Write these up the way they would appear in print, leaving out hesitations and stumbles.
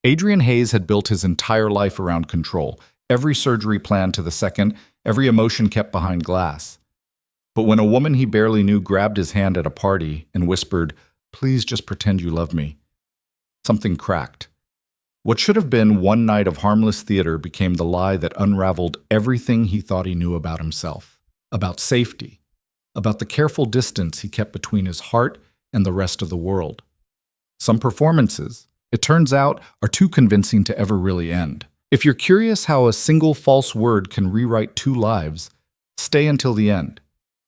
Adrian Hayes had built his entire life around control, every surgery planned to the second, every emotion kept behind glass. But when a woman he barely knew grabbed his hand at a party and whispered, "Please just pretend you love me," something cracked. What should have been one night of harmless theater became the lie that unraveled everything he thought he knew about himself, about safety, about the careful distance he kept between his heart and the rest of the world. Some performances, it turns out, are too convincing to ever really end. If you're curious how a single false word can rewrite two lives, stay until the end.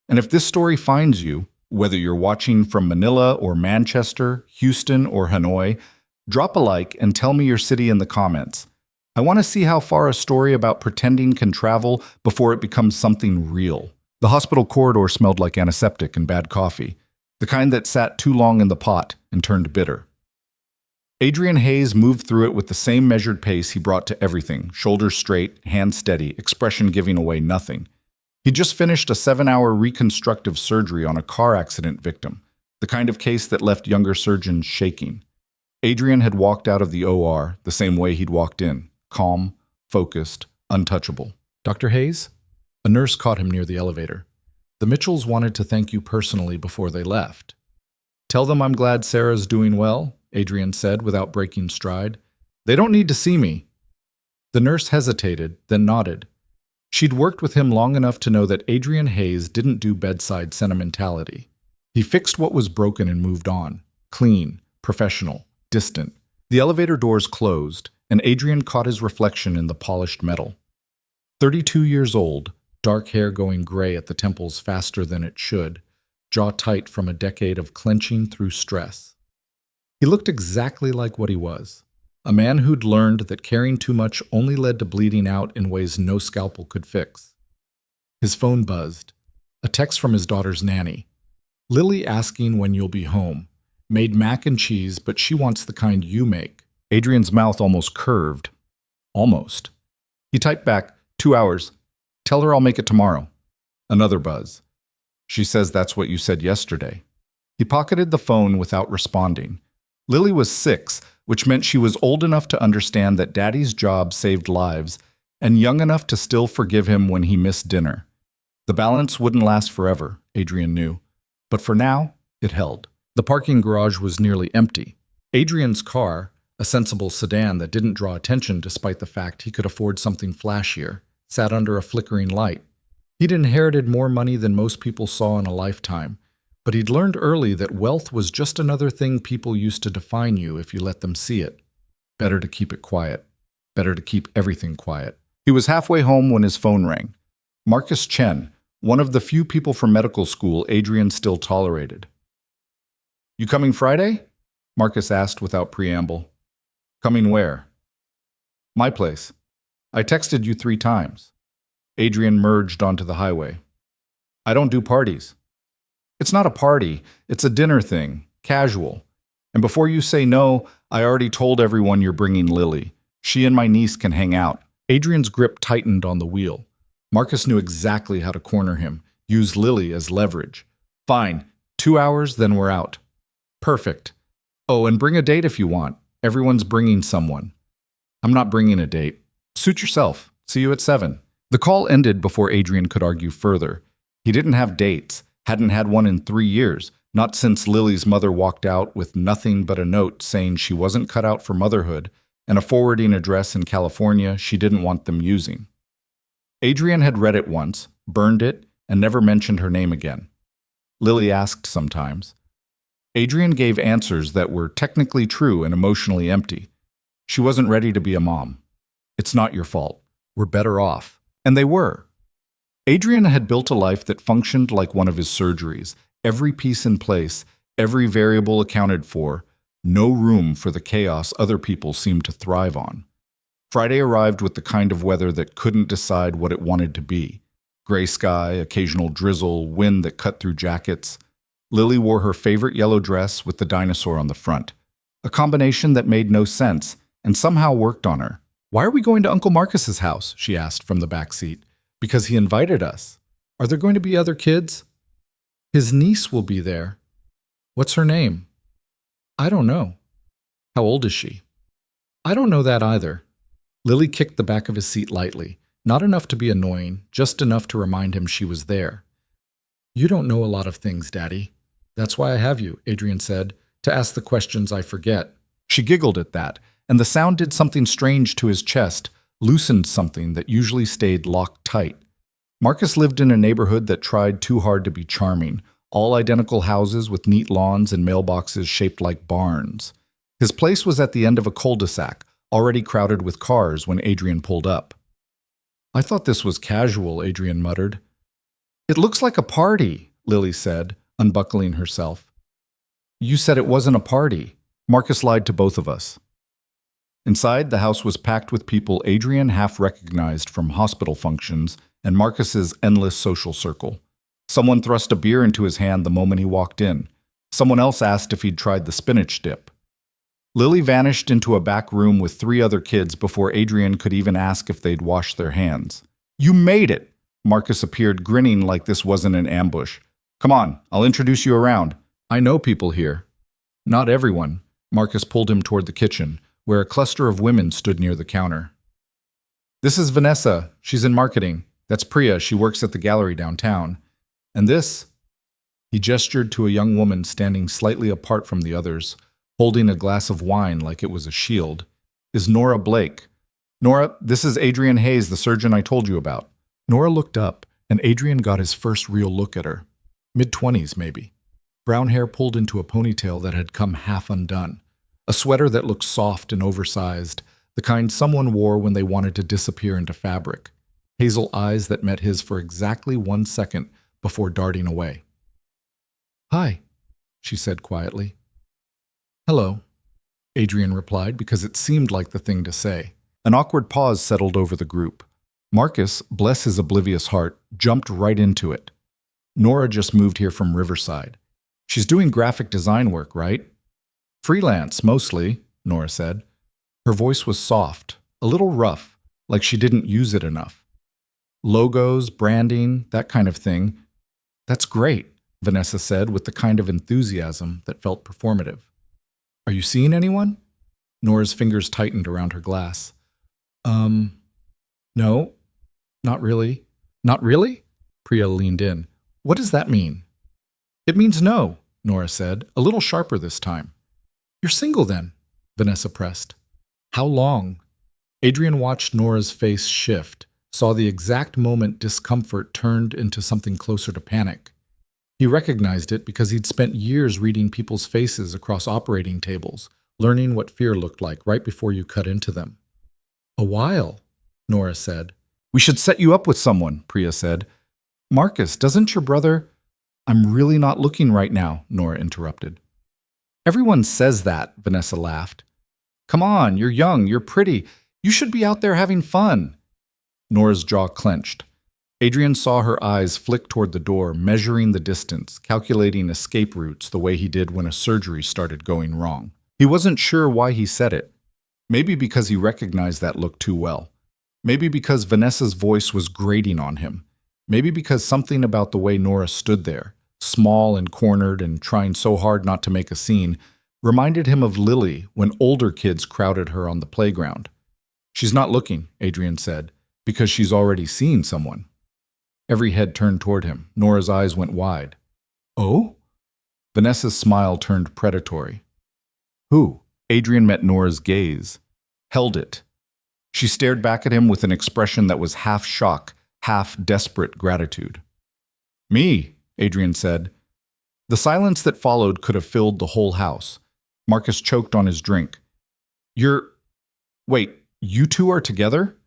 And if this story finds you, whether you're watching from Manila or Manchester, Houston or Hanoi, drop a like and tell me your city in the comments. I want to see how far a story about pretending can travel before it becomes something real. The hospital corridor smelled like antiseptic and bad coffee, the kind that sat too long in the pot and turned bitter. Adrian Hayes moved through it with the same measured pace he brought to everything, shoulders straight, hands steady, expression giving away nothing. He just finished a 7-hour reconstructive surgery on a car accident victim, the kind of case that left younger surgeons shaking. Adrian had walked out of the OR the same way he'd walked in, calm, focused, untouchable. "Dr. Hayes?" A nurse caught him near the elevator. "The Mitchells wanted to thank you personally before they left." "Tell them I'm glad Sarah's doing well," Adrian said without breaking stride. "They don't need to see me." The nurse hesitated, then nodded. She'd worked with him long enough to know that Adrian Hayes didn't do bedside sentimentality. He fixed what was broken and moved on. Clean, professional, distant. The elevator doors closed, and Adrian caught his reflection in the polished metal. 32 years old, dark hair going gray at the temples faster than it should, jaw tight from a decade of clenching through stress. He looked exactly like what he was. A man who'd learned that caring too much only led to bleeding out in ways no scalpel could fix. His phone buzzed. A text from his daughter's nanny. "Lily asking when you'll be home. Made mac and cheese, but she wants the kind you make." Adrian's mouth almost curved. Almost. He typed back, 2 hours. "Tell her I'll make it tomorrow." Another buzz. "She says that's what you said yesterday." He pocketed the phone without responding. Lily was 6, which meant she was old enough to understand that Daddy's job saved lives, and young enough to still forgive him when he missed dinner. The balance wouldn't last forever, Adrian knew. But for now, it held. The parking garage was nearly empty. Adrian's car, a sensible sedan that didn't draw attention despite the fact he could afford something flashier, sat under a flickering light. He'd inherited more money than most people saw in a lifetime, but he'd learned early that wealth was just another thing people used to define you if you let them see it. Better to keep it quiet. Better to keep everything quiet. He was halfway home when his phone rang. Marcus Chen, one of the few people from medical school Adrian still tolerated. "You coming Friday?" Marcus asked without preamble. "Coming where?" "My place. I texted you 3 times. Adrian merged onto the highway. "I don't do parties." "It's not a party. It's a dinner thing. Casual. And before you say no, I already told everyone you're bringing Lily. She and my niece can hang out." Adrian's grip tightened on the wheel. Marcus knew exactly how to corner him, use Lily as leverage. "Fine. 2 hours, then we're out." "Perfect. Oh, and bring a date if you want. Everyone's bringing someone." "I'm not bringing a date. Suit yourself. See you at 7. The call ended before Adrian could argue further. He didn't have dates. Hadn't had one in 3 years, not since Lily's mother walked out with nothing but a note saying she wasn't cut out for motherhood and a forwarding address in California she didn't want them using. Adrian had read it once, burned it, and never mentioned her name again. Lily asked sometimes. Adrian gave answers that were technically true and emotionally empty. She wasn't ready to be a mom. "It's not your fault. We're better off." And they were. Adrian had built a life that functioned like one of his surgeries, every piece in place, every variable accounted for, no room for the chaos other people seemed to thrive on. Friday arrived with the kind of weather that couldn't decide what it wanted to be. Gray sky, occasional drizzle, wind that cut through jackets. Lily wore her favorite yellow dress with the dinosaur on the front, a combination that made no sense and somehow worked on her. "Why are we going to Uncle Marcus's house?" she asked from the back seat. "Because he invited us." "Are there going to be other kids?" "His niece will be there." "What's her name?" "I don't know." "How old is she?" I don't know that either. Lily kicked the back of his seat lightly, not enough to be annoying, just enough to remind him she was there. You don't know a lot of things, Daddy. That's why I have you, Adrian said, to ask the questions I forget. She giggled at that, and the sound did something strange to his chest, loosened something that usually stayed locked tight. Marcus lived in a neighborhood that tried too hard to be charming, all identical houses with neat lawns and mailboxes shaped like barns. His place was at the end of a cul-de-sac, already crowded with cars when Adrian pulled up. I thought this was casual, Adrian muttered. It looks like a party, Lily said, unbuckling herself. You said it wasn't a party. Marcus lied to both of us. Inside, the house was packed with people Adrian half recognized from hospital functions and Marcus's endless social circle. Someone thrust a beer into his hand the moment he walked in. Someone else asked if he'd tried the spinach dip. Lily vanished into a back room with 3 other kids before Adrian could even ask if they'd washed their hands. You made it! Marcus appeared, grinning like this wasn't an ambush. Come on, I'll introduce you around. I know people here. Not everyone. Marcus pulled him toward the kitchen, where a cluster of women stood near the counter. This is Vanessa. She's in marketing. That's Priya. She works at the gallery downtown. And this? He gestured to a young woman standing slightly apart from the others, holding a glass of wine like it was a shield, is Nora Blake. Nora, this is Adrian Hayes, the surgeon I told you about. Nora looked up, and Adrian got his first real look at her. Mid-20s, maybe. Brown hair pulled into a ponytail that had come half undone. A sweater that looked soft and oversized, the kind someone wore when they wanted to disappear into fabric. Hazel eyes that met his for exactly 1 second before darting away. Hi, she said quietly. Hello, Adrian replied because it seemed like the thing to say. An awkward pause settled over the group. Marcus, bless his oblivious heart, jumped right into it. Nora just moved here from Riverside. She's doing graphic design work, right? Freelance, mostly, Nora said. Her voice was soft, a little rough, like she didn't use it enough. Logos, branding, that kind of thing. That's great, Vanessa said with the kind of enthusiasm that felt performative. Are you seeing anyone? Nora's fingers tightened around her glass. No, not really. Not really? Priya leaned in. What does that mean? It means no, Nora said, a little sharper this time. You're single then, Vanessa pressed. How long? Adrian watched Nora's face shift, saw the exact moment discomfort turned into something closer to panic. He recognized it because he'd spent years reading people's faces across operating tables, learning what fear looked like right before you cut into them. A while, Nora said. We should set you up with someone, Priya said. Marcus, doesn't your brother… I'm really not looking right now, Nora interrupted. Everyone says that, Vanessa laughed. Come on, you're young, you're pretty. You should be out there having fun. Nora's jaw clenched. Adrian saw her eyes flick toward the door, measuring the distance, calculating escape routes the way he did when a surgery started going wrong. He wasn't sure why he said it. Maybe because he recognized that look too well. Maybe because Vanessa's voice was grating on him. Maybe because something about the way Nora stood there, small and cornered and trying so hard not to make a scene, reminded him of Lily when older kids crowded her on the playground. She's not looking, Adrian said, because she's already seen someone. Every head turned toward him. Nora's eyes went wide. Oh? Vanessa's smile turned predatory. Who? Adrian met Nora's gaze, held it. She stared back at him with an expression that was half shock, half desperate gratitude. Me, Adrian said. The silence that followed could have filled the whole house. Marcus choked on his drink. Wait, you two are together?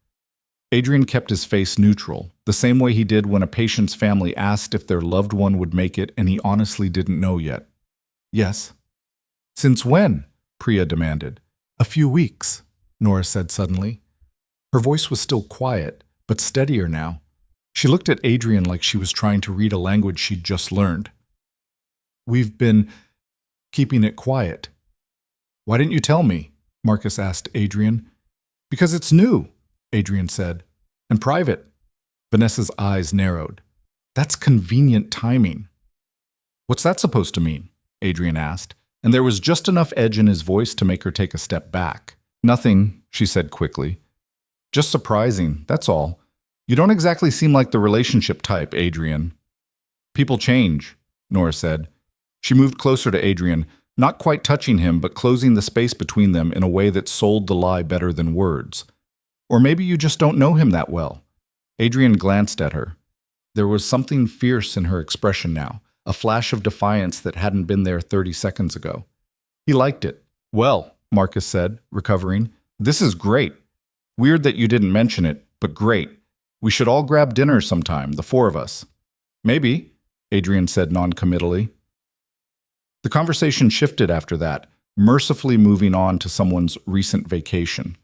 Adrian kept his face neutral, the same way he did when a patient's family asked if their loved one would make it and he honestly didn't know yet. Yes. Since when? Priya demanded. A few weeks, Nora said suddenly. Her voice was still quiet, but steadier now. She looked at Adrian like she was trying to read a language she'd just learned. We've been keeping it quiet. Why didn't you tell me? Marcus asked Adrian. Because it's new, Adrian said. And private. Vanessa's eyes narrowed. That's convenient timing. What's that supposed to mean? Adrian asked, and there was just enough edge in his voice to make her take a step back. Nothing, she said quickly. Just surprising, that's all. You don't exactly seem like the relationship type, Adrian. People change, Nora said. She moved closer to Adrian, not quite touching him, but closing the space between them in a way that sold the lie better than words. Or maybe you just don't know him that well. Adrian glanced at her. There was something fierce in her expression now, a flash of defiance that hadn't been there 30 seconds ago. He liked it. Well, Marcus said, recovering, this is great. Weird that you didn't mention it, but great. We should all grab dinner sometime, the four of us. Maybe, Adrian said noncommittally. The conversation shifted after that, mercifully moving on to someone's recent vacation.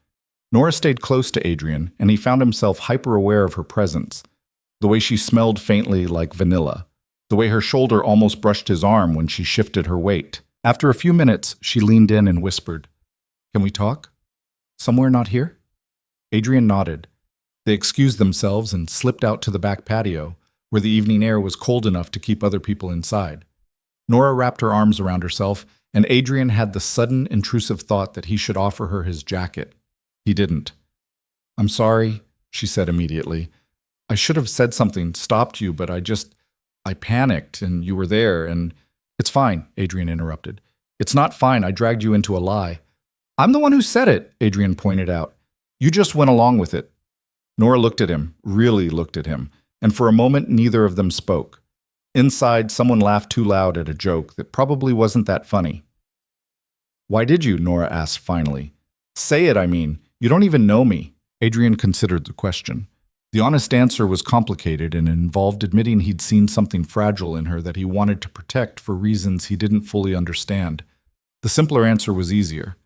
Nora stayed close to Adrian, and he found himself hyper-aware of her presence. The way she smelled faintly like vanilla. The way her shoulder almost brushed his arm when she shifted her weight. After a few minutes, she leaned in and whispered, "Can we talk? Somewhere not here?" Adrian nodded. They excused themselves and slipped out to the back patio, where the evening air was cold enough to keep other people inside. Nora wrapped her arms around herself, and Adrian had the sudden, intrusive thought that he should offer her his jacket. He didn't. "I'm sorry," she said immediately. "I should have said something, stopped you, but I panicked, and you were there, and—" "It's fine," Adrian interrupted. "It's not fine, I dragged you into a lie." "I'm the one who said it," Adrian pointed out. "You just went along with it." Nora looked at him, really looked at him, and for a moment neither of them spoke. Inside, someone laughed too loud at a joke that probably wasn't that funny. "Why did you?" Nora asked finally. "Say it, I mean. You don't even know me." Adrian considered the question. The honest answer was complicated and involved admitting he'd seen something fragile in her that he wanted to protect for reasons he didn't fully understand. The simpler answer was easier.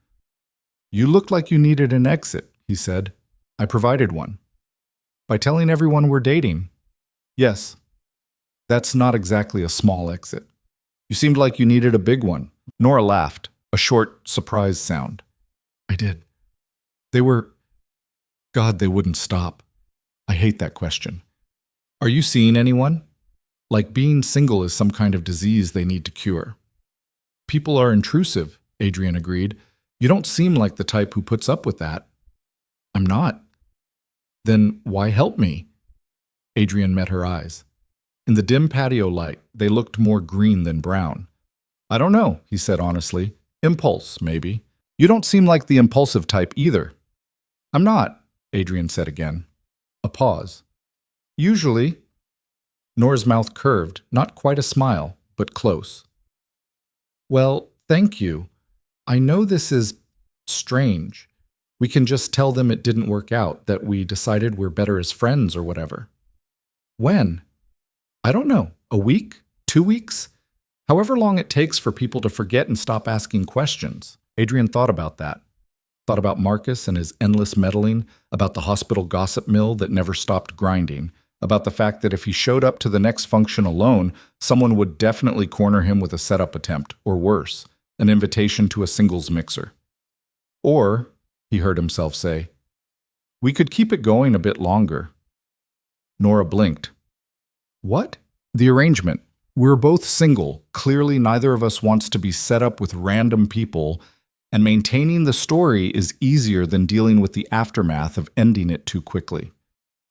"You looked like you needed an exit," he said. "I provided one." "By telling everyone we're dating?" "Yes." "That's not exactly a small exit." "You seemed like you needed a big one." Nora laughed, a short, surprised sound. "I did. They were... God, they wouldn't stop. I hate that question. Are you seeing anyone? Like being single is some kind of disease they need to cure." "People are intrusive," Adrian agreed. "You don't seem like the type who puts up with that." "I'm not." "Then why help me?" Adrian met her eyes. In the dim patio light, they looked more green than brown. "I don't know," he said honestly. "Impulse, maybe. You don't seem like the impulsive type either." "I'm not," Adrian said again. A pause. "Usually." Nora's mouth curved, not quite a smile, but close. "Well, thank you. I know this is strange. We can just tell them it didn't work out, that we decided we're better as friends or whatever." "When?" "I don't know. A week? 2 weeks? However long it takes for people to forget and stop asking questions." Adrian thought about that. Thought about Marcus and his endless meddling, about the hospital gossip mill that never stopped grinding, about the fact that if he showed up to the next function alone, someone would definitely corner him with a setup attempt, or worse, an invitation to a singles mixer. Or, he heard himself say, "We could keep it going a bit longer." Nora blinked. "What?" "The arrangement. We're both single. Clearly neither of us wants to be set up with random people, and maintaining the story is easier than dealing with the aftermath of ending it too quickly."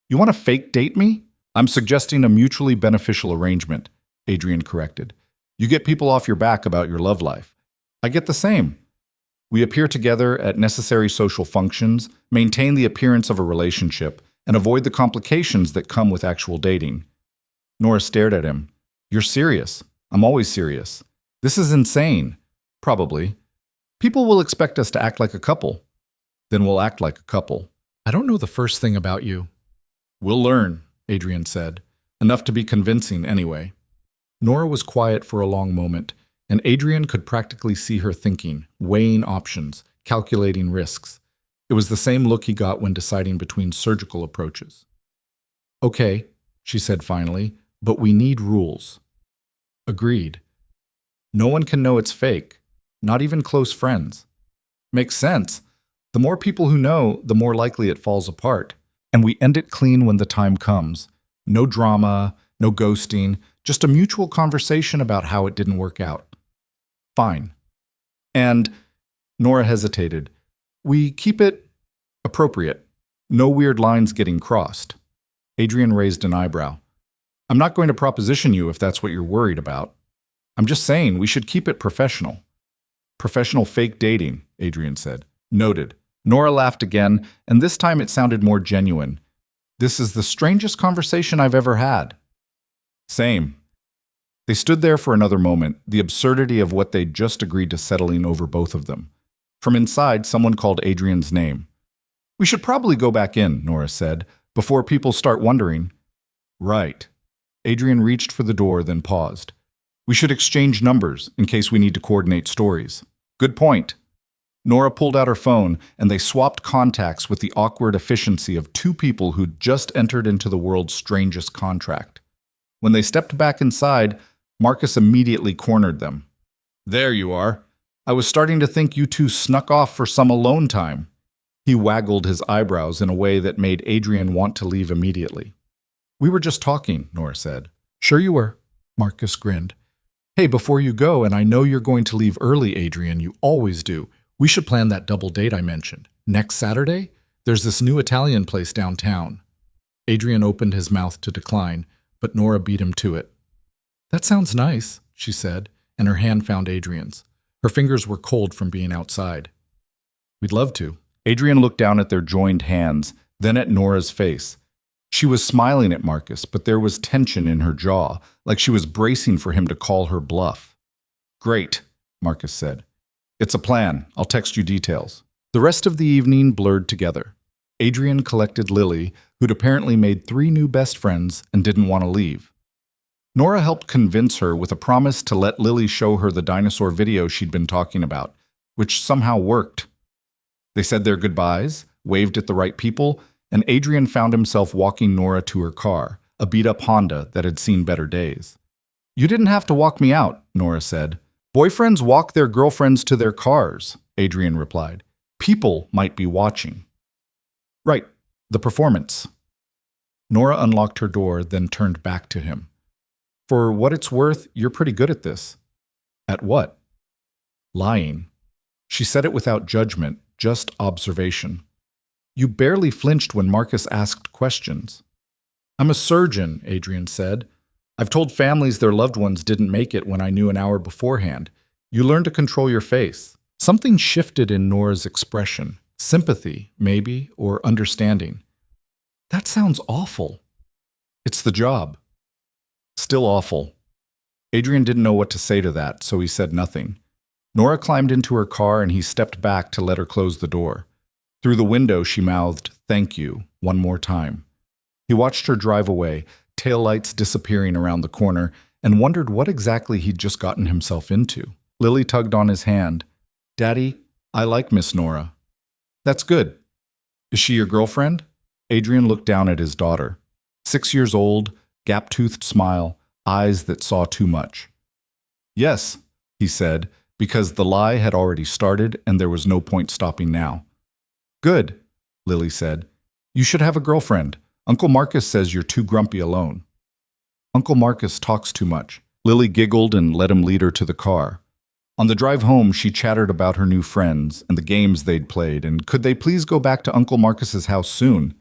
"You want to fake date me?" "I'm suggesting a mutually beneficial arrangement," Adrian corrected. "You get people off your back about your love life. I get the same. We appear together at necessary social functions, maintain the appearance of a relationship, and avoid the complications that come with actual dating." Nora stared at him. "You're serious. I'm always serious. This is insane." "Probably. People will expect us to act like a couple." "Then we'll act like a couple." "I don't know the first thing about you." "We'll learn," Adrian said. "Enough to be convincing, anyway." Nora was quiet for a long moment, and Adrian could practically see her thinking, weighing options, calculating risks. It was the same look he got when deciding between surgical approaches. "Okay," she said finally, "but we need rules." "Agreed. No one can know it's fake. Not even close friends." "Makes sense. The more people who know, the more likely it falls apart. And we end it clean when the time comes. No drama, no ghosting, just a mutual conversation about how it didn't work out." "Fine." "And," Nora hesitated, We keep it appropriate. No weird lines getting crossed. Adrian raised an eyebrow. I'm not going to proposition you if that's what you're worried about. I'm just saying we should keep it professional. Professional fake dating, Adrian said. Noted. Nora laughed again, and this time it sounded more genuine. This is the strangest conversation I've ever had. Same. They stood there for another moment, the absurdity of what they'd just agreed to settling over both of them. From inside, someone called Adrian's name. We should probably go back in, Nora said, before people start wondering. Right. Adrian reached for the door, then paused. We should exchange numbers in case we need to coordinate stories. Good point. Nora pulled out her phone, and they swapped contacts with the awkward efficiency of two people who'd just entered into the world's strangest contract. When they stepped back inside, Marcus immediately cornered them. There you are. I was starting to think you two snuck off for some alone time. He waggled his eyebrows in a way that made Adrian want to leave immediately. We were just talking, Nora said. Sure you were, Marcus grinned. Hey, before you go, and I know you're going to leave early, Adrian, you always do, we should plan that double date I mentioned. Next Saturday, there's this new Italian place downtown. Adrian opened his mouth to decline, but Nora beat him to it. That sounds nice, she said, and her hand found Adrian's. Her fingers were cold from being outside. We'd love to. Adrian looked down at their joined hands, then at Nora's face. She was smiling at Marcus, but there was tension in her jaw, like she was bracing for him to call her bluff. Great, Marcus said. It's a plan. I'll text you details. The rest of the evening blurred together. Adrian collected Lily, who'd apparently made 3 new best friends and didn't want to leave. Nora helped convince her with a promise to let Lily show her the dinosaur video she'd been talking about, which somehow worked. They said their goodbyes, waved at the right people, and Adrian found himself walking Nora to her car, a beat-up Honda that had seen better days. You didn't have to walk me out, Nora said. Boyfriends walk their girlfriends to their cars, Adrian replied. People might be watching. Right, the performance. Nora unlocked her door, then turned back to him. For what it's worth, you're pretty good at this. At what? Lying. She said it without judgment, just observation. You barely flinched when Marcus asked questions. I'm a surgeon, Adrian said. I've told families their loved ones didn't make it when I knew an hour beforehand. You learn to control your face. Something shifted in Nora's expression. Sympathy, maybe, or understanding. That sounds awful. It's the job. Still awful. Adrian didn't know what to say to that, so he said nothing. Nora climbed into her car and he stepped back to let her close the door. Through the window, she mouthed, "Thank you," one more time. He watched her drive away, taillights disappearing around the corner, and wondered what exactly he'd just gotten himself into. Lily tugged on his hand. Daddy, I like Miss Nora. That's good. Is she your girlfriend? Adrian looked down at his daughter. 6 years old, gap-toothed smile, eyes that saw too much. Yes, he said, because the lie had already started and there was no point stopping now. Good, Lily said. You should have a girlfriend. Uncle Marcus says you're too grumpy alone. Uncle Marcus talks too much. Lily giggled and let him lead her to the car. On the drive home, she chattered about her new friends and the games they'd played, and could they please go back to Uncle Marcus's house soon?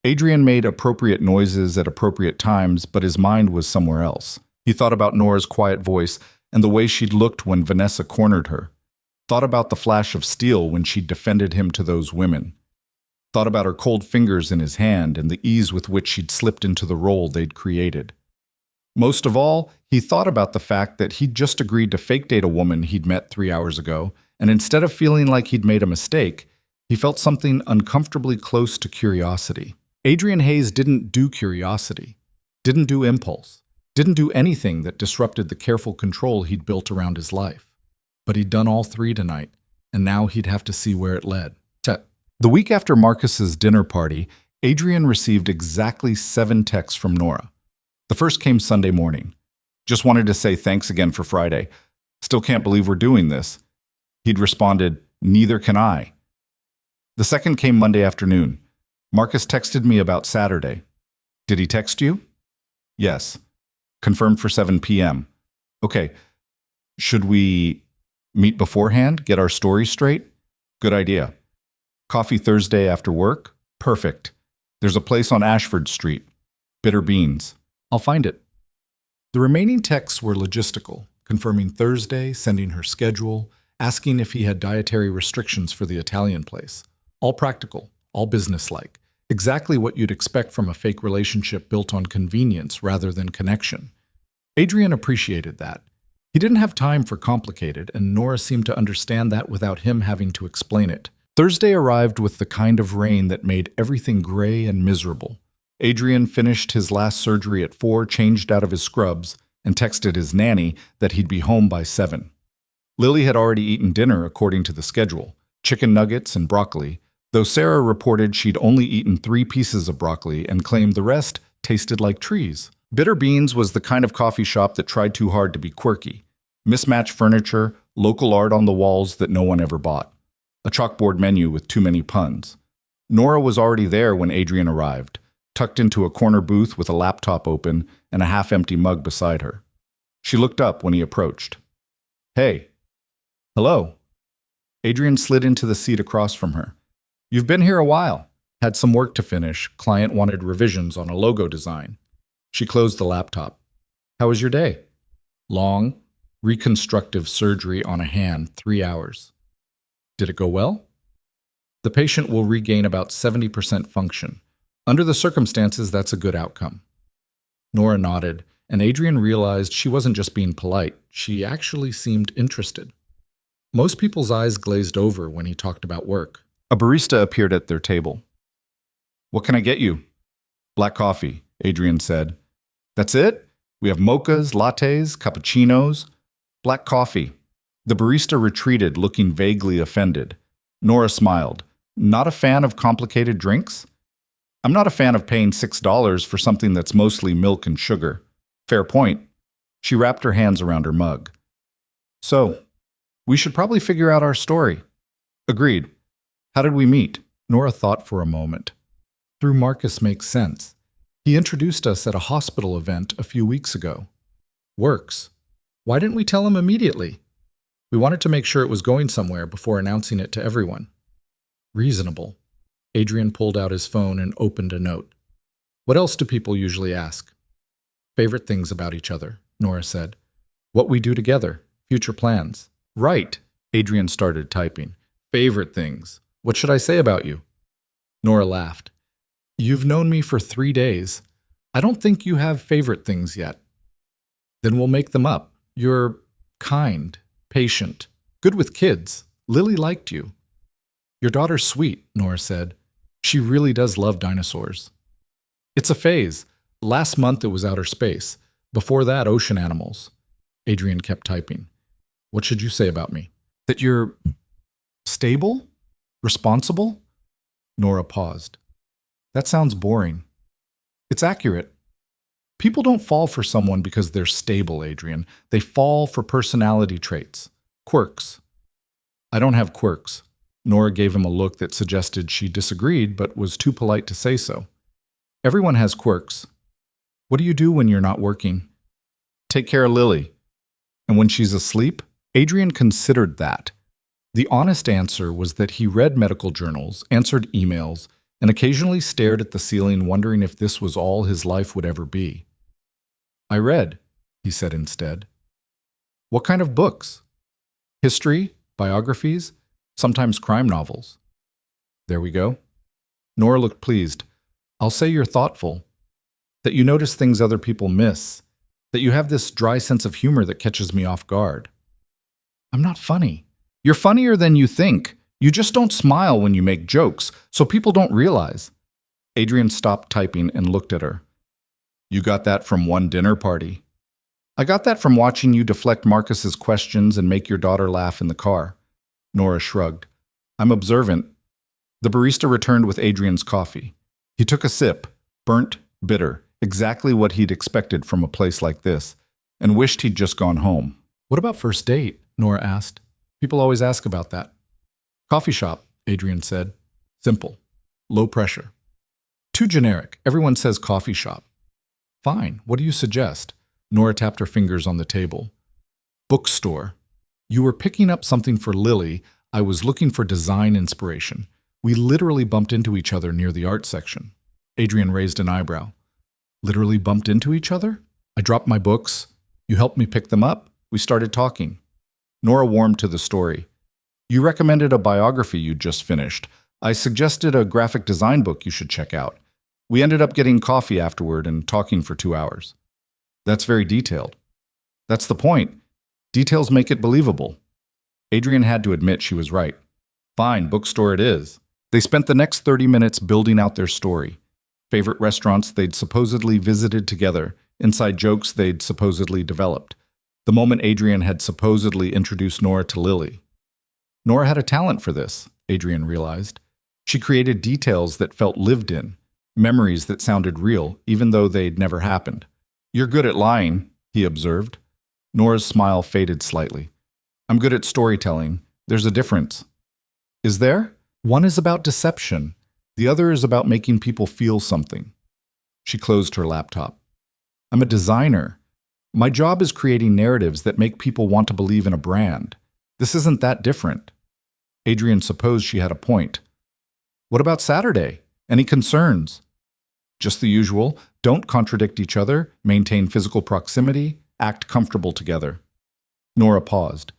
Adrian made appropriate noises at appropriate times, but his mind was somewhere else. He thought about Nora's quiet voice and the way she'd looked when Vanessa cornered her. Thought about the flash of steel when she defended him to those women. Thought about her cold fingers in his hand and the ease with which she'd slipped into the role they'd created. Most of all, he thought about the fact that he'd just agreed to fake date a woman he'd met 3 hours ago, and instead of feeling like he'd made a mistake, he felt something uncomfortably close to curiosity. Adrian Hayes didn't do curiosity, didn't do impulse, didn't do anything that disrupted the careful control he'd built around his life. But he'd done all 3 tonight, and now he'd have to see where it led. The week after Marcus's dinner party, Adrian received exactly 7 texts from Nora. The first came Sunday morning. Just wanted to say thanks again for Friday. Still can't believe we're doing this. He'd responded, neither can I. The second came Monday afternoon. Marcus texted me about Saturday. Did he text you? Yes. Confirmed for 7 p.m. Okay. Should we meet beforehand, get our story straight? Good idea. Coffee Thursday after work? Perfect. There's a place on Ashford Street. Bitter beans. I'll find it. The remaining texts were logistical, confirming Thursday, sending her schedule, asking if he had dietary restrictions for the Italian place. All practical, all businesslike. Exactly what you'd expect from a fake relationship built on convenience rather than connection. Adrian appreciated that. He didn't have time for complicated, and Nora seemed to understand that without him having to explain it. Thursday arrived with the kind of rain that made everything gray and miserable. Adrian finished his last surgery at 4, changed out of his scrubs, and texted his nanny that he'd be home by 7. Lily had already eaten dinner according to the schedule, chicken nuggets and broccoli, though Sarah reported she'd only eaten 3 pieces of broccoli and claimed the rest tasted like trees. Bitter Beans was the kind of coffee shop that tried too hard to be quirky. Mismatched furniture, local art on the walls that no one ever bought. A chalkboard menu with too many puns. Nora was already there when Adrian arrived, tucked into a corner booth with a laptop open and a half-empty mug beside her. She looked up when he approached. Hey. Hello. Adrian slid into the seat across from her. You've been here a while. Had some work to finish. Client wanted revisions on a logo design. She closed the laptop. How was your day? Long, reconstructive surgery on a hand, 3 hours. Did it go well? The patient will regain about 70% function. Under the circumstances, that's a good outcome. Nora nodded, and Adrian realized she wasn't just being polite. She actually seemed interested. Most people's eyes glazed over when he talked about work. A barista appeared at their table. What can I get you? Black coffee, Adrian said. That's it? We have mochas, lattes, cappuccinos. Black coffee. The barista retreated, looking vaguely offended. Nora smiled. Not a fan of complicated drinks? I'm not a fan of paying $6 for something that's mostly milk and sugar. Fair point. She wrapped her hands around her mug. So, we should probably figure out our story. Agreed. How did we meet? Nora thought for a moment. Through Marcus makes sense. He introduced us at a hospital event a few weeks ago. Works. Why didn't we tell him immediately? We wanted to make sure it was going somewhere before announcing it to everyone. Reasonable. Adrian pulled out his phone and opened a note. What else do people usually ask? Favorite things about each other, Nora said. What we do together, future plans. Right, Adrian started typing. Favorite things. What should I say about you? Nora laughed. You've known me for 3 days. I don't think you have favorite things yet. Then we'll make them up. You're kind, patient, good with kids. Lily liked you. Your daughter's sweet, Nora said. She really does love dinosaurs. It's a phase. Last month it was outer space. Before that, ocean animals. Adrian kept typing. What should you say about me? That you're stable? Responsible? Nora paused. That sounds boring. It's accurate. People don't fall for someone because they're stable, Adrian. They fall for personality traits. Quirks. I don't have quirks. Nora gave him a look that suggested she disagreed but was too polite to say so. Everyone has quirks. What do you do when you're not working? Take care of Lily. And when she's asleep? Adrian considered that. The honest answer was that he read medical journals, answered emails, and occasionally stared at the ceiling wondering if this was all his life would ever be. I read, he said instead. What kind of books? History, biographies, sometimes crime novels. There we go. Nora looked pleased. I'll say you're thoughtful, that you notice things other people miss, that you have this dry sense of humor that catches me off guard. I'm not funny. You're funnier than you think. You just don't smile when you make jokes, so people don't realize. Adrian stopped typing and looked at her. You got that from one dinner party. I got that from watching you deflect Marcus's questions and make your daughter laugh in the car. Nora shrugged. I'm observant. The barista returned with Adrian's coffee. He took a sip, burnt, bitter, exactly what he'd expected from a place like this, and wished he'd just gone home. What about first date? Nora asked. People always ask about that. Coffee shop, Adrian said. Simple. Low pressure. Too generic. Everyone says coffee shop. Fine. What do you suggest? Nora tapped her fingers on the table. Bookstore. You were picking up something for Lily. I was looking for design inspiration. We literally bumped into each other near the art section. Adrian raised an eyebrow. Literally bumped into each other? I dropped my books. You helped me pick them up. We started talking. Nora warmed to the story. You recommended a biography you'd just finished. I suggested a graphic design book you should check out. We ended up getting coffee afterward and talking for 2 hours. That's very detailed. That's the point. Details make it believable. Adrian had to admit she was right. Fine, bookstore it is. They spent the next 30 minutes building out their story. Favorite restaurants they'd supposedly visited together, inside jokes they'd supposedly developed. The moment Adrian had supposedly introduced Nora to Lily. Nora had a talent for this, Adrian realized. She created details that felt lived in, memories that sounded real, even though they'd never happened. You're good at lying, he observed. Nora's smile faded slightly. I'm good at storytelling. There's a difference. Is there? One is about deception. The other is about making people feel something. She closed her laptop. I'm a designer. My job is creating narratives that make people want to believe in a brand. This isn't that different. Adrian supposed she had a point. What about Saturday? Any concerns? Just the usual. Don't contradict each other, maintain physical proximity, act comfortable together. Nora paused.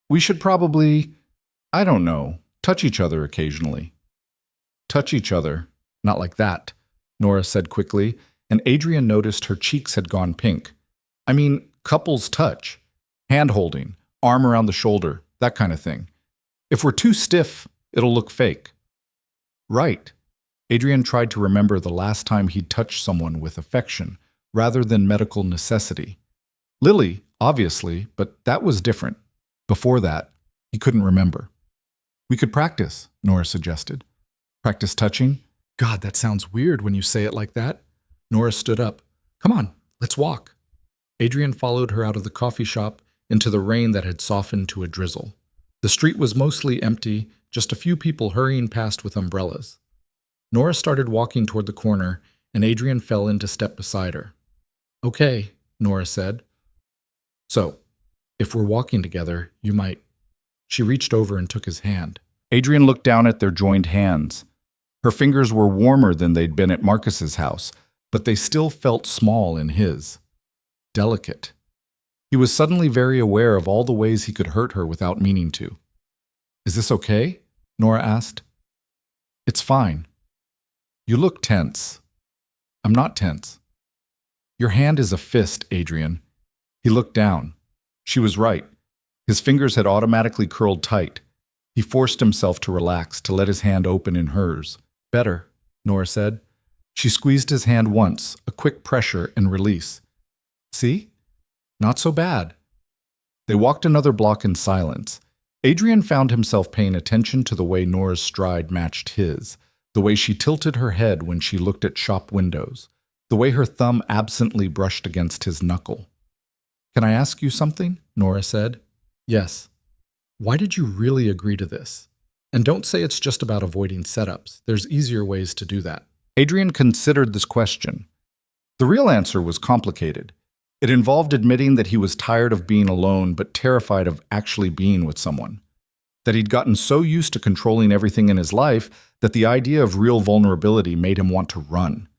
We should probably, I don't know, touch each other occasionally. Touch each other. Not like that, Nora said quickly, and Adrian noticed her cheeks had gone pink. I mean, couples touch. Hand-holding, arm around the shoulder, that kind of thing. If we're too stiff, it'll look fake. Right. Adrian tried to remember the last time he'd touched someone with affection, rather than medical necessity. Lily, obviously, but that was different. Before that, he couldn't remember. We could practice, Nora suggested. Practice touching? God, that sounds weird when you say it like that. Nora stood up. Come on, let's walk. Adrian followed her out of the coffee shop into the rain that had softened to a drizzle. The street was mostly empty, just a few people hurrying past with umbrellas. Nora started walking toward the corner, and Adrian fell into step beside her. Okay, Nora said. So, if we're walking together, you might... She reached over and took his hand. Adrian looked down at their joined hands. Her fingers were warmer than they'd been at Marcus's house, but they still felt small in his. Delicate. He was suddenly very aware of all the ways he could hurt her without meaning to. Is this okay? Nora asked. It's fine. You look tense. I'm not tense. Your hand is a fist, Adrian. He looked down. She was right. His fingers had automatically curled tight. He forced himself to relax, to let his hand open in hers. Better, Nora said. She squeezed his hand once, a quick pressure and release. See? Not so bad. They walked another block in silence. Adrian found himself paying attention to the way Nora's stride matched his, the way she tilted her head when she looked at shop windows, the way her thumb absently brushed against his knuckle. Can I ask you something? Nora said. Yes. Why did you really agree to this? And don't say it's just about avoiding setups. There's easier ways to do that. Adrian considered this question. The real answer was complicated. It involved admitting that he was tired of being alone but terrified of actually being with someone. That he'd gotten so used to controlling everything in his life that the idea of real vulnerability made him want to run.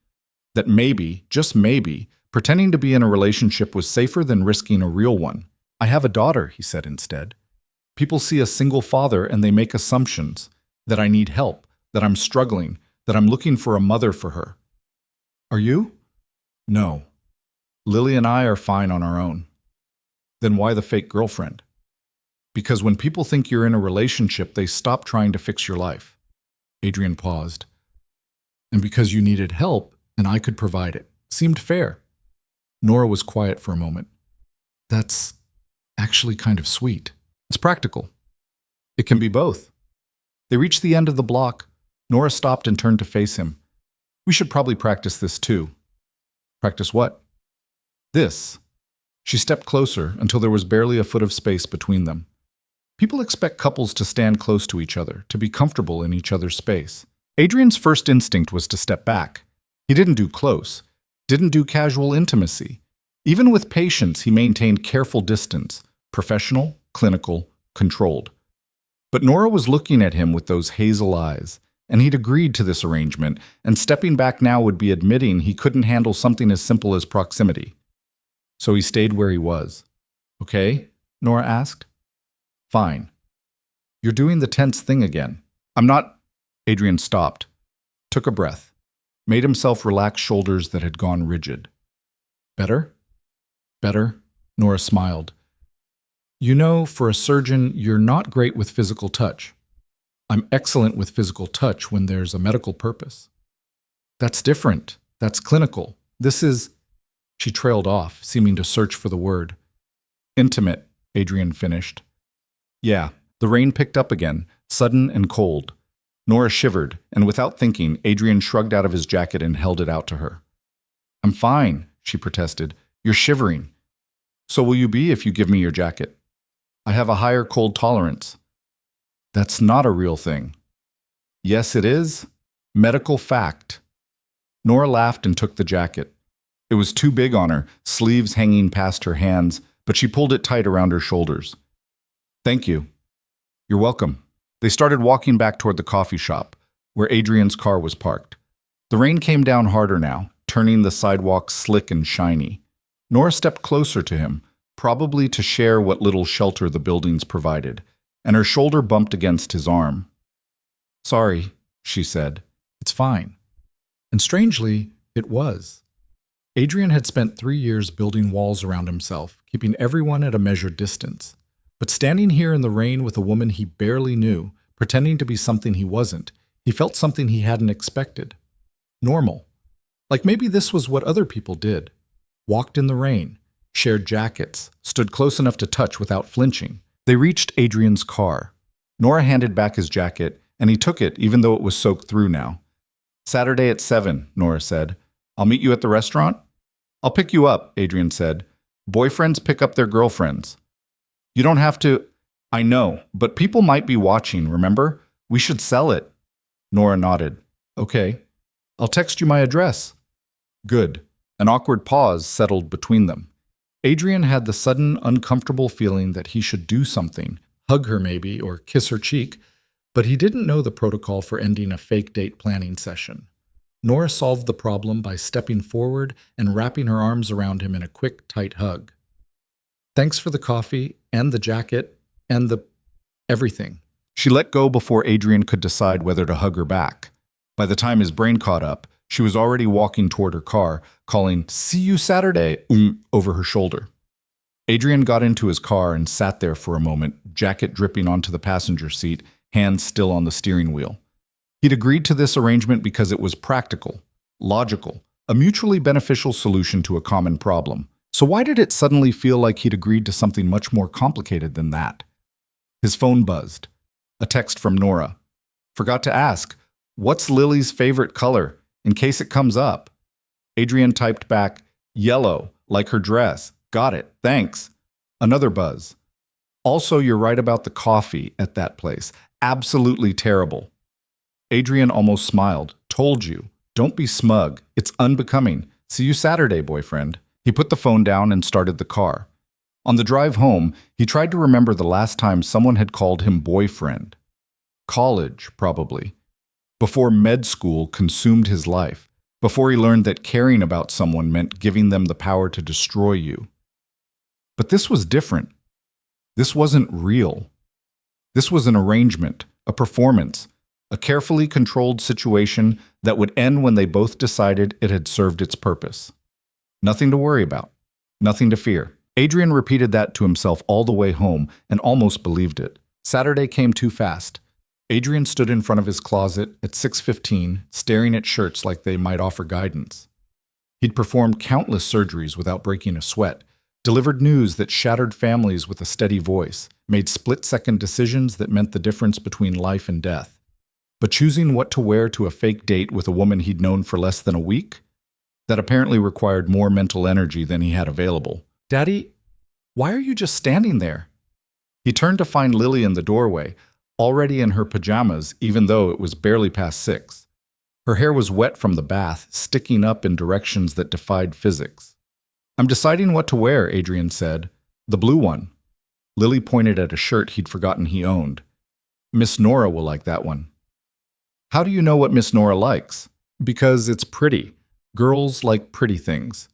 That maybe, just maybe, pretending to be in a relationship was safer than risking a real one. I have a daughter, he said instead. People see a single father and they make assumptions that I need help, that I'm struggling, that I'm looking for a mother for her. Are you? No. Lily and I are fine on our own. Then why the fake girlfriend? Because when people think you're in a relationship, they stop trying to fix your life. Adrian paused. And because you needed help, and I could provide it. Seemed fair. Nora was quiet for a moment. That's actually kind of sweet. It's practical. It can be both. They reached the end of the block. Nora stopped and turned to face him. We should probably practice this too. Practice what? This. She stepped closer until there was barely a foot of space between them. People expect couples to stand close to each other, to be comfortable in each other's space. Adrian's first instinct was to step back. He didn't do close, didn't do casual intimacy. Even with patience, he maintained careful distance, professional, clinical, controlled. But Nora was looking at him with those hazel eyes, and he'd agreed to this arrangement, and stepping back now would be admitting he couldn't handle something as simple as proximity. So he stayed where he was. Okay? Nora asked. Fine. You're doing the tense thing again. I'm not. Adrian stopped, took a breath, made himself relax shoulders that had gone rigid. Better? Better? Nora smiled. You know, for a surgeon, you're not great with physical touch. I'm excellent with physical touch when there's a medical purpose. That's different. That's clinical. This is. She trailed off, seeming to search for the word. Intimate, Adrian finished. Yeah, the rain picked up again, sudden and cold. Nora shivered, and without thinking, Adrian shrugged out of his jacket and held it out to her. I'm fine, she protested. You're shivering. So will you be if you give me your jacket? I have a higher cold tolerance. That's not a real thing. Yes, it is. Medical fact. Nora laughed and took the jacket. It was too big on her, sleeves hanging past her hands, but she pulled it tight around her shoulders. Thank you. You're welcome. They started walking back toward the coffee shop, where Adrian's car was parked. The rain came down harder now, turning the sidewalk slick and shiny. Nora stepped closer to him, probably to share what little shelter the buildings provided, and her shoulder bumped against his arm. Sorry, she said. It's fine. And strangely, it was. Adrian had spent 3 years building walls around himself, keeping everyone at a measured distance. But standing here in the rain with a woman he barely knew, pretending to be something he wasn't, he felt something he hadn't expected. Normal. Like maybe this was what other people did. Walked in the rain, shared jackets, stood close enough to touch without flinching. They reached Adrian's car. Nora handed back his jacket, and he took it even though it was soaked through now. Saturday at 7, Nora said. I'll meet you at the restaurant? I'll pick you up, Adrian said. Boyfriends pick up their girlfriends. You don't have to. I know, but people might be watching, remember? We should sell it. Nora nodded. Okay. I'll text you my address. Good. An awkward pause settled between them. Adrian had the sudden, uncomfortable feeling that he should do something, hug her maybe, or kiss her cheek, but he didn't know the protocol for ending a fake date planning session. Nora solved the problem by stepping forward and wrapping her arms around him in a quick, tight hug. Thanks for the coffee, and the jacket, and the everything. She let go before Adrian could decide whether to hug her back. By the time his brain caught up, she was already walking toward her car, calling, "See you Saturday," over her shoulder. Adrian got into his car and sat there for a moment, jacket dripping onto the passenger seat, hands still on the steering wheel. He'd agreed to this arrangement because it was practical, logical, a mutually beneficial solution to a common problem. So why did it suddenly feel like he'd agreed to something much more complicated than that? His phone buzzed. A text from Nora. Forgot to ask, what's Lily's favorite color, in case it comes up? Adrian typed back, yellow, like her dress. Got it, thanks. Another buzz. Also, you're right about the coffee at that place. Absolutely terrible. Adrian almost smiled. Told you. Don't be smug. It's unbecoming. See you Saturday, boyfriend. He put the phone down and started the car. On the drive home, he tried to remember the last time someone had called him boyfriend. College, probably. Before med school consumed his life. Before he learned that caring about someone meant giving them the power to destroy you. But this was different. This wasn't real. This was an arrangement, a performance, a carefully controlled situation that would end when they both decided it had served its purpose. Nothing to worry about. Nothing to fear. Adrian repeated that to himself all the way home and almost believed it. Saturday came too fast. Adrian stood in front of his closet at 6:15, staring at shirts like they might offer guidance. He'd performed countless surgeries without breaking a sweat, delivered news that shattered families with a steady voice, made split-second decisions that meant the difference between life and death. But choosing what to wear to a fake date with a woman he'd known for less than a week? That apparently required more mental energy than he had available. Daddy, why are you just standing there? He turned to find Lily in the doorway, already in her pajamas even though it was barely past 6. Her hair was wet from the bath, sticking up in directions that defied physics. I'm deciding what to wear, Adrian said. The blue one. Lily pointed at a shirt he'd forgotten he owned. Miss Nora will like that one. How do you know what Miss Nora likes? Because it's pretty. Girls like pretty things.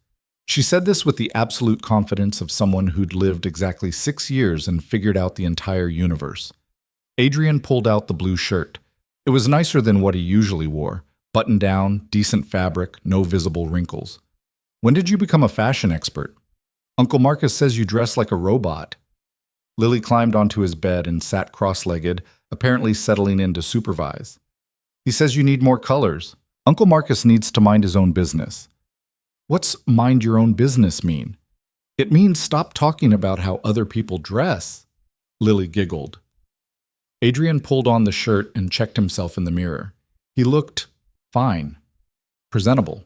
She said this with the absolute confidence of someone who'd lived exactly 6 years and figured out the entire universe. Adrian pulled out the blue shirt. It was nicer than what he usually wore. Button down, decent fabric, no visible wrinkles. When did you become a fashion expert? Uncle Marcus says you dress like a robot. Lily climbed onto his bed and sat cross-legged, apparently settling in to supervise. He says you need more colors. Uncle Marcus needs to mind his own business. What's mind your own business mean? It means stop talking about how other people dress. Lily giggled. Adrian pulled on the shirt and checked himself in the mirror. He looked fine, presentable,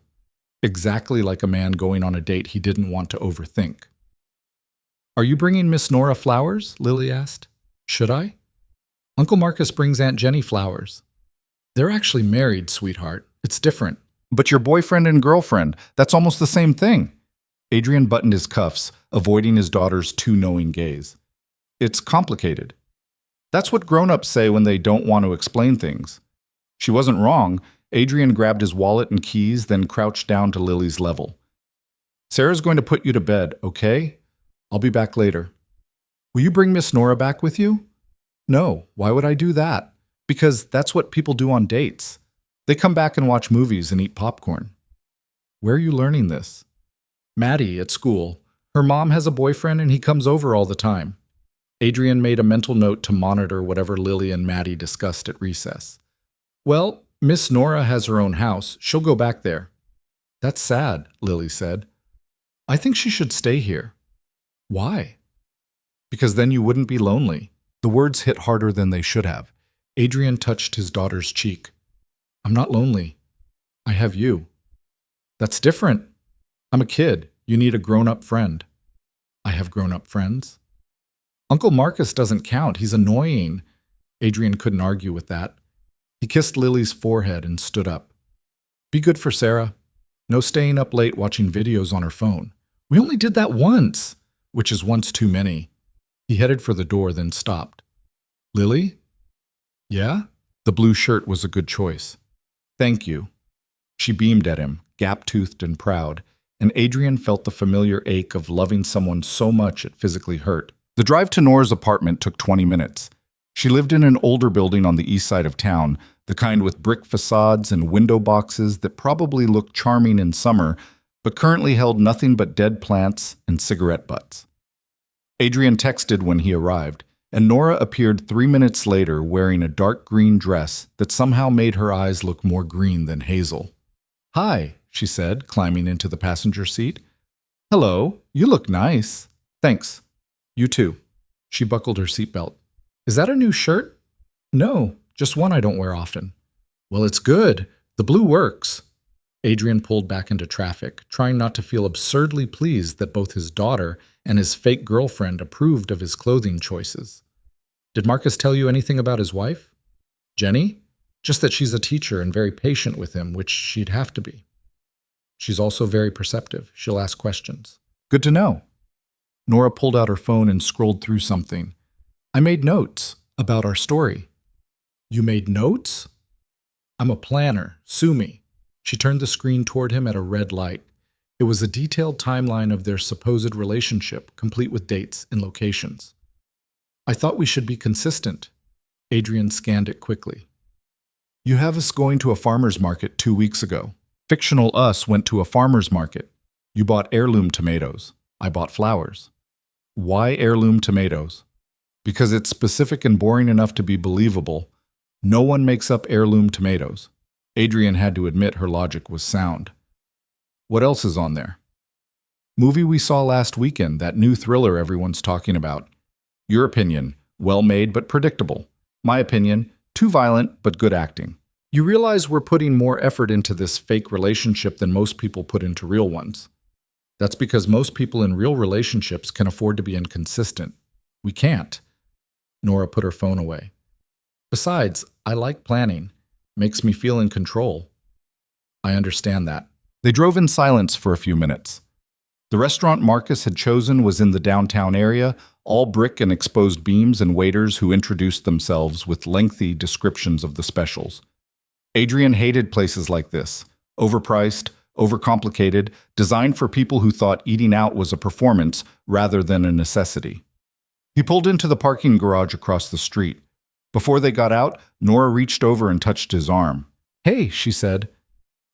exactly like a man going on a date he didn't want to overthink. Are you bringing Miss Nora flowers? Lily asked. Should I? Uncle Marcus brings Aunt Jenny flowers. They're actually married, sweetheart. It's different. But your boyfriend and girlfriend, that's almost the same thing. Adrian buttoned his cuffs, avoiding his daughter's too knowing gaze. It's complicated. That's what grown-ups say when they don't want to explain things. She wasn't wrong. Adrian grabbed his wallet and keys, then crouched down to Lily's level. Sarah's going to put you to bed, okay? I'll be back later. Will you bring Miss Nora back with you? No, why would I do that? Because that's what people do on dates. They come back and watch movies and eat popcorn. Where are you learning this? Maddie, at school. Her mom has a boyfriend and he comes over all the time. Adrian made a mental note to monitor whatever Lily and Maddie discussed at recess. Well, Miss Nora has her own house. She'll go back there. That's sad, Lily said. I think she should stay here. Why? Because then you wouldn't be lonely. The words hit harder than they should have. Adrian touched his daughter's cheek. I'm not lonely. I have you. That's different. I'm a kid. You need a grown-up friend. I have grown-up friends. Uncle Marcus doesn't count. He's annoying. Adrian couldn't argue with that. He kissed Lily's forehead and stood up. Be good for Sarah. No staying up late watching videos on her phone. We only did that once, which is once too many. He headed for the door, then stopped. Lily? Yeah? The blue shirt was a good choice. Thank you. She beamed at him, gap-toothed and proud, and Adrian felt the familiar ache of loving someone so much it physically hurt. The drive to Nora's apartment took 20 minutes. She lived in an older building on the east side of town, the kind with brick facades and window boxes that probably looked charming in summer, but currently held nothing but dead plants and cigarette butts. Adrian texted when he arrived, and Nora appeared 3 minutes later wearing a dark green dress that somehow made her eyes look more green than hazel. Hi, she said, climbing into the passenger seat. Hello, you look nice. Thanks. You too. She buckled her seatbelt. Is that a new shirt? No, just one I don't wear often. Well, it's good. The blue works. Adrian pulled back into traffic, trying not to feel absurdly pleased that both his daughter and his fake girlfriend approved of his clothing choices. Did Marcus tell you anything about his wife? Jenny? Just that she's a teacher and very patient with him, which she'd have to be. She's also very perceptive. She'll ask questions. Good to know. Nora pulled out her phone and scrolled through something. I made notes about our story. You made notes? I'm a planner. Sue me. She turned the screen toward him at a red light. It was a detailed timeline of their supposed relationship, complete with dates and locations. I thought we should be consistent. Adrian scanned it quickly. You have us going to a farmer's market 2 weeks ago. Fictional us went to a farmer's market. You bought heirloom tomatoes. I bought flowers. Why heirloom tomatoes? Because it's specific and boring enough to be believable. No one makes up heirloom tomatoes. Adrian had to admit her logic was sound. What else is on there? Movie we saw last weekend, that new thriller everyone's talking about. Your opinion, well made but predictable. My opinion, too violent but good acting. You realize we're putting more effort into this fake relationship than most people put into real ones. That's because most people in real relationships can afford to be inconsistent. We can't. Nora put her phone away. Besides, I like planning. Makes me feel in control. I understand that. They drove in silence for a few minutes. The restaurant Marcus had chosen was in the downtown area, all brick and exposed beams and waiters who introduced themselves with lengthy descriptions of the specials. Adrian hated places like this. Overpriced, overcomplicated, designed for people who thought eating out was a performance rather than a necessity. He pulled into the parking garage across the street. Before they got out, Nora reached over and touched his arm. "Hey," she said.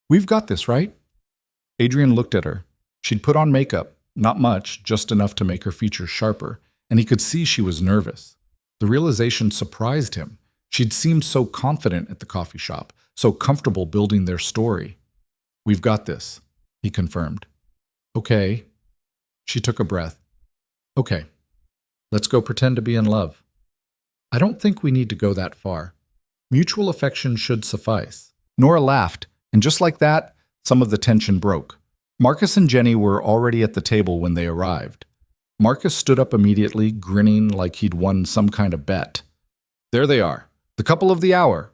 "We've got this, right?" Adrian looked at her. She'd put on makeup, not much, just enough to make her features sharper, and he could see she was nervous. The realization surprised him. She'd seemed so confident at the coffee shop, so comfortable building their story. "We've got this," he confirmed. "Okay." She took a breath. "Okay, let's go pretend to be in love." "I don't think we need to go that far. Mutual affection should suffice." Nora laughed, and just like that, some of the tension broke. Marcus and Jenny were already at the table when they arrived. Marcus stood up immediately, grinning like he'd won some kind of bet. "There they are, the couple of the hour."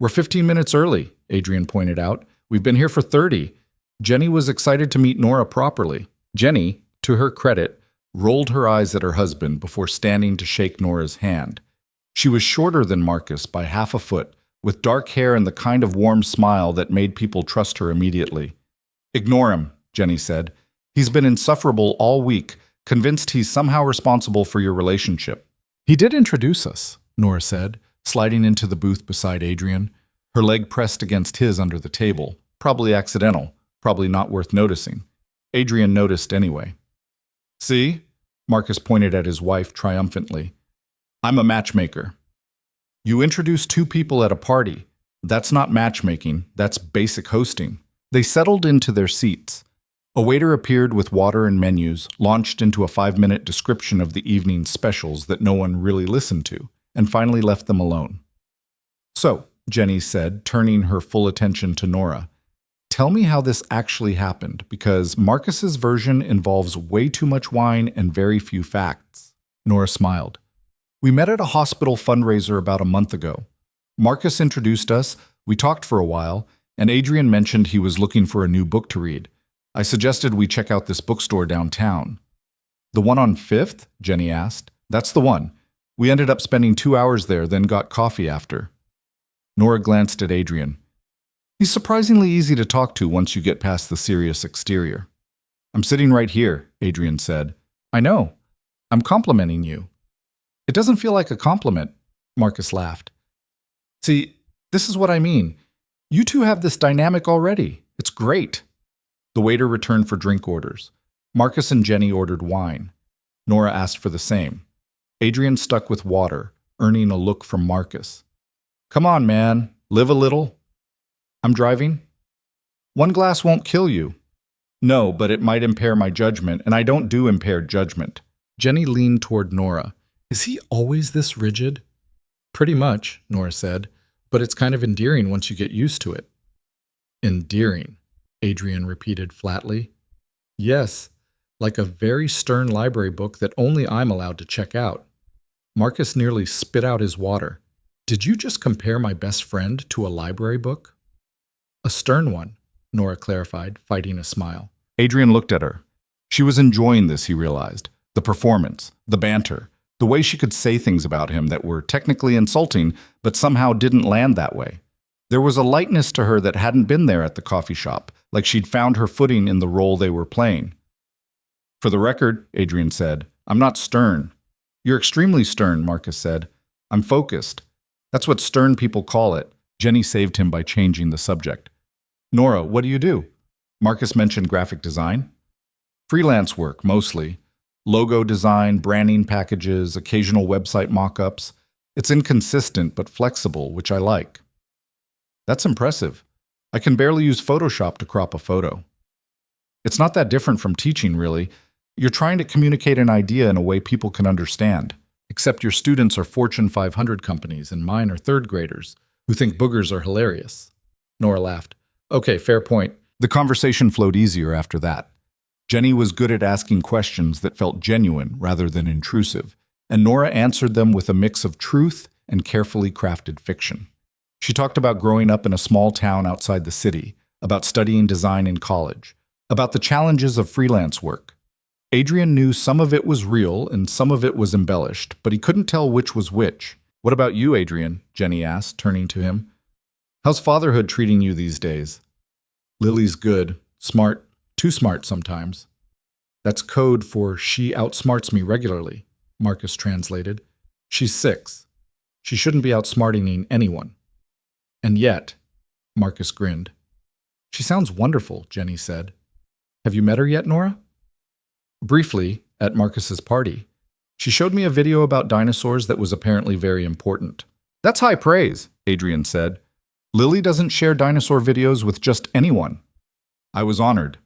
"We're 15 minutes early," Adrian pointed out. "We've been here for 30. Jenny was excited to meet Nora properly. Jenny, to her credit, rolled her eyes at her husband before standing to shake Nora's hand. She was shorter than Marcus by half a foot, with dark hair and the kind of warm smile that made people trust her immediately. "Ignore him," Jenny said. "He's been insufferable all week, convinced he's somehow responsible for your relationship." "He did introduce us," Nora said, sliding into the booth beside Adrian, her leg pressed against his under the table. Probably accidental, probably not worth noticing. Adrian noticed anyway. "See?" Marcus pointed at his wife triumphantly. "I'm a matchmaker." "You introduce two people at a party. That's not matchmaking, that's basic hosting." They settled into their seats. A waiter appeared with water and menus, launched into a 5-minute description of the evening's specials that no one really listened to, and finally left them alone. "So," Jenny said, turning her full attention to Nora, "tell me how this actually happened, because Marcus's version involves way too much wine and very few facts." Nora smiled. "We met at a hospital fundraiser about a month ago. Marcus introduced us, we talked for a while, and Adrian mentioned he was looking for a new book to read. I suggested we check out this bookstore downtown." "The one on 5th?" Jenny asked. "That's the one. We ended up spending 2 hours there, then got coffee after." Nora glanced at Adrian. "He's surprisingly easy to talk to once you get past the serious exterior." "I'm sitting right here," Adrian said. "I know. I'm complimenting you." "It doesn't feel like a compliment," Marcus laughed. "See, this is what I mean. You two have this dynamic already. It's great." The waiter returned for drink orders. Marcus and Jenny ordered wine. Nora asked for the same. Adrian stuck with water, earning a look from Marcus. "Come on, man. Live a little." "I'm driving." "One glass won't kill you." "No, but it might impair my judgment, and I don't do impaired judgment." Jenny leaned toward Nora. "Is he always this rigid?" "Pretty much," Nora said, "but it's kind of endearing once you get used to it." "Endearing," Adrian repeated flatly. "Yes, like a very stern library book that only I'm allowed to check out." Marcus nearly spit out his water. "Did you just compare my best friend to a library book?" "A stern one," Nora clarified, fighting a smile. Adrian looked at her. She was enjoying this, he realized. The performance, the banter, the way she could say things about him that were technically insulting, but somehow didn't land that way. There was a lightness to her that hadn't been there at the coffee shop, like she'd found her footing in the role they were playing. "For the record," Adrian said, "I'm not stern." "You're extremely stern," Marcus said. "I'm focused. That's what stern people call it." Jenny saved him by changing the subject. "Nora, what do you do?" Marcus mentioned graphic design. "Freelance work, mostly. Logo design, branding packages, occasional website mock-ups. It's inconsistent but flexible, which I like." "That's impressive. I can barely use Photoshop to crop a photo." "It's not that different from teaching, really. You're trying to communicate an idea in a way people can understand. Except your students are Fortune 500 companies and mine are third graders who think boogers are hilarious." Nora laughed. "Okay, fair point." The conversation flowed easier after that. Jenny was good at asking questions that felt genuine rather than intrusive, and Nora answered them with a mix of truth and carefully crafted fiction. She talked about growing up in a small town outside the city, about studying design in college, about the challenges of freelance work. Adrian knew some of it was real and some of it was embellished, but he couldn't tell which was which. "What about you, Adrian?" Jenny asked, turning to him. How's fatherhood treating you these days? Lily's good, smart, too smart sometimes. That's code for she outsmarts me regularly, Marcus translated. She's 6. She shouldn't be outsmarting anyone. And yet, Marcus grinned. She sounds wonderful, Jenny said. Have you met her yet, Nora? Briefly, at Marcus's party. She showed me a video about dinosaurs that was apparently very important. That's high praise, Adrian said. Lily doesn't share dinosaur videos with just anyone. I was honored.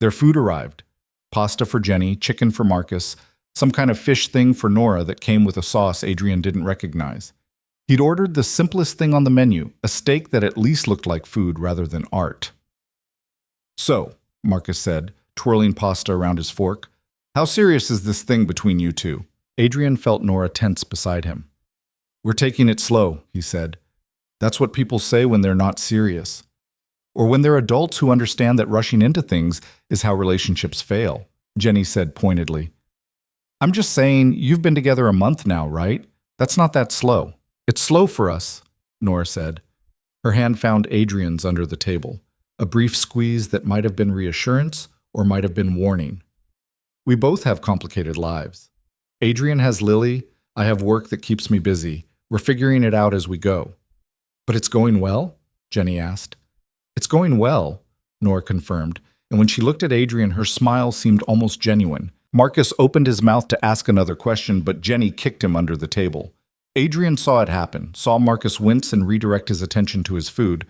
Their food arrived. Pasta for Jenny, chicken for Marcus, some kind of fish thing for Nora that came with a sauce Adrian didn't recognize. He'd ordered the simplest thing on the menu, a steak that at least looked like food rather than art. So, Marcus said, twirling pasta around his fork, how serious is this thing between you two? Adrian felt Nora tense beside him. We're taking it slow, he said. That's what people say when they're not serious. Or when they're adults who understand that rushing into things is how relationships fail, Jenny said pointedly. I'm just saying, you've been together a month now, right? That's not that slow. It's slow for us, Nora said. Her hand found Adrian's under the table, a brief squeeze that might have been reassurance or might have been warning. We both have complicated lives. Adrian has Lily, I have work that keeps me busy. We're figuring it out as we go. But it's going well? Jenny asked. It's going well, Nora confirmed, and when she looked at Adrian, her smile seemed almost genuine. Marcus opened his mouth to ask another question, but Jenny kicked him under the table. Adrian saw it happen, saw Marcus wince and redirect his attention to his food.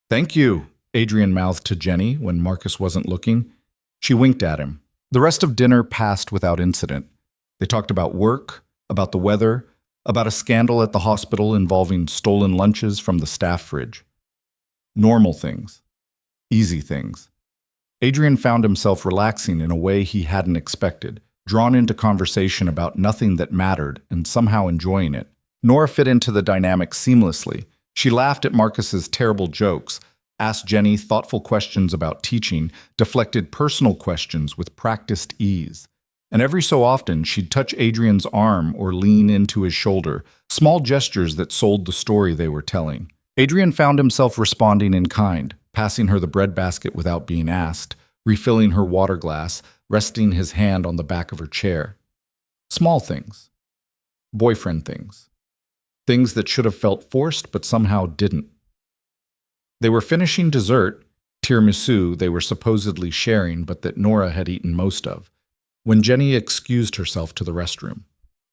Thank you, Adrian mouthed to Jenny when Marcus wasn't looking. She winked at him. The rest of dinner passed without incident. They talked about work, about the weather, about a scandal at the hospital involving stolen lunches from the staff fridge. Normal things. Easy things. Adrian found himself relaxing in a way he hadn't expected, drawn into conversation about nothing that mattered and somehow enjoying it. Nora fit into the dynamic seamlessly. She laughed at Marcus's terrible jokes, asked Jenny thoughtful questions about teaching, deflected personal questions with practiced ease. And every so often, she'd touch Adrian's arm or lean into his shoulder, small gestures that sold the story they were telling. Adrian found himself responding in kind, passing her the bread basket without being asked, refilling her water glass, resting his hand on the back of her chair. Small things. Boyfriend things. Things that should have felt forced but somehow didn't. They were finishing dessert, tiramisu they were supposedly sharing but that Nora had eaten most of, when Jenny excused herself to the restroom.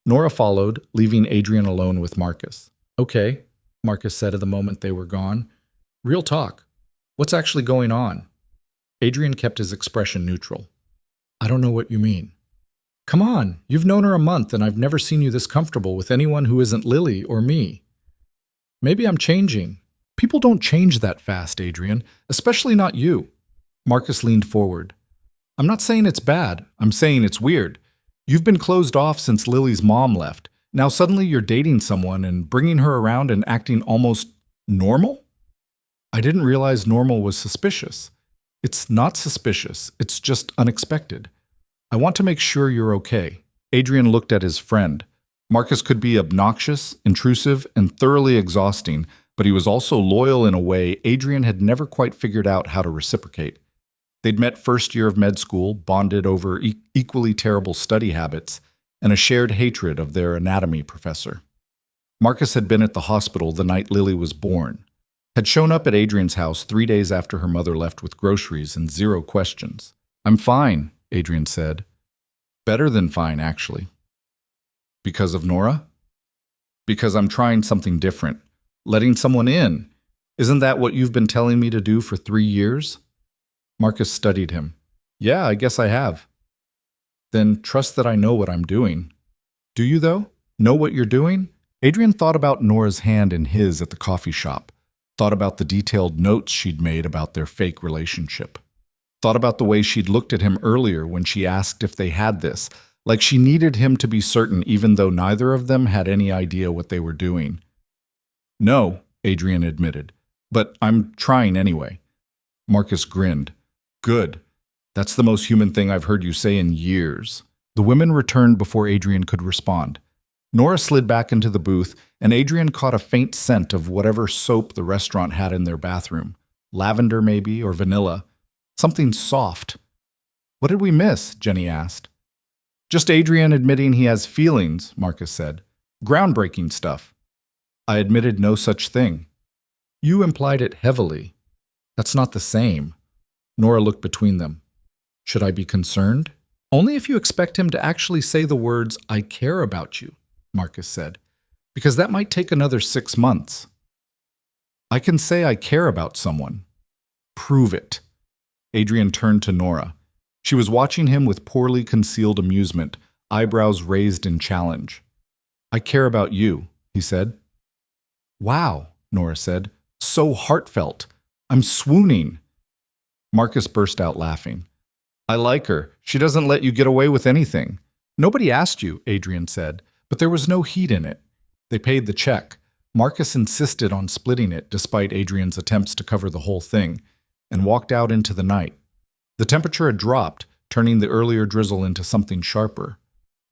Nora followed, leaving Adrian alone with Marcus. Okay, Marcus said at the moment they were gone. Real talk. What's actually going on? Adrian kept his expression neutral. I don't know what you mean. Come on, you've known her a month and I've never seen you this comfortable with anyone who isn't Lily or me. Maybe I'm changing. People don't change that fast, Adrian, especially not you. Marcus leaned forward. I'm not saying it's bad. I'm saying it's weird. You've been closed off since Lily's mom left. Now suddenly you're dating someone and bringing her around and acting almost normal? I didn't realize normal was suspicious. It's not suspicious. It's just unexpected. I want to make sure you're okay. Adrian looked at his friend. Marcus could be obnoxious, intrusive, and thoroughly exhausting, but he was also loyal in a way Adrian had never quite figured out how to reciprocate. They'd met first year of med school, bonded over equally terrible study habits, and a shared hatred of their anatomy professor. Marcus had been at the hospital the night Lily was born, had shown up at Adrian's house 3 days after her mother left with groceries and 0 questions. I'm fine, Adrian said. Better than fine, actually. Because of Nora? Because I'm trying something different. Letting someone in. Isn't that what you've been telling me to do for 3 years? Marcus studied him. Yeah, I guess I have. Then trust that I know what I'm doing. Do you, though? Know what you're doing? Adrian thought about Nora's hand in his at the coffee shop. Thought about the detailed notes she'd made about their fake relationship. Thought about the way she'd looked at him earlier when she asked if they had this, like she needed him to be certain even though neither of them had any idea what they were doing. No, Adrian admitted, but I'm trying anyway. Marcus grinned. Good. That's the most human thing I've heard you say in years. The women returned before Adrian could respond. Nora slid back into the booth, and Adrian caught a faint scent of whatever soap the restaurant had in their bathroom. Lavender, maybe, or vanilla. Something soft. What did we miss? Jenny asked. Just Adrian admitting he has feelings, Marcus said. Groundbreaking stuff. I admitted no such thing. You implied it heavily. That's not the same. Nora looked between them. Should I be concerned? Only if you expect him to actually say the words, I care about you, Marcus said, because that might take another 6 months. I can say I care about someone. Prove it. Adrian turned to Nora. She was watching him with poorly concealed amusement, eyebrows raised in challenge. I care about you, he said. Wow, Nora said. So heartfelt. I'm swooning. Marcus burst out laughing. I like her. She doesn't let you get away with anything. Nobody asked you, Adrian said, but there was no heat in it. They paid the check. Marcus insisted on splitting it despite Adrian's attempts to cover the whole thing, and walked out into the night. The temperature had dropped, turning the earlier drizzle into something sharper.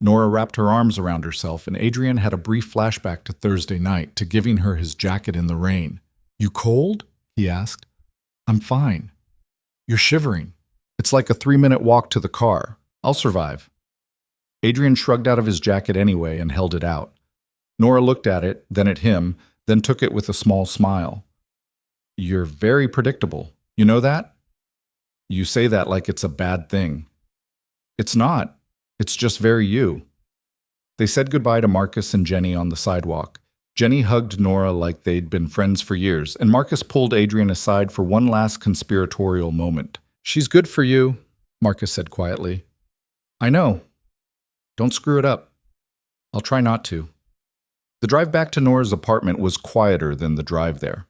Nora wrapped her arms around herself, and Adrian had a brief flashback to Thursday night, to giving her his jacket in the rain. You cold? He asked. I'm fine. You're shivering. It's like a 3-minute walk to the car. I'll survive. Adrian shrugged out of his jacket anyway and held it out. Nora looked at it, then at him, then took it with a small smile. You're very predictable. You know that? You say that like it's a bad thing. It's not. It's just very you. They said goodbye to Marcus and Jenny on the sidewalk. Jenny hugged Nora like they'd been friends for years, and Marcus pulled Adrian aside for one last conspiratorial moment. She's good for you, Marcus said quietly. I know. Don't screw it up. I'll try not to. The drive back to Nora's apartment was quieter than the drive there.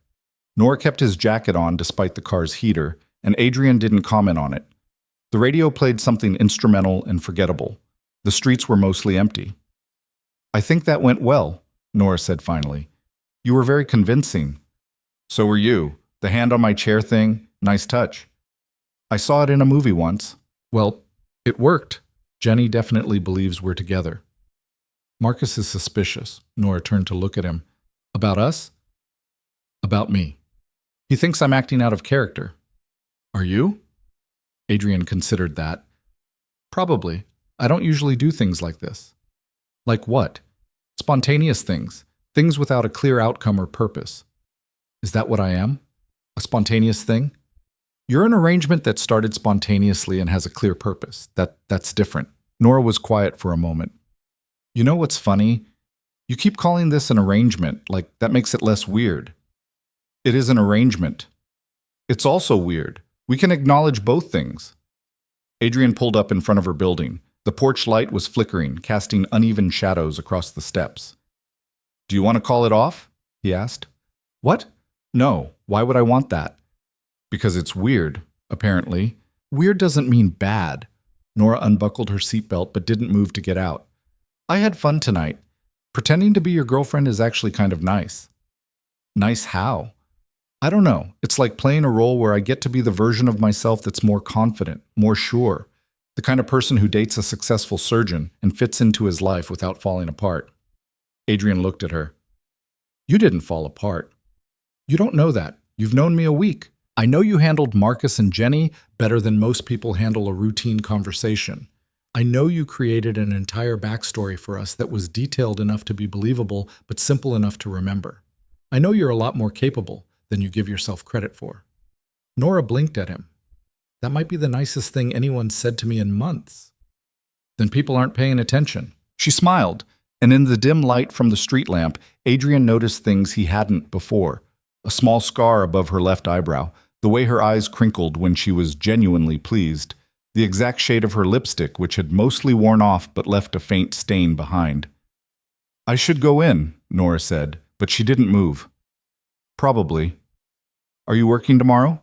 Nora kept his jacket on despite the car's heater, and Adrian didn't comment on it. The radio played something instrumental and forgettable. The streets were mostly empty. I think that went well, Nora said finally. You were very convincing. So were you. The hand on my chair thing, nice touch. I saw it in a movie once. Well, it worked. Jenny definitely believes we're together. Marcus is suspicious. Nora turned to look at him. About us? About me. He thinks I'm acting out of character. Are you? Adrian considered that. Probably. I don't usually do things like this. Like what? Spontaneous things. Things without a clear outcome or purpose. Is that what I am? A spontaneous thing? You're an arrangement that started spontaneously and has a clear purpose. That's different. Nora was quiet for a moment. You know what's funny? You keep calling this an arrangement, like that makes it less weird. It is an arrangement. It's also weird. We can acknowledge both things. Adrian pulled up in front of her building. The porch light was flickering, casting uneven shadows across the steps. Do you want to call it off? He asked. What? No. Why would I want that? Because it's weird, apparently. Weird doesn't mean bad. Nora unbuckled her seatbelt but didn't move to get out. I had fun tonight. Pretending to be your girlfriend is actually kind of nice. Nice how? I don't know. It's like playing a role where I get to be the version of myself that's more confident, more sure. The kind of person who dates a successful surgeon and fits into his life without falling apart. Adrian looked at her. You didn't fall apart. You don't know that. You've known me a week. I know you handled Marcus and Jenny better than most people handle a routine conversation. I know you created an entire backstory for us that was detailed enough to be believable, but simple enough to remember. I know you're a lot more capable than you give yourself credit for. Nora blinked at him. That might be the nicest thing anyone's said to me in months. Then people aren't paying attention. She smiled, and in the dim light from the street lamp, Adrian noticed things he hadn't before. A small scar above her left eyebrow, the way her eyes crinkled when she was genuinely pleased, the exact shade of her lipstick which had mostly worn off but left a faint stain behind. I should go in, Nora said, but she didn't move. Probably. Are you working tomorrow?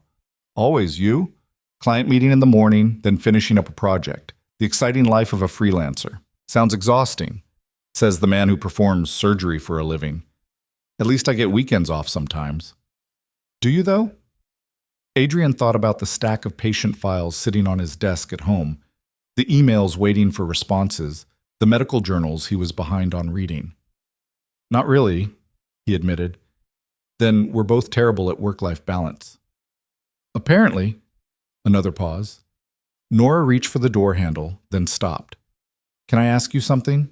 Always, you? Client meeting in the morning, then finishing up a project. The exciting life of a freelancer. Sounds exhausting, says the man who performs surgery for a living. At least I get weekends off sometimes. Do you, though? Adrian thought about the stack of patient files sitting on his desk at home, the emails waiting for responses, the medical journals he was behind on reading. Not really, he admitted. Then we're both terrible at work-life balance. Apparently. Another pause. Nora reached for the door handle, then stopped. Can I ask you something?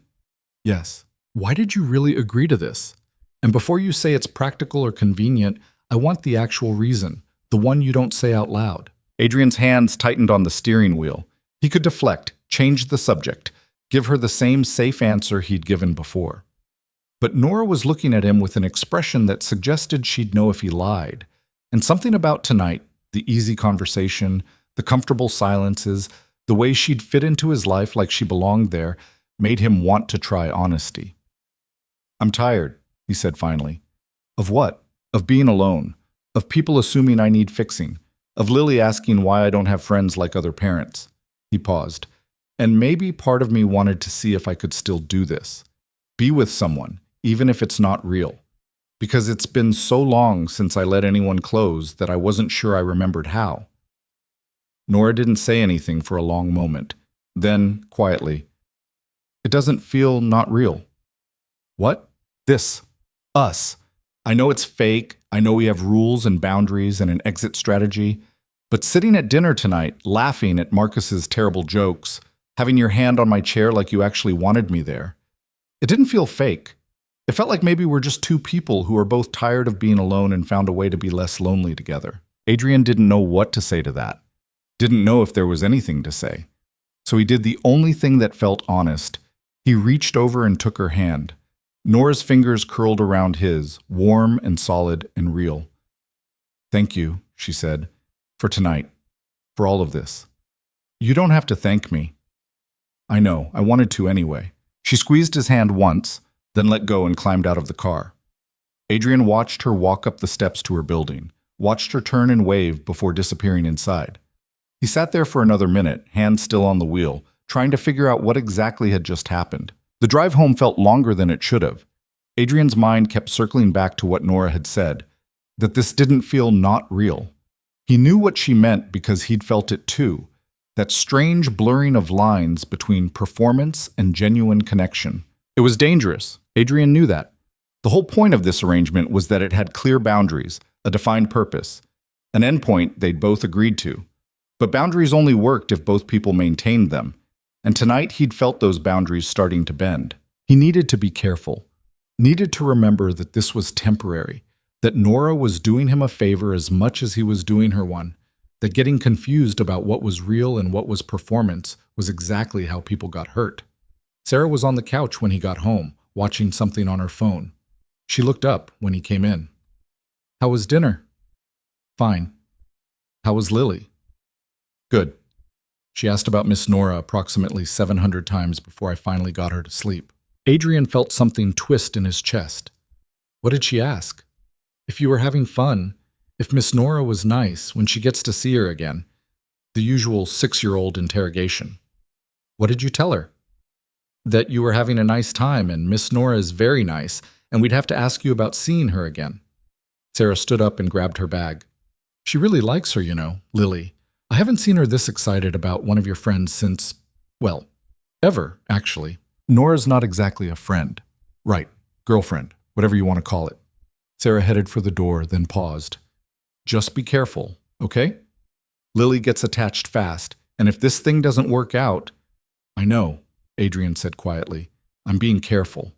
Yes. Why did you really agree to this? And before you say it's practical or convenient, I want the actual reason, the one you don't say out loud. Adrian's hands tightened on the steering wheel. He could deflect, change the subject, give her the same safe answer he'd given before. But Nora was looking at him with an expression that suggested she'd know if he lied. And something about tonight, the easy conversation, the comfortable silences, the way she'd fit into his life like she belonged there, made him want to try honesty. I'm tired, he said finally. Of what? Of being alone. Of people assuming I need fixing. Of Lily asking why I don't have friends like other parents. He paused. And maybe part of me wanted to see if I could still do this. Be with someone, even if it's not real. Because it's been so long since I let anyone close that I wasn't sure I remembered how. Nora didn't say anything for a long moment. Then, quietly, it doesn't feel not real. What? This. Us. I know it's fake. I know we have rules and boundaries and an exit strategy. But sitting at dinner tonight, laughing at Marcus's terrible jokes, having your hand on my chair like you actually wanted me there, it didn't feel fake. It felt like maybe we're just two people who are both tired of being alone and found a way to be less lonely together. Adrian didn't know what to say to that. Didn't know if there was anything to say. So he did the only thing that felt honest. He reached over and took her hand. Nora's fingers curled around his, warm and solid and real. Thank you, she said, for tonight, for all of this. You don't have to thank me. I know, I wanted to anyway. She squeezed his hand once, then let go and climbed out of the car. Adrian watched her walk up the steps to her building, watched her turn and wave before disappearing inside. He sat there for another minute, hands still on the wheel, trying to figure out what exactly had just happened. The drive home felt longer than it should have. Adrian's mind kept circling back to what Nora had said, that this didn't feel not real. He knew what she meant because he'd felt it too, that strange blurring of lines between performance and genuine connection. It was dangerous. Adrian knew that. The whole point of this arrangement was that it had clear boundaries, a defined purpose, an endpoint they'd both agreed to. But boundaries only worked if both people maintained them. And tonight he'd felt those boundaries starting to bend. He needed to be careful, needed to remember that this was temporary, that Nora was doing him a favor as much as he was doing her one, that getting confused about what was real and what was performance was exactly how people got hurt. Sarah was on the couch when he got home, watching something on her phone. She looked up when he came in. How was dinner? Fine. How was Lily? Good. She asked about Miss Nora approximately 700 times before I finally got her to sleep. Adrian felt something twist in his chest. What did she ask? If you were having fun, if Miss Nora was nice when she gets to see her again. The usual 6-year-old interrogation. What did you tell her? That you were having a nice time and Miss Nora is very nice and we'd have to ask you about seeing her again. Sarah stood up and grabbed her bag. She really likes her, you know, Lily. I haven't seen her this excited about one of your friends since, well, ever, actually. Nora's not exactly a friend. Right, girlfriend, whatever you want to call it. Sarah headed for the door, then paused. Just be careful, okay? Lily gets attached fast, and if this thing doesn't work out... I know, Adrian said quietly. I'm being careful.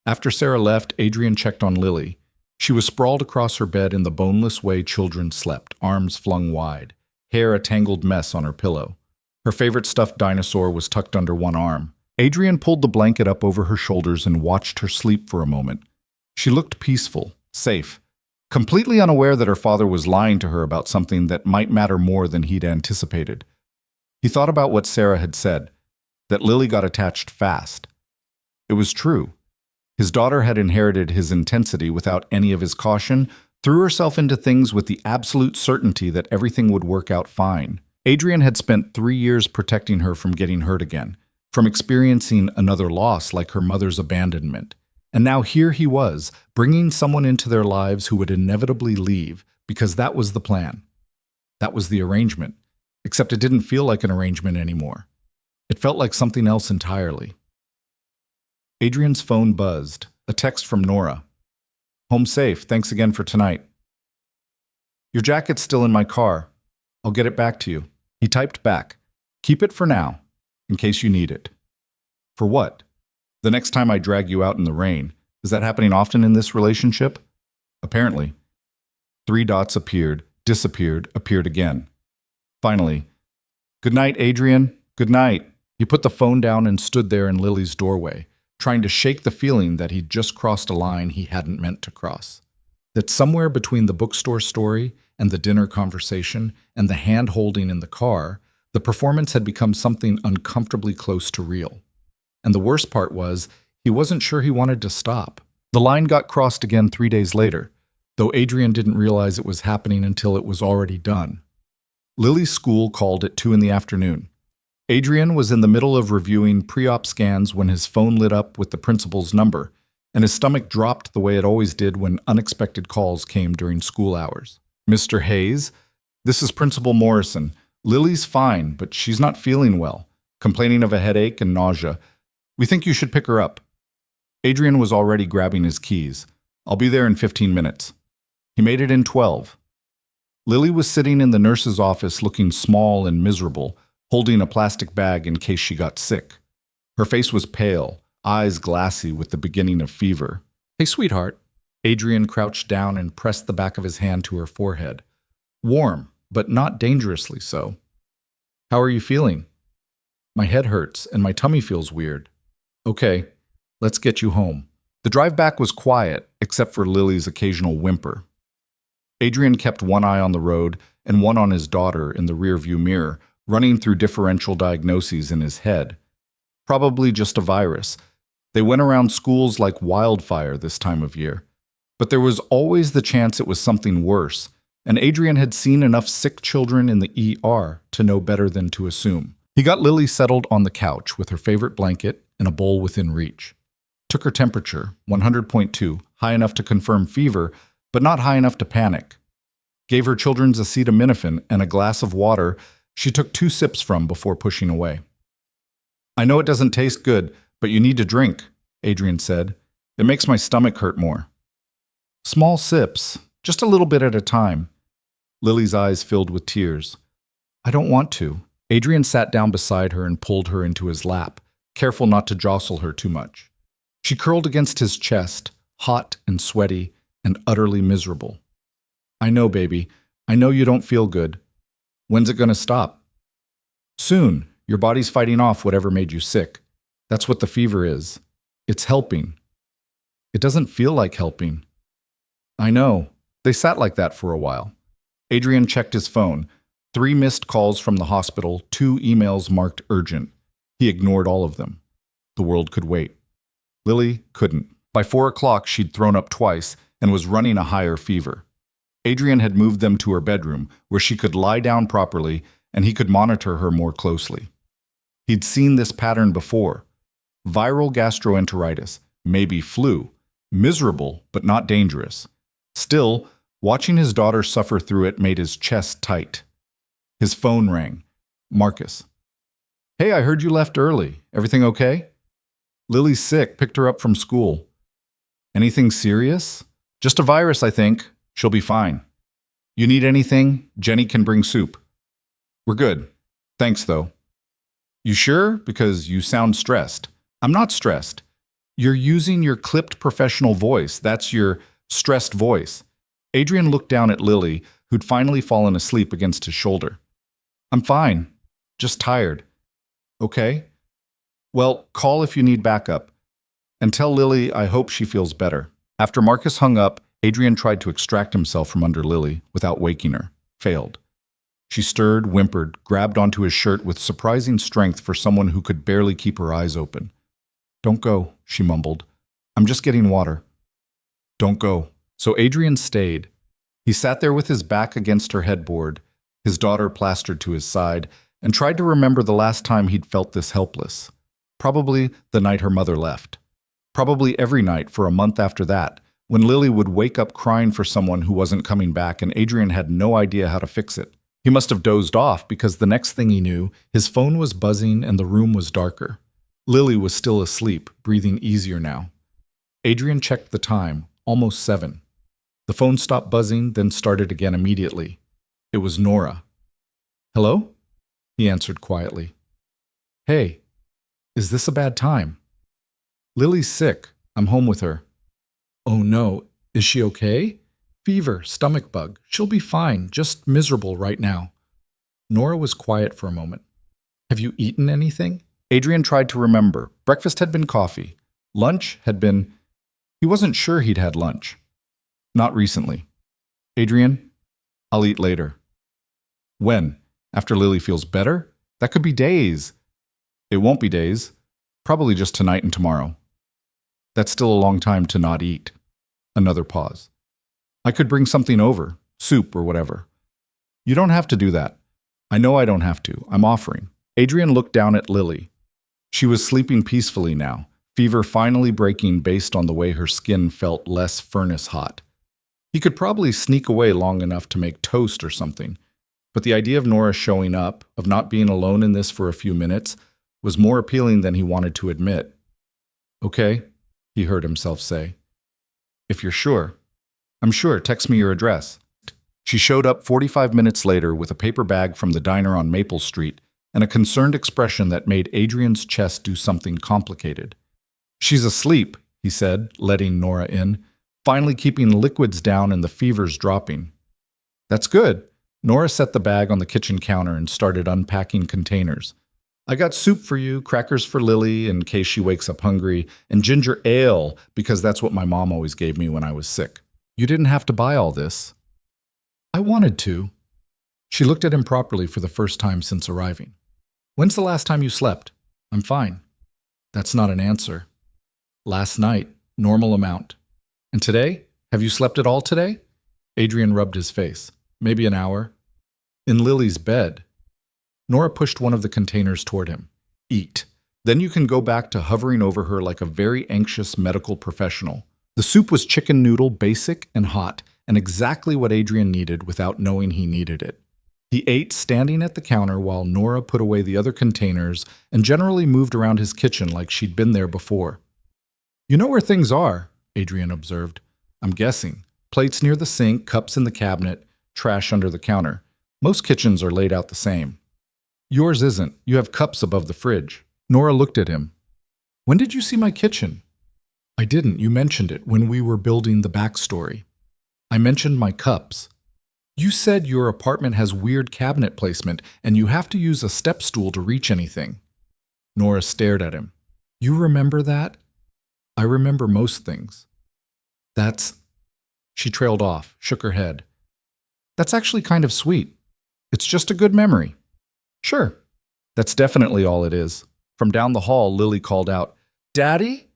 After Sarah left, Adrian checked on Lily. She was sprawled across her bed in the boneless way children slept, arms flung wide, hair a tangled mess on her pillow. Her favorite stuffed dinosaur was tucked under one arm. Adrian pulled the blanket up over her shoulders and watched her sleep for a moment. She looked peaceful, safe, completely unaware that her father was lying to her about something that might matter more than he'd anticipated. He thought about what Sarah had said, that Lily got attached fast. It was true. His daughter had inherited his intensity without any of his caution, threw herself into things with the absolute certainty that everything would work out fine. Adrian had spent 3 years protecting her from getting hurt again, from experiencing another loss like her mother's abandonment. And now here he was, bringing someone into their lives who would inevitably leave, because that was the plan. That was the arrangement. Except it didn't feel like an arrangement anymore. It felt like something else entirely. Adrian's phone buzzed, A text from Nora. Home safe, thanks again for tonight. Your jacket's still in my car. I'll get it back to you. He typed back, keep it for now, in case you need it. For what? The next time I drag you out in the rain. Is that happening often in this relationship? Apparently. 3 dots appeared, disappeared, appeared again. Finally, good night, Adrian. Good night. He put the phone down and stood there in Lily's doorway, trying to shake the feeling that he'd just crossed a line he hadn't meant to cross. That somewhere between the bookstore story and the dinner conversation and the hand-holding in the car, the performance had become something uncomfortably close to real. And the worst part was, he wasn't sure he wanted to stop. The line got crossed again 3 days later, though Adrian didn't realize it was happening until it was already done. Lily's school called at 2 in the afternoon. Adrian was in the middle of reviewing pre-op scans when his phone lit up with the principal's number, and his stomach dropped the way it always did when unexpected calls came during school hours. Mr. Hayes, this is Principal Morrison. Lily's fine, but she's not feeling well, complaining of a headache and nausea. We think you should pick her up. Adrian was already grabbing his keys. I'll be there in 15 minutes. He made it in 12. Lily was sitting in the nurse's office looking small and miserable, holding a plastic bag in case she got sick. Her face was pale, eyes glassy with the beginning of fever. Hey, sweetheart. Adrian crouched down and pressed the back of his hand to her forehead. Warm, but not dangerously so. How are you feeling? My head hurts and my tummy feels weird. Okay, let's get you home. The drive back was quiet, except for Lily's occasional whimper. Adrian kept one eye on the road and one on his daughter in the rearview mirror, running through differential diagnoses in his head. Probably just a virus. They went around schools like wildfire this time of year. But there was always the chance it was something worse, and Adrian had seen enough sick children in the ER to know better than to assume. He got Lily settled on the couch with her favorite blanket and a bowl within reach. Took her temperature, 100.2, high enough to confirm fever, but not high enough to panic. Gave her children's acetaminophen and a glass of water she took 2 sips from before pushing away. I know it doesn't taste good, but you need to drink, Adrian said. It makes my stomach hurt more. Small sips, just a little bit at a time. Lily's eyes filled with tears. I don't want to. Adrian sat down beside her and pulled her into his lap, careful not to jostle her too much. She curled against his chest, hot and sweaty and utterly miserable. I know, baby. I know you don't feel good. When's it going to stop? Soon. Your body's fighting off whatever made you sick. That's what the fever is. It's helping. It doesn't feel like helping. I know. They sat like that for a while. Adrian checked his phone. 3 missed calls from the hospital, 2 emails marked urgent. He ignored all of them. The world could wait. Lily couldn't. By 4 o'clock, she'd thrown up twice and was running a higher fever. Adrian had moved them to her bedroom, where she could lie down properly and he could monitor her more closely. He'd seen this pattern before. Viral gastroenteritis, maybe flu, miserable but not dangerous. Still, watching his daughter suffer through it made his chest tight. His phone rang. Marcus. Hey, I heard you left early. Everything okay? Lily's sick, picked her up from school. Anything serious? Just a virus, I think. She'll be fine. You need anything? Jenny can bring soup. We're good. Thanks, though. You sure? Because you sound stressed. I'm not stressed. You're using your clipped professional voice. That's your stressed voice. Adrian looked down at Lily, who'd finally fallen asleep against his shoulder. I'm fine. Just tired. Okay? Well, call if you need backup. And tell Lily I hope she feels better. After Marcus hung up, Adrian tried to extract himself from under Lily without waking her. Failed. She stirred, whimpered, grabbed onto his shirt with surprising strength for someone who could barely keep her eyes open. Don't go, she mumbled. I'm just getting water. Don't go. So Adrian stayed. He sat there with his back against her headboard, his daughter plastered to his side, and tried to remember the last time he'd felt this helpless. Probably the night her mother left. Probably every night for a month after that, when Lily would wake up crying for someone who wasn't coming back and Adrian had no idea how to fix it. He must have dozed off because the next thing he knew, his phone was buzzing and the room was darker. Lily was still asleep, breathing easier now. Adrian checked the time, almost 7. The phone stopped buzzing, then started again immediately. It was Nora. "Hello?" he answered quietly. "Hey, is this a bad time?" "Lily's sick. I'm home with her." "Oh no, is she okay?" "Fever, stomach bug. She'll be fine, just miserable right now." Nora was quiet for a moment. "Have you eaten anything?" Adrian tried to remember. Breakfast had been coffee. Lunch had been... He wasn't sure he'd had lunch. "Not recently." "Adrian, I'll eat later." "When? After Lily feels better? That could be days." "It won't be days. Probably just tonight and tomorrow." "That's still a long time to not eat." Another pause. "I could bring something over, soup or whatever." "You don't have to do that." "I know I don't have to. I'm offering." Adrian looked down at Lily. She was sleeping peacefully now, fever finally breaking based on the way her skin felt less furnace hot. He could probably sneak away long enough to make toast or something, but the idea of Nora showing up, of not being alone in this for a few minutes, was more appealing than he wanted to admit. "Okay," he heard himself say. "If you're sure." "I'm sure. Text me your address." She showed up 45 minutes later with a paper bag from the diner on Maple Street and a concerned expression that made Adrian's chest do something complicated. "She's asleep," he said, letting Nora in, finally keeping liquids down and the fevers dropping. "That's good." Nora set the bag on the kitchen counter and started unpacking containers. "I got soup for you, crackers for Lily in case she wakes up hungry, and ginger ale because that's what my mom always gave me when I was sick. You didn't have to buy all this." "I wanted to." She looked at him properly for the first time since arriving. "When's the last time you slept?" "I'm fine." "That's not an answer." "Last night, normal amount." "And today? Have you slept at all today?" Adrian rubbed his face. "Maybe an hour." "In Lily's bed." Nora pushed one of the containers toward him. "Eat. Then you can go back to hovering over her like a very anxious medical professional." The soup was chicken noodle, basic and hot, and exactly what Adrian needed without knowing he needed it. He ate standing at the counter while Nora put away the other containers and generally moved around his kitchen like she'd been there before. "You know where things are," Adrian observed. "I'm guessing. Plates near the sink, cups in the cabinet, trash under the counter. Most kitchens are laid out the same." "Yours isn't. You have cups above the fridge." Nora looked at him. "When did you see my kitchen?" "I didn't. You mentioned it when we were building the backstory." "I mentioned my cups." "You said your apartment has weird cabinet placement and you have to use a step stool to reach anything." Nora stared at him. "You remember that?" "I remember most things." "That's..." She trailed off, shook her head. "That's actually kind of sweet. It's just a good memory." "Sure." "That's definitely all it is." From down the hall, Lily called out, "Daddy?"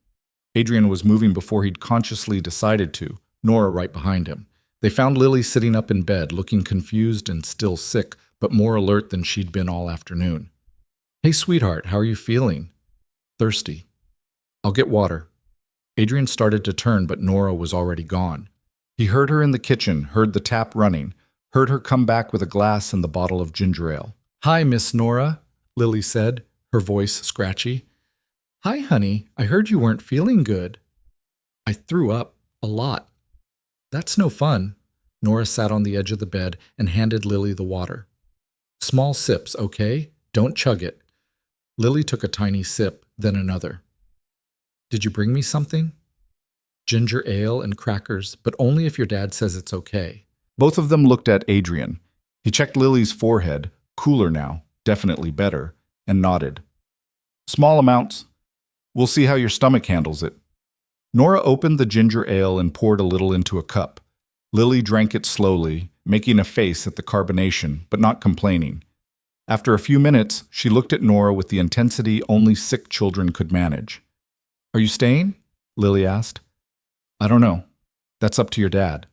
Adrian was moving before he'd consciously decided to, Nora right behind him. They found Lily sitting up in bed, looking confused and still sick, but more alert than she'd been all afternoon. "Hey, sweetheart, how are you feeling?" "Thirsty." "I'll get water." Adrian started to turn, but Nora was already gone. He heard her in the kitchen, heard the tap running, heard her come back with a glass and the bottle of ginger ale. "Hi, Miss Nora," Lily said, her voice scratchy. "Hi, honey. I heard you weren't feeling good." "I threw up. A lot." "That's no fun." Nora sat on the edge of the bed and handed Lily the water. "Small sips, okay? Don't chug it." Lily took a tiny sip, then another. "Did you bring me something?" "Ginger ale and crackers, but only if your dad says it's okay." Both of them looked at Adrian. He checked Lily's forehead, cooler now, definitely better, and nodded. "Small amounts. We'll see how your stomach handles it." Nora opened the ginger ale and poured a little into a cup. Lily drank it slowly, making a face at the carbonation, but not complaining. After a few minutes, she looked at Nora with the intensity only sick children could manage. "Are you staying?" Lily asked. "I don't know. That's up to your dad."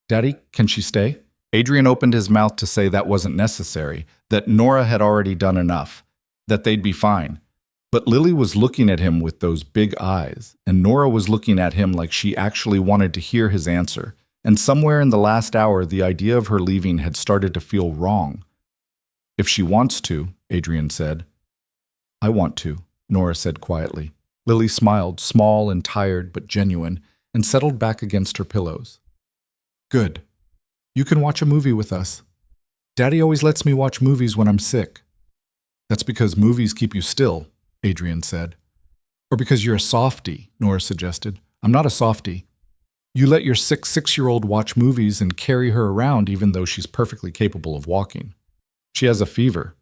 "Daddy, can she stay?" Adrian opened his mouth to say that wasn't necessary, that Nora had already done enough, that they'd be fine. But Lily was looking at him with those big eyes, and Nora was looking at him like she actually wanted to hear his answer, and somewhere in the last hour the idea of her leaving had started to feel wrong. "If she wants to," Adrian said. "I want to," Nora said quietly. Lily smiled, small and tired but genuine, and settled back against her pillows. Good. You can watch a movie with us. Daddy always lets me watch movies when I'm sick. That's because movies keep you still, Adrian said. Or because you're a softie, Nora suggested. I'm not a softie. You let your sick 6-year-old watch movies and carry her around even though she's perfectly capable of walking. She has a fever.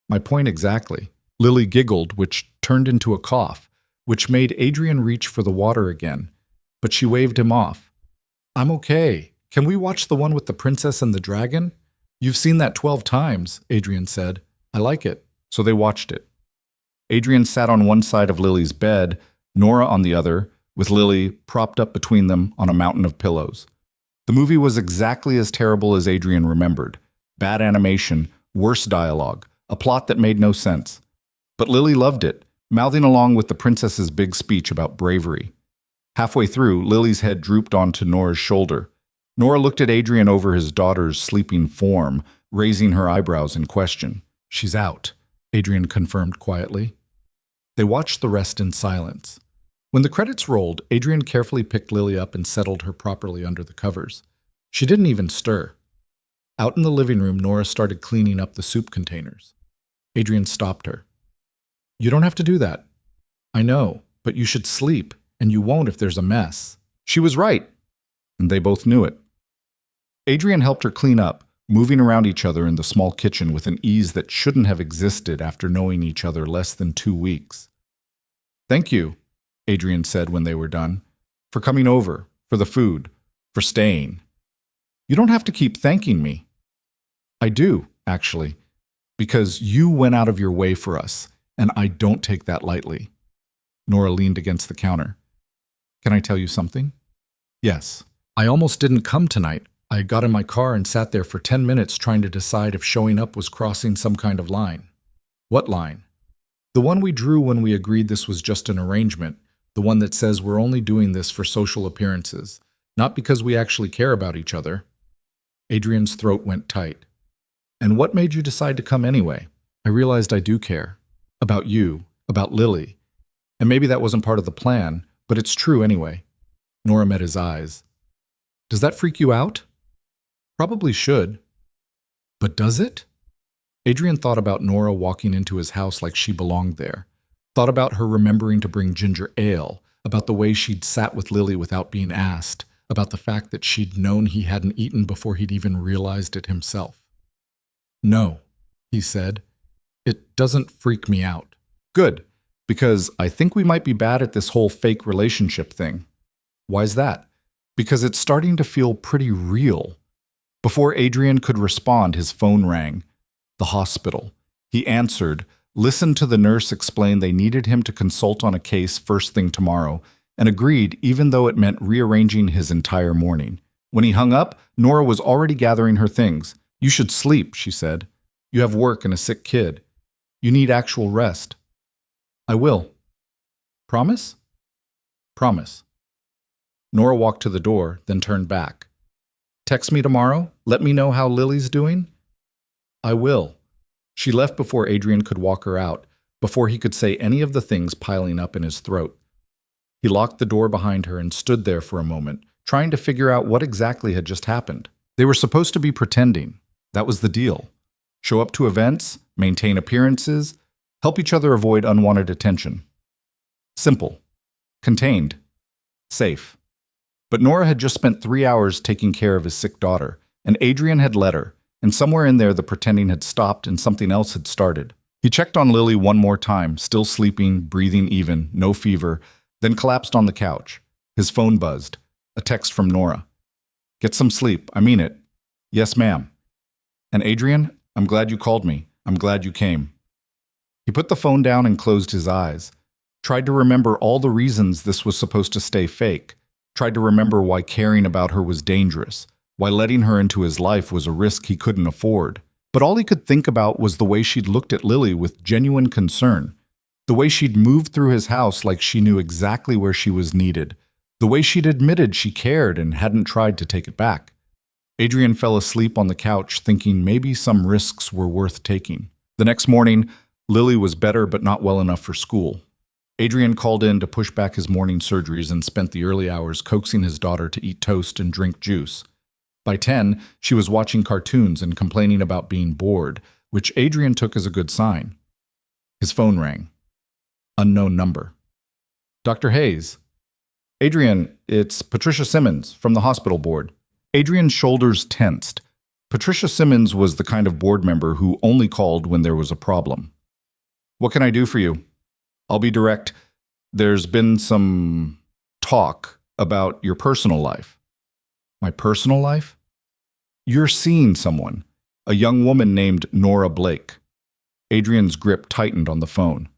My point exactly. Lily giggled, which turned into a cough, which made Adrian reach for the water again, but she waved him off. I'm okay. Can we watch the one with the princess and the dragon? You've seen that 12 times, Adrian said. I like it. So they watched it. Adrian sat on one side of Lily's bed, Nora on the other, with Lily propped up between them on a mountain of pillows. The movie was exactly as terrible as Adrian remembered. Bad animation, worse dialogue, a plot that made no sense. But Lily loved it, mouthing along with the princess's big speech about bravery. Halfway through, Lily's head drooped onto Nora's shoulder. Nora looked at Adrian over his daughter's sleeping form, raising her eyebrows in question. She's out, Adrian confirmed quietly. They watched the rest in silence. When the credits rolled, Adrian carefully picked Lily up and settled her properly under the covers. She didn't even stir. Out in the living room, Nora started cleaning up the soup containers. Adrian stopped her. You don't have to do that. I know, but you should sleep, and you won't if there's a mess. She was right, and they both knew it. Adrian helped her clean up, moving around each other in the small kitchen with an ease that shouldn't have existed after knowing each other less than 2 weeks. Thank you, Adrian said when they were done, for coming over, for the food, for staying. You don't have to keep thanking me. I do, actually, because you went out of your way for us, and I don't take that lightly. Nora leaned against the counter. Can I tell you something? Yes. I almost didn't come tonight. I got in my car and sat there for 10 minutes trying to decide if showing up was crossing some kind of line. What line? The one we drew when we agreed this was just an arrangement, the one that says we're only doing this for social appearances, not because we actually care about each other. Adrian's throat went tight. And what made you decide to come anyway? I realized I do care. About you, about Lily. And maybe that wasn't part of the plan, but it's true anyway. Nora met his eyes. Does that freak you out? Probably should. But does it? Adrian thought about Nora walking into his house like she belonged there. Thought about her remembering to bring ginger ale, about the way she'd sat with Lily without being asked, about the fact that she'd known he hadn't eaten before he'd even realized it himself. No, he said. It doesn't freak me out. Good, because I think we might be bad at this whole fake relationship thing. Why's that? Because it's starting to feel pretty real. Before Adrian could respond, his phone rang. The hospital. He answered, listened to the nurse explain they needed him to consult on a case first thing tomorrow, and agreed even though it meant rearranging his entire morning. When he hung up, Nora was already gathering her things. You should sleep, she said. You have work and a sick kid. You need actual rest. I will. Promise? Promise. Nora walked to the door, then turned back. Text me tomorrow. Let me know how Lily's doing. I will. She left before Adrian could walk her out, before he could say any of the things piling up in his throat. He locked the door behind her and stood there for a moment, trying to figure out what exactly had just happened. They were supposed to be pretending. That was the deal. Show up to events, maintain appearances, help each other avoid unwanted attention. Simple. Contained. Safe. But Nora had just spent 3 hours taking care of his sick daughter, and Adrian had let her, and somewhere in there the pretending had stopped and something else had started. He checked on Lily one more time, still sleeping, breathing even, no fever, then collapsed on the couch. His phone buzzed. A text from Nora. Get some sleep. I mean it. Yes, ma'am. And Adrian, I'm glad you called me. I'm glad you came. He put the phone down and closed his eyes. Tried to remember all the reasons this was supposed to stay fake. Tried to remember why caring about her was dangerous. Why letting her into his life was a risk he couldn't afford. But all he could think about was the way she'd looked at Lily with genuine concern. The way she'd moved through his house like she knew exactly where she was needed. The way she'd admitted she cared and hadn't tried to take it back. Adrian fell asleep on the couch thinking maybe some risks were worth taking. The next morning, Lily was better but not well enough for school. Adrian called in to push back his morning surgeries and spent the early hours coaxing his daughter to eat toast and drink juice. By 10, she was watching cartoons and complaining about being bored, which Adrian took as a good sign. His phone rang. Unknown number. Dr. Hayes. Adrian, it's Patricia Simmons from the hospital board. Adrian's shoulders tensed. Patricia Simmons was the kind of board member who only called when there was a problem. What can I do for you? I'll be direct. There's been some talk about your personal life. My personal life? You're seeing someone, a young woman named Nora Blake. Adrian's grip tightened on the phone.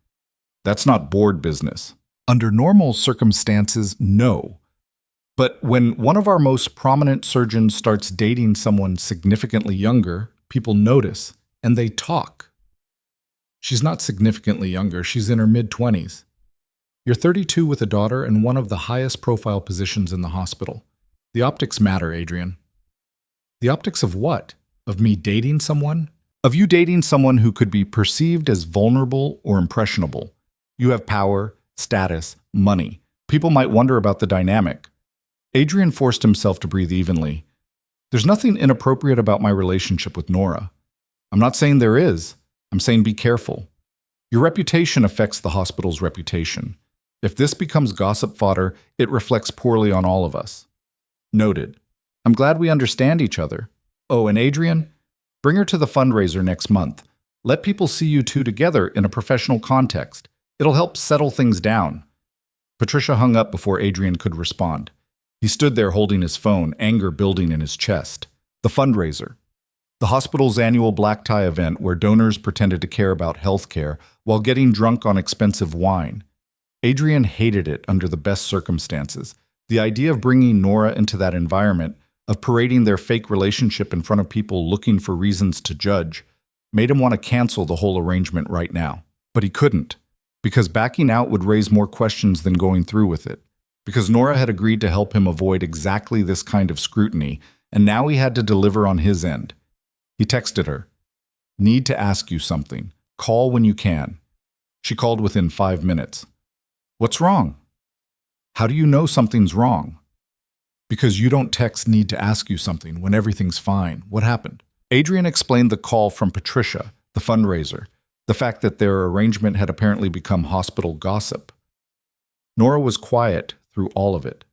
That's not board business. Under normal circumstances, no. But when one of our most prominent surgeons starts dating someone significantly younger, people notice, and they talk. She's not significantly younger. She's in her mid-20s. You're 32 with a daughter and one of the highest profile positions in the hospital. The optics matter, Adrian. The optics of what? Of me dating someone? Of you dating someone who could be perceived as vulnerable or impressionable. You have power, status, money. People might wonder about the dynamic. Adrian forced himself to breathe evenly. There's nothing inappropriate about my relationship with Nora. I'm not saying there is. I'm saying be careful. Your reputation affects the hospital's reputation. If this becomes gossip fodder, it reflects poorly on all of us. Noted. I'm glad we understand each other. Oh, and Adrian, bring her to the fundraiser next month. Let people see you two together in a professional context. It'll help settle things down. Patricia hung up before Adrian could respond. He stood there holding his phone, anger building in his chest. The fundraiser. The hospital's annual black tie event where donors pretended to care about health care while getting drunk on expensive wine. Adrian hated it under the best circumstances. The idea of bringing Nora into that environment, of parading their fake relationship in front of people looking for reasons to judge, made him want to cancel the whole arrangement right now. But he couldn't, because backing out would raise more questions than going through with it. Because Nora had agreed to help him avoid exactly this kind of scrutiny, and now he had to deliver on his end. He texted her, "Need to ask you something. Call when you can." She called within 5 minutes. "What's wrong?" "How do you know something's wrong?" "Because you don't text need to ask you something when everything's fine. What happened?" Adrian explained the call from Patricia, the fundraiser, the fact that their arrangement had apparently become hospital gossip. Nora was quiet through all of it.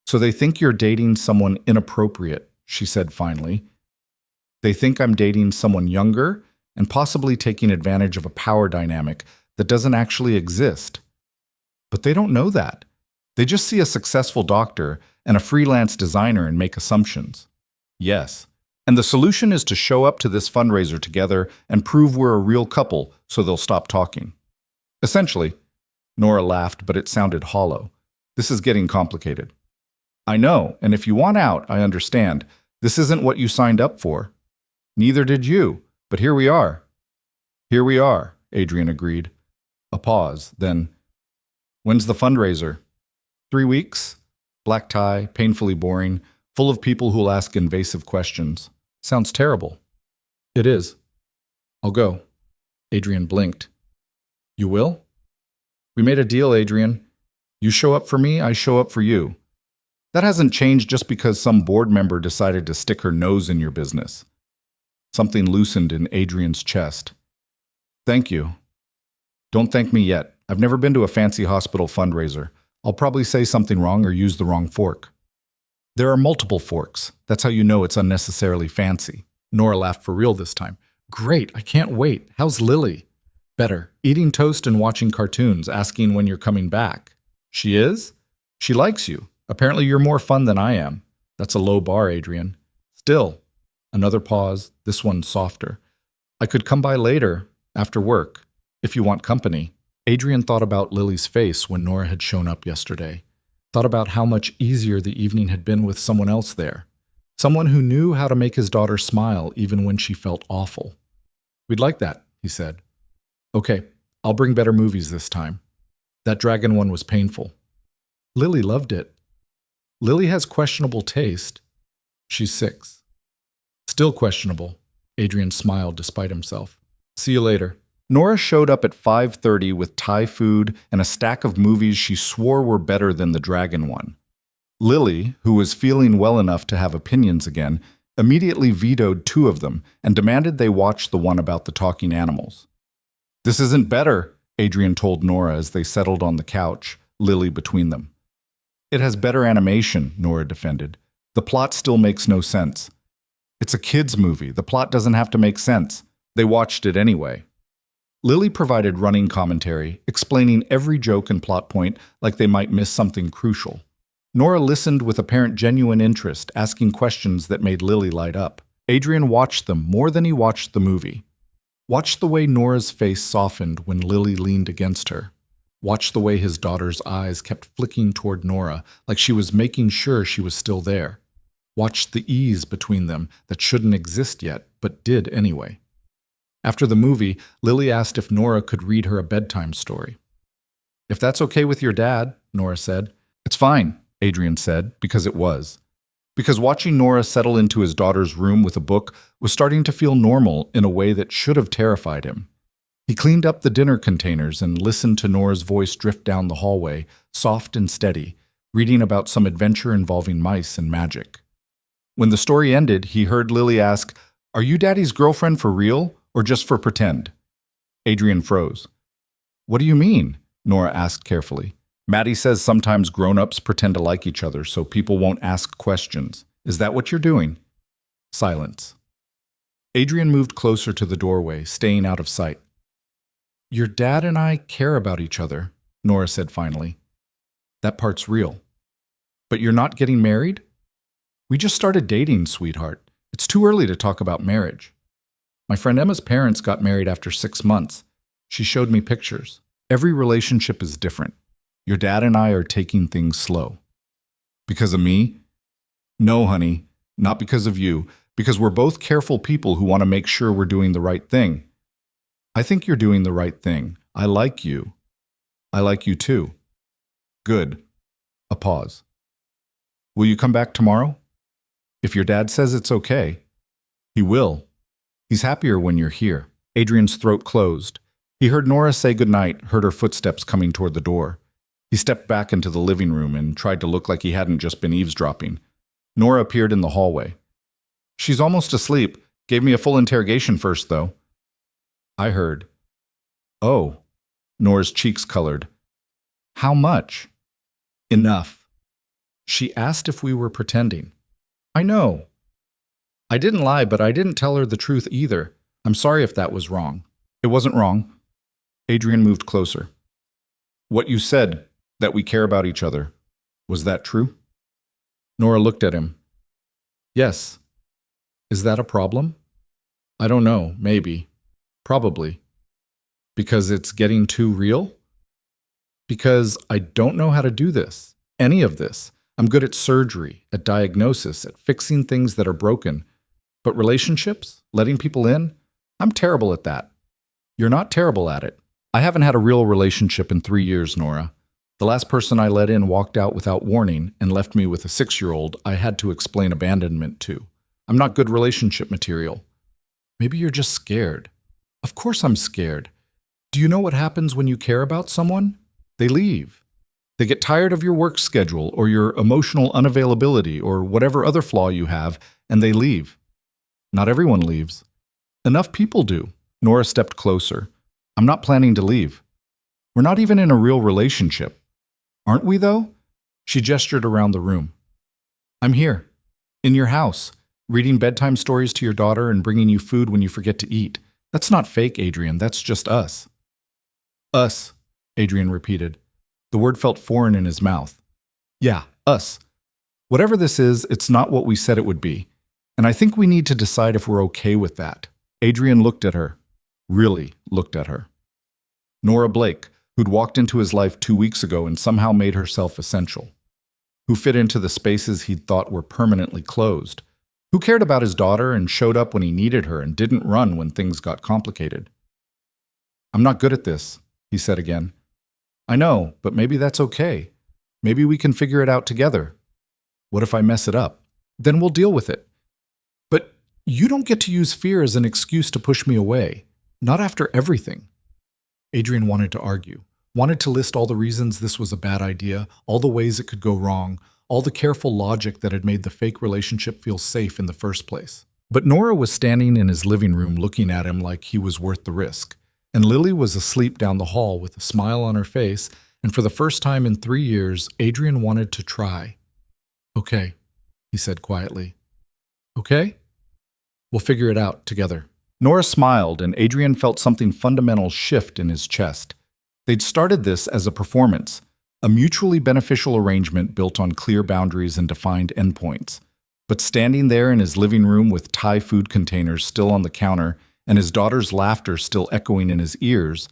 "So they think you're dating someone inappropriate," she said finally. "They think I'm dating someone younger and possibly taking advantage of a power dynamic that doesn't actually exist. But they don't know that. They just see a successful doctor and a freelance designer and make assumptions." "Yes. And the solution is to show up to this fundraiser together and prove we're a real couple so they'll stop talking." "Essentially." Nora laughed, but it sounded hollow. "This is getting complicated." "I know, and if you want out, I understand. This isn't what you signed up for." "Neither did you, but here we are." "Here we are," Adrian agreed. A pause, then, "When's the fundraiser?" 3 weeks. Black tie, painfully boring, full of people who'll ask invasive questions. Sounds terrible. It is. I'll go. Adrian blinked. You will? We made a deal, Adrian. You show up for me, I show up for you. That hasn't changed just because some board member decided to stick her nose in your business. Something loosened in Adrian's chest. Thank you. Don't thank me yet. I've never been to a fancy hospital fundraiser. I'll probably say something wrong or use the wrong fork. There are multiple forks. That's how you know it's unnecessarily fancy. Nora laughed for real this time. Great, I can't wait. How's Lily? Better. Eating toast and watching cartoons, asking when you're coming back. She is? She likes you. Apparently you're more fun than I am. That's a low bar, Adrian. Still. Another pause, this one softer. I could come by later, after work, if you want company. Adrian thought about Lily's face when Nora had shown up yesterday. Thought about how much easier the evening had been with someone else there. Someone who knew how to make his daughter smile even when she felt awful. We'd like that, he said. Okay, I'll bring better movies this time. That dragon one was painful. Lily loved it. Lily has questionable taste. She's 6. Still questionable. Adrian smiled despite himself. See you later. Nora showed up at 5:30 with Thai food and a stack of movies she swore were better than the Dragon one. Lily, who was feeling well enough to have opinions again, immediately vetoed two of them and demanded they watch the one about the talking animals. "This isn't better," Adrian told Nora as they settled on the couch, Lily between them. "It has better animation," Nora defended. "The plot still makes no sense." "It's a kids' movie. The plot doesn't have to make sense. They watched it anyway." Lily provided running commentary, explaining every joke and plot point like they might miss something crucial. Nora listened with apparent genuine interest, asking questions that made Lily light up. Adrian watched them more than he watched the movie. Watched the way Nora's face softened when Lily leaned against her. Watched the way his daughter's eyes kept flicking toward Nora, like she was making sure she was still there. Watched the ease between them that shouldn't exist yet, but did anyway. After the movie, Lily asked if Nora could read her a bedtime story. "If that's okay with your dad," Nora said. "It's fine," Adrian said, because it was. Because watching Nora settle into his daughter's room with a book was starting to feel normal in a way that should have terrified him. He cleaned up the dinner containers and listened to Nora's voice drift down the hallway, soft and steady, reading about some adventure involving mice and magic. When the story ended, he heard Lily ask, "Are you Daddy's girlfriend for real, or just for pretend?" Adrian froze. "What do you mean?" Nora asked carefully. "Maddie says sometimes grown-ups pretend to like each other so people won't ask questions. Is that what you're doing?" Silence. Adrian moved closer to the doorway, staying out of sight. "Your dad and I care about each other," Nora said finally. "That part's real. But you're not getting married?" "We just started dating, sweetheart. It's too early to talk about marriage." "My friend Emma's parents got married after 6 months. She showed me pictures. Every relationship is different. Your dad and I are taking things slow." "Because of me?" "No, honey, not because of you. Because we're both careful people who want to make sure we're doing the right thing." "I think you're doing the right thing. I like you." "I like you too." "Good." A pause. "Will you come back tomorrow?" "If your dad says it's okay." "He will. He's happier when you're here." Adrian's throat closed. He heard Nora say goodnight, heard her footsteps coming toward the door. He stepped back into the living room and tried to look like he hadn't just been eavesdropping. Nora appeared in the hallway. "She's almost asleep. Gave me a full interrogation first, though." "I heard." "Oh." Nora's cheeks colored. "How much?" "Enough." "She asked if we were pretending." "I know." "I didn't lie, but I didn't tell her the truth either. I'm sorry if that was wrong." "It wasn't wrong." Adrian moved closer. "What you said, that we care about each other, was that true?" Nora looked at him. "Yes." "Is that a problem?" "I don't know, maybe. Probably." "Because it's getting too real?" "Because I don't know how to do this. Any of this. I'm good at surgery, at diagnosis, at fixing things that are broken. But relationships, letting people in, I'm terrible at that." "You're not terrible at it." "I haven't had a real relationship in 3 years, Nora. The last person I let in walked out without warning and left me with a 6-year-old I had to explain abandonment to. I'm not good relationship material." "Maybe you're just scared." "Of course I'm scared. Do you know what happens when you care about someone? They leave. They get tired of your work schedule or your emotional unavailability or whatever other flaw you have, and they leave." "Not everyone leaves." "Enough people do." Nora stepped closer. "I'm not planning to leave. We're not even in a real relationship. Aren't we, though?" She gestured around the room. "I'm here, in your house, reading bedtime stories to your daughter and bringing you food when you forget to eat. That's not fake, Adrian. That's just us." "Us," Adrian repeated. The word felt foreign in his mouth. "Yeah, us. Whatever this is, it's not what we said it would be. And I think we need to decide if we're okay with that." Adrian looked at her. Really looked at her. Nora Blake, who'd walked into his life 2 weeks ago and somehow made herself essential. Who fit into the spaces he'd thought were permanently closed. Who cared about his daughter and showed up when he needed her and didn't run when things got complicated. "I'm not good at this," he said again. "I know, but maybe that's okay. Maybe we can figure it out together. What if I mess it up? Then we'll deal with it. But you don't get to use fear as an excuse to push me away. Not after everything." Adrian wanted to argue, wanted to list all the reasons this was a bad idea, all the ways it could go wrong, all the careful logic that had made the fake relationship feel safe in the first place. But Nora was standing in his living room looking at him like he was worth the risk, and Lily was asleep down the hall with a smile on her face, and for the first time in 3 years, Adrian wanted to try. "Okay," he said quietly. "Okay? We'll figure it out together." Nora smiled, and Adrian felt something fundamental shift in his chest. They'd started this as a performance, a mutually beneficial arrangement built on clear boundaries and defined endpoints. But standing there in his living room with Thai food containers still on the counter and his daughter's laughter still echoing in his ears,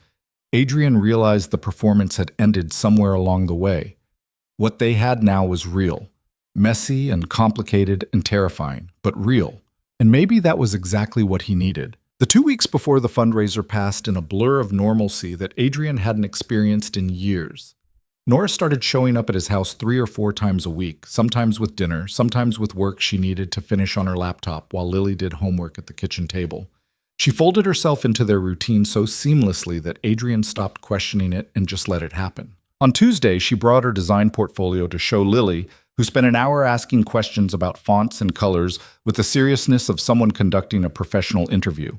Adrian realized the performance had ended somewhere along the way. What they had now was real, messy and complicated and terrifying, but real. And maybe that was exactly what he needed. The 2 weeks before the fundraiser passed in a blur of normalcy that Adrian hadn't experienced in years. Nora started showing up at his house 3 or 4 times a week, sometimes with dinner, sometimes with work she needed to finish on her laptop while Lily did homework at the kitchen table. She folded herself into their routine so seamlessly that Adrian stopped questioning it and just let it happen. On Tuesday, she brought her design portfolio to show Lily, who spent an hour asking questions about fonts and colors with the seriousness of someone conducting a professional interview.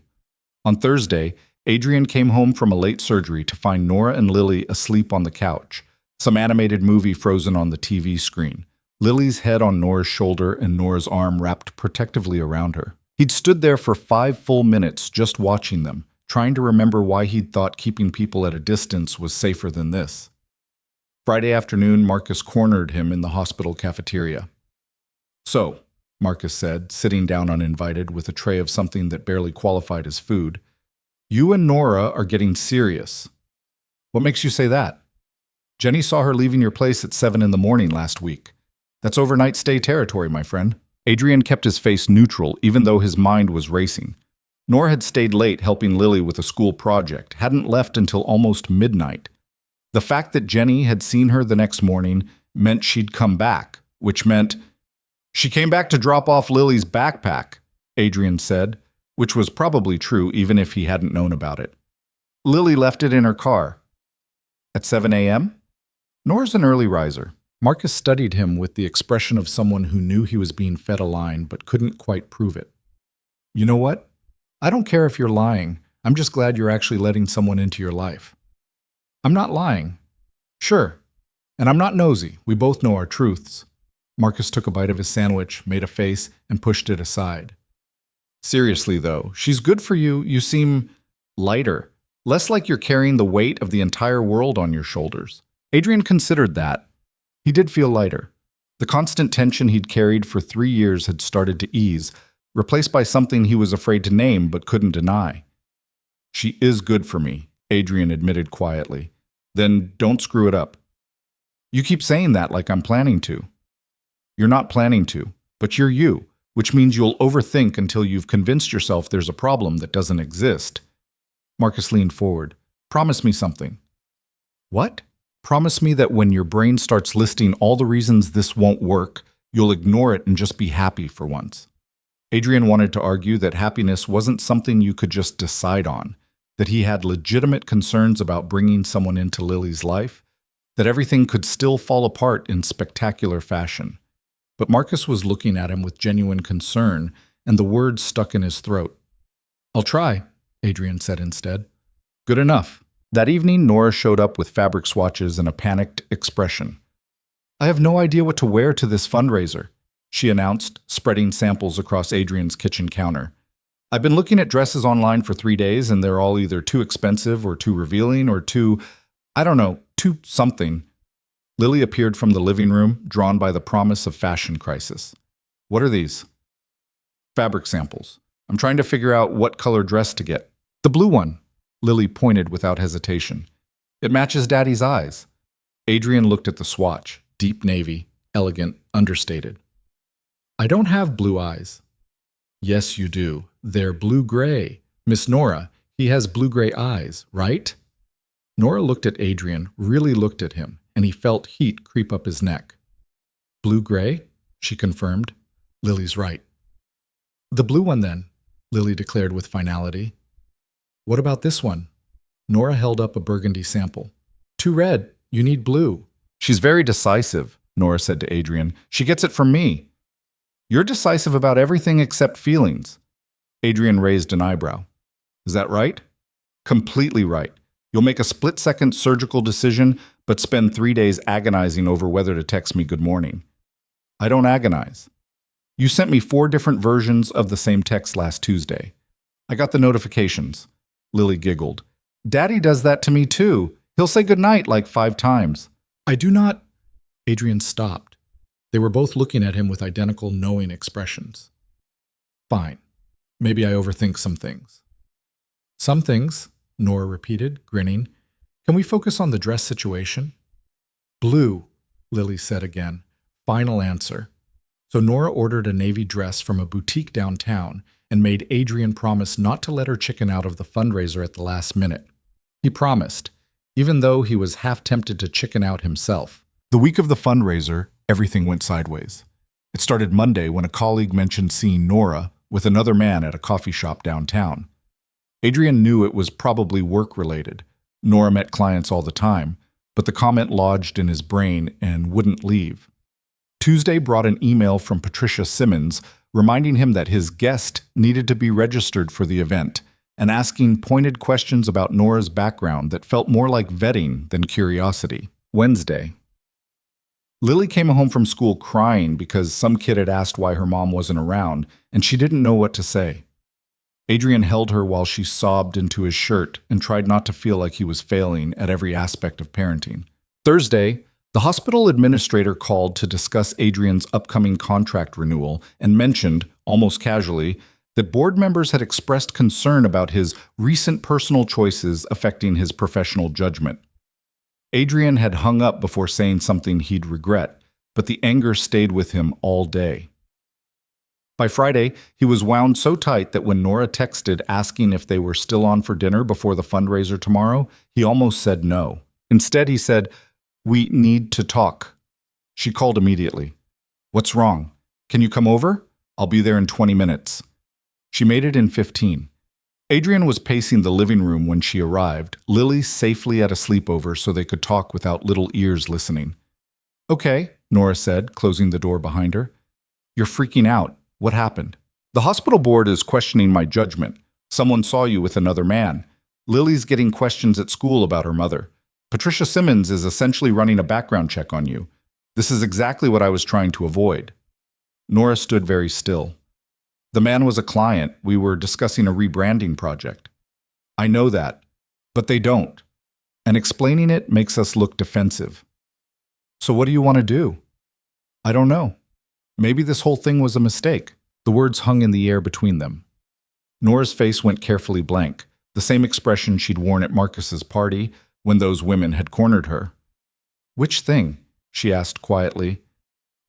On Thursday, Adrian came home from a late surgery to find Nora and Lily asleep on the couch, some animated movie frozen on the TV screen, Lily's head on Nora's shoulder and Nora's arm wrapped protectively around her. He'd stood there for 5 full minutes just watching them, trying to remember why he'd thought keeping people at a distance was safer than this. Friday afternoon, Marcus cornered him in the hospital cafeteria. "So," Marcus said, sitting down uninvited with a tray of something that barely qualified as food, "you and Nora are getting serious." "What makes you say that?" "Jenny saw her leaving your place at 7 in the morning last week. That's overnight stay territory, my friend." Adrian kept his face neutral, even though his mind was racing. Nora had stayed late helping Lily with a school project, hadn't left until almost midnight. The fact that Jenny had seen her the next morning meant she'd come back, which meant she came back to drop off Lily's backpack, Adrian said, which was probably true even if he hadn't known about it. Lily left it in her car. At 7 a.m.? Nora's an early riser. Marcus studied him with the expression of someone who knew he was being fed a line but couldn't quite prove it. "You know what? I don't care if you're lying. I'm just glad you're actually letting someone into your life." "I'm not lying." "Sure. And I'm not nosy. We both know our truths." Marcus took a bite of his sandwich, made a face, and pushed it aside. "Seriously, though, she's good for you. You seem lighter, less like you're carrying the weight of the entire world on your shoulders." Adrian considered that. He did feel lighter. The constant tension he'd carried for 3 years had started to ease, replaced by something he was afraid to name but couldn't deny. "She is good for me," Adrian admitted quietly. "Then don't screw it up." "You keep saying that like I'm planning to." "You're not planning to, but you're you, which means you'll overthink until you've convinced yourself there's a problem that doesn't exist." Marcus leaned forward. "Promise me something." "What?" "Promise me that when your brain starts listing all the reasons this won't work, you'll ignore it and just be happy for once." Adrian wanted to argue that happiness wasn't something you could just decide on, that he had legitimate concerns about bringing someone into Lily's life, that everything could still fall apart in spectacular fashion. But Marcus was looking at him with genuine concern, and the words stuck in his throat. "I'll try," Adrian said instead. "Good enough." That evening, Nora showed up with fabric swatches and a panicked expression. "I have no idea what to wear to this fundraiser," she announced, spreading samples across Adrian's kitchen counter. "I've been looking at dresses online for 3 days, and they're all either too expensive or too revealing or too, I don't know, too something." Lily appeared from the living room, drawn by the promise of fashion crisis. "What are these?" "Fabric samples. I'm trying to figure out what color dress to get." "The blue one." Lily pointed without hesitation. "It matches Daddy's eyes." Adrian looked at the swatch, deep navy, elegant, understated. "I don't have blue eyes." "Yes, you do. They're blue-gray. Miss Nora, he has blue-gray eyes, right?" Nora looked at Adrian, really looked at him, and he felt heat creep up his neck. "Blue-gray?" she confirmed. "Lily's right." "The blue one, then," Lily declared with finality. "What about this one?" Nora held up a burgundy sample. Too red. You need blue. She's very decisive, Nora said to Adrian. She gets it from me. You're decisive about everything except feelings. Adrian raised an eyebrow. Is that right? Completely right. You'll make a split-second surgical decision, but spend 3 days agonizing over whether to text me good morning. I don't agonize. You sent me 4 different versions of the same text last Tuesday. I got the notifications. Lily giggled. Daddy does that to me too. He'll say goodnight like 5 times. I do not... Adrian stopped. They were both looking at him with identical knowing expressions. Fine. Maybe I overthink some things. Some things, Nora repeated, grinning. Can we focus on the dress situation? Blue, Lily said again. Final answer. So Nora ordered a navy dress from a boutique downtown and made Adrian promise not to let her chicken out of the fundraiser at the last minute. He promised, even though he was half tempted to chicken out himself. The week of the fundraiser, everything went sideways. It started Monday when a colleague mentioned seeing Nora with another man at a coffee shop downtown. Adrian knew it was probably work-related. Nora met clients all the time, but the comment lodged in his brain and wouldn't leave. Tuesday brought an email from Patricia Simmons reminding him that his guest needed to be registered for the event and asking pointed questions about Nora's background that felt more like vetting than curiosity. Wednesday. Lily came home from school crying because some kid had asked why her mom wasn't around, and she didn't know what to say. Adrian held her while she sobbed into his shirt and tried not to feel like he was failing at every aspect of parenting. Thursday, the hospital administrator called to discuss Adrian's upcoming contract renewal and mentioned, almost casually, that board members had expressed concern about his recent personal choices affecting his professional judgment. Adrian had hung up before saying something he'd regret, but the anger stayed with him all day. By Friday, he was wound so tight that when Nora texted asking if they were still on for dinner before the fundraiser tomorrow, he almost said no. Instead, he said, "We need to talk." She called immediately. "What's wrong? Can you come over? I'll be there in 20 minutes. She made it in 15. Adrian was pacing the living room when she arrived, Lily safely at a sleepover so they could talk without little ears listening. "Okay," Nora said, closing the door behind her. "You're freaking out. What happened?" "The hospital board is questioning my judgment. Someone saw you with another man. Lily's getting questions at school about her mother. Patricia Simmons is essentially running a background check on you. This is exactly what I was trying to avoid." Nora stood very still. "The man was a client. We were discussing a rebranding project." "I know that, but they don't. And explaining it makes us look defensive." "So what do you want to do?" "I don't know. Maybe this whole thing was a mistake." The words hung in the air between them. Nora's face went carefully blank, the same expression she'd worn at Marcus's party when those women had cornered her. "Which thing?" she asked quietly.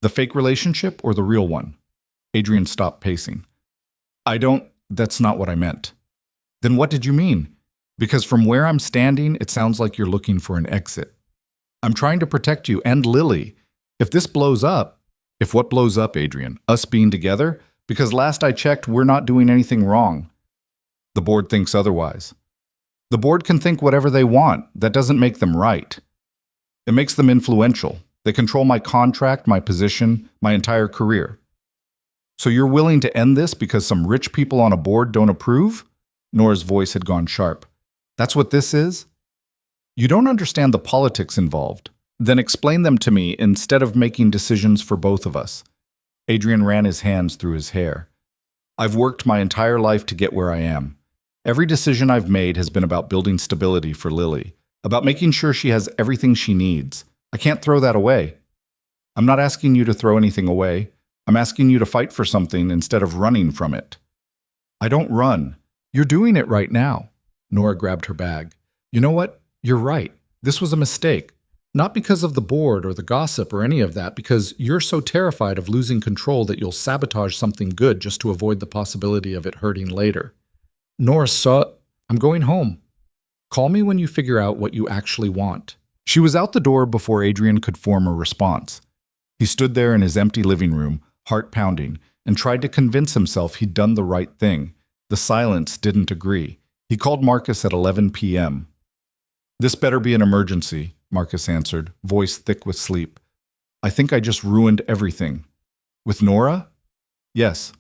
"The fake relationship or the real one?" Adrian stopped pacing. That's not what I meant." "Then what did you mean? Because from where I'm standing, it sounds like you're looking for an exit." "I'm trying to protect you and Lily. If this blows up..." "If what blows up, Adrian? Us being together? Because last I checked, we're not doing anything wrong." "The board thinks otherwise." "The board can think whatever they want. That doesn't make them right. It makes them influential. They control my contract, my position, my entire career." "So you're willing to end this because some rich people on a board don't approve?" Nora's voice had gone sharp. "That's what this is?" "You don't understand the politics involved. Then explain them to me instead of making decisions for both of us." Adrian ran his hands through his hair. "I've worked my entire life to get where I am. Every decision I've made has been about building stability for Lily, about making sure she has everything she needs. I can't throw that away." "I'm not asking you to throw anything away. I'm asking you to fight for something instead of running from it." "I don't run. You're doing it right now." Nora grabbed her bag. "You know what? You're right. This was a mistake. Not because of the board or the gossip or any of that, because you're so terrified of losing control that you'll sabotage something good just to avoid the possibility of it hurting later." Nora saw... "I'm going home. Call me when you figure out what you actually want." She was out the door before Adrian could form a response. He stood there in his empty living room, heart pounding, and tried to convince himself he'd done the right thing. The silence didn't agree. He called Marcus at 11 p.m. This better be an emergency, Marcus answered, voice thick with sleep. I think I just ruined everything. With Nora? Yes.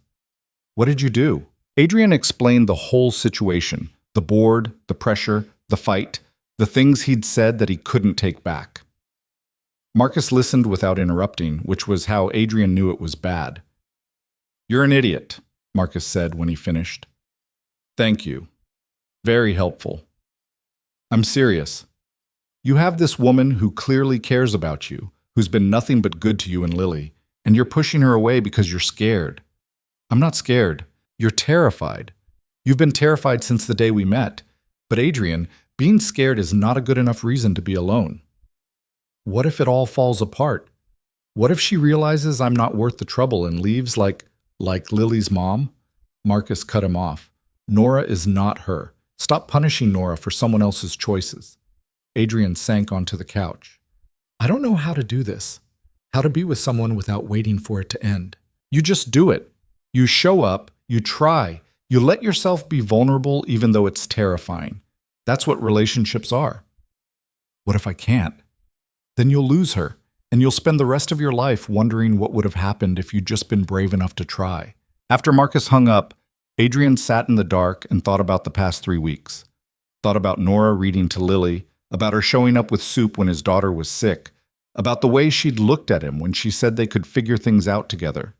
What did you do? Adrian explained the whole situation, the board, the pressure, the fight, the things he'd said that he couldn't take back. Marcus listened without interrupting, which was how Adrian knew it was bad. You're an idiot, Marcus said when he finished. Thank you. Very helpful. I'm serious. You have this woman who clearly cares about you, who's been nothing but good to you and Lily, and you're pushing her away because you're scared. I'm not scared. You're terrified. You've been terrified since the day we met. But Adrian, being scared is not a good enough reason to be alone. What if it all falls apart? What if she realizes I'm not worth the trouble and leaves like Lily's mom? Marcus cut him off. Nora is not her. Stop punishing Nora for someone else's choices. Adrian sank onto the couch. I don't know how to do this. How to be with someone without waiting for it to end. You just do it. You show up, you try, you let yourself be vulnerable even though it's terrifying. That's what relationships are. What if I can't? Then you'll lose her, and you'll spend the rest of your life wondering what would have happened if you'd just been brave enough to try. After Marcus hung up, Adrian sat in the dark and thought about the past 3 weeks. Thought about Nora reading to Lily, about her showing up with soup when his daughter was sick, about the way she'd looked at him when she said they could figure things out together.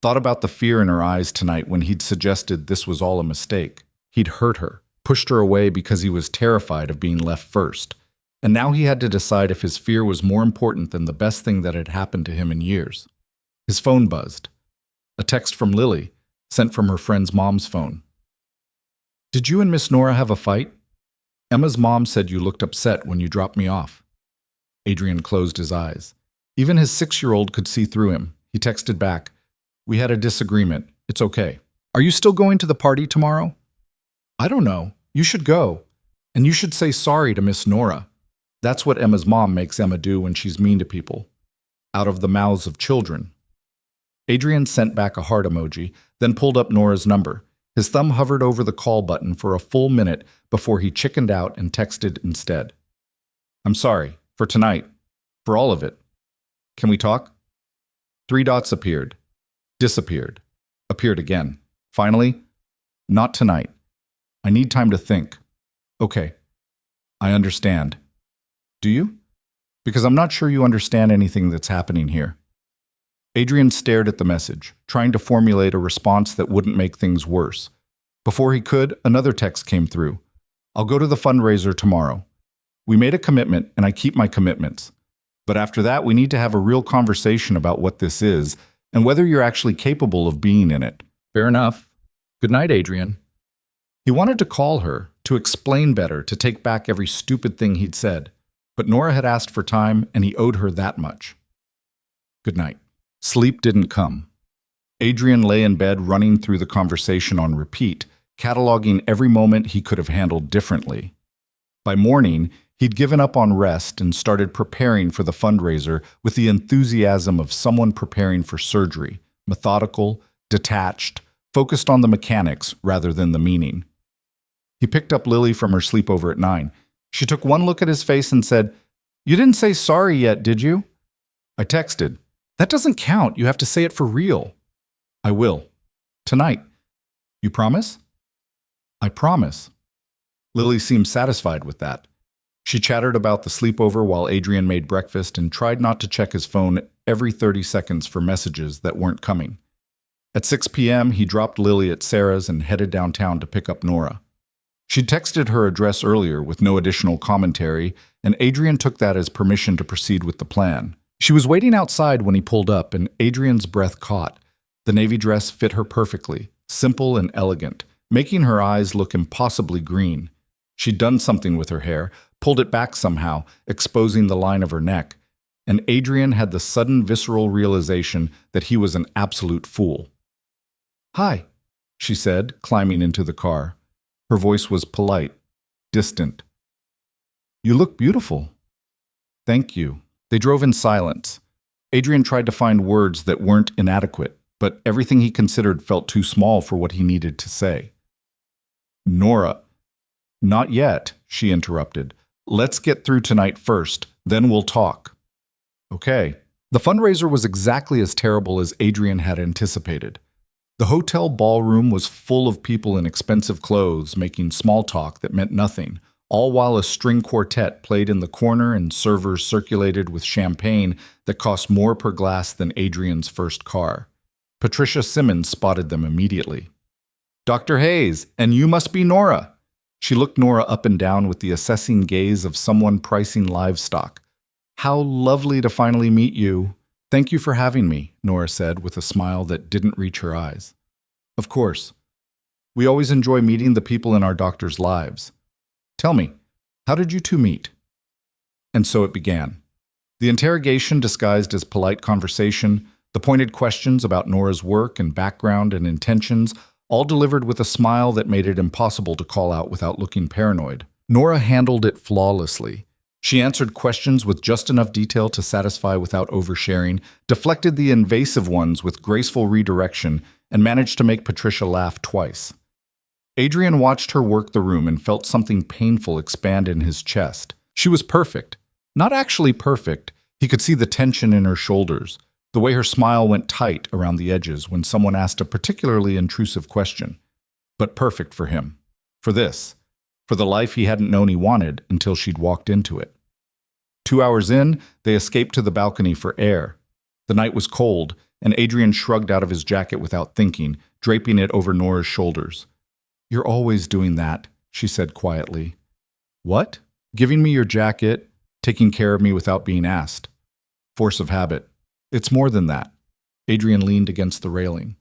Thought about the fear in her eyes tonight when he'd suggested this was all a mistake. He'd hurt her, pushed her away because he was terrified of being left first. And now he had to decide if his fear was more important than the best thing that had happened to him in years. His phone buzzed. A text from Lily, sent from her friend's mom's phone. Did you and Miss Nora have a fight? Emma's mom said you looked upset when you dropped me off. Adrian closed his eyes. Even his 6-year-old could see through him. He texted back, We had a disagreement. It's okay. Are you still going to the party tomorrow? I don't know. You should go. And you should say sorry to Miss Nora. That's what Emma's mom makes Emma do when she's mean to people. Out of the mouths of children. Adrian sent back a heart emoji, then pulled up Nora's number. His thumb hovered over the call button for a full minute before he chickened out and texted instead. I'm sorry. For tonight. For all of it. Can we talk? 3 dots appeared. Disappeared. Appeared again. Finally, not tonight. I need time to think. Okay. I understand. Do you? Because I'm not sure you understand anything that's happening here. Adrian stared at the message, trying to formulate a response that wouldn't make things worse. Before he could, another text came through. I'll go to the fundraiser tomorrow. We made a commitment, and I keep my commitments. But after that, we need to have a real conversation about what this is and whether you're actually capable of being in it. Fair enough. Good night, Adrian. He wanted to call her, to explain better, to take back every stupid thing he'd said. But Nora had asked for time, and he owed her that much. Good night. Sleep didn't come. Adrian lay in bed running through the conversation on repeat, cataloging every moment he could have handled differently. By morning, he'd given up on rest and started preparing for the fundraiser with the enthusiasm of someone preparing for surgery, methodical, detached, focused on the mechanics rather than the meaning. He picked up Lily from her sleepover at 9. She took one look at his face and said, You didn't say sorry yet, did you? I texted. That doesn't count. You have to say it for real. I will. Tonight. You promise? I promise. Lily seemed satisfied with that. She chattered about the sleepover while Adrian made breakfast and tried not to check his phone every 30 seconds for messages that weren't coming. At 6 p.m., he dropped Lily at Sarah's and headed downtown to pick up Nora. She'd texted her address earlier with no additional commentary, and Adrian took that as permission to proceed with the plan. She was waiting outside when he pulled up, and Adrian's breath caught. The navy dress fit her perfectly, simple and elegant, making her eyes look impossibly green. She'd done something with her hair, pulled it back somehow, exposing the line of her neck, and Adrian had the sudden visceral realization that he was an absolute fool. Hi, she said, climbing into the car. Her voice was polite, distant. You look beautiful. Thank you. They drove in silence. Adrian tried to find words that weren't inadequate, but everything he considered felt too small for what he needed to say. Nora. Not yet, she interrupted. Let's get through tonight first, then we'll talk. Okay. The fundraiser was exactly as terrible as Adrian had anticipated. The hotel ballroom was full of people in expensive clothes making small talk that meant nothing, all while a string quartet played in the corner and servers circulated with champagne that cost more per glass than Adrian's first car. Patricia Simmons spotted them immediately. "Dr. Hayes, and you must be Nora." She looked Nora up and down with the assessing gaze of someone pricing livestock. "How lovely to finally meet you." "Thank you for having me," Nora said with a smile that didn't reach her eyes. "Of course. We always enjoy meeting the people in our doctors' lives. Tell me, how did you two meet?" And so it began. The interrogation disguised as polite conversation, the pointed questions about Nora's work and background and intentions, all delivered with a smile that made it impossible to call out without looking paranoid. Nora handled it flawlessly. She answered questions with just enough detail to satisfy without oversharing, deflected the invasive ones with graceful redirection, and managed to make Patricia laugh twice. Adrian watched her work the room and felt something painful expand in his chest. She was perfect. Not actually perfect. He could see the tension in her shoulders, the way her smile went tight around the edges when someone asked a particularly intrusive question. But perfect for him. For this. For the life he hadn't known he wanted until she'd walked into it. 2 hours in, they escaped to the balcony for air. The night was cold, and Adrian shrugged out of his jacket without thinking, draping it over Nora's shoulders. "You're always doing that," she said quietly. "What?" "Giving me your jacket, taking care of me without being asked. Force of habit. It's more than that." Adrian leaned against the railing.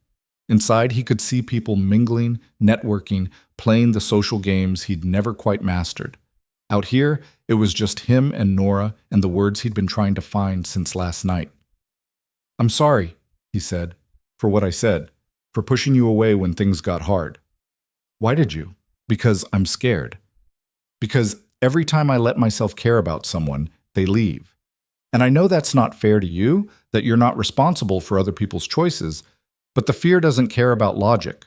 Inside, he could see people mingling, networking, playing the social games he'd never quite mastered. Out here, it was just him and Nora and the words he'd been trying to find since last night. "I'm sorry," he said, "for what I said, for pushing you away when things got hard." "Why did you?" "Because I'm scared. Because every time I let myself care about someone, they leave. And I know that's not fair to you, that you're not responsible for other people's choices, but the fear doesn't care about logic."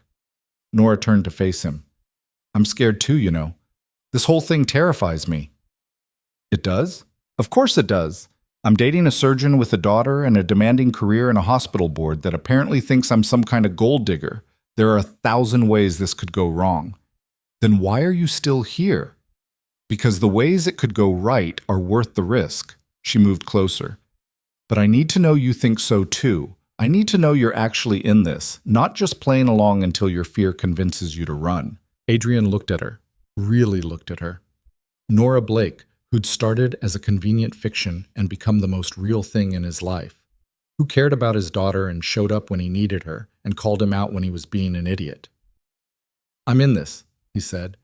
Nora turned to face him. "I'm scared too, you know. This whole thing terrifies me." "It does? Of course it does. I'm dating a surgeon with a daughter and a demanding career in a hospital board that apparently thinks I'm some kind of gold digger. There are 1,000 ways this could go wrong. Then why are you still here?" "Because the ways it could go right are worth the risk." She moved closer. "But I need to know you think so too. I need to know you're actually in this, not just playing along until your fear convinces you to run." Adrian looked at her. Really looked at her. Nora Blake, who'd started as a convenient fiction and become the most real thing in his life. Who cared about his daughter and showed up when he needed her and called him out when he was being an idiot. "I'm in this," he said.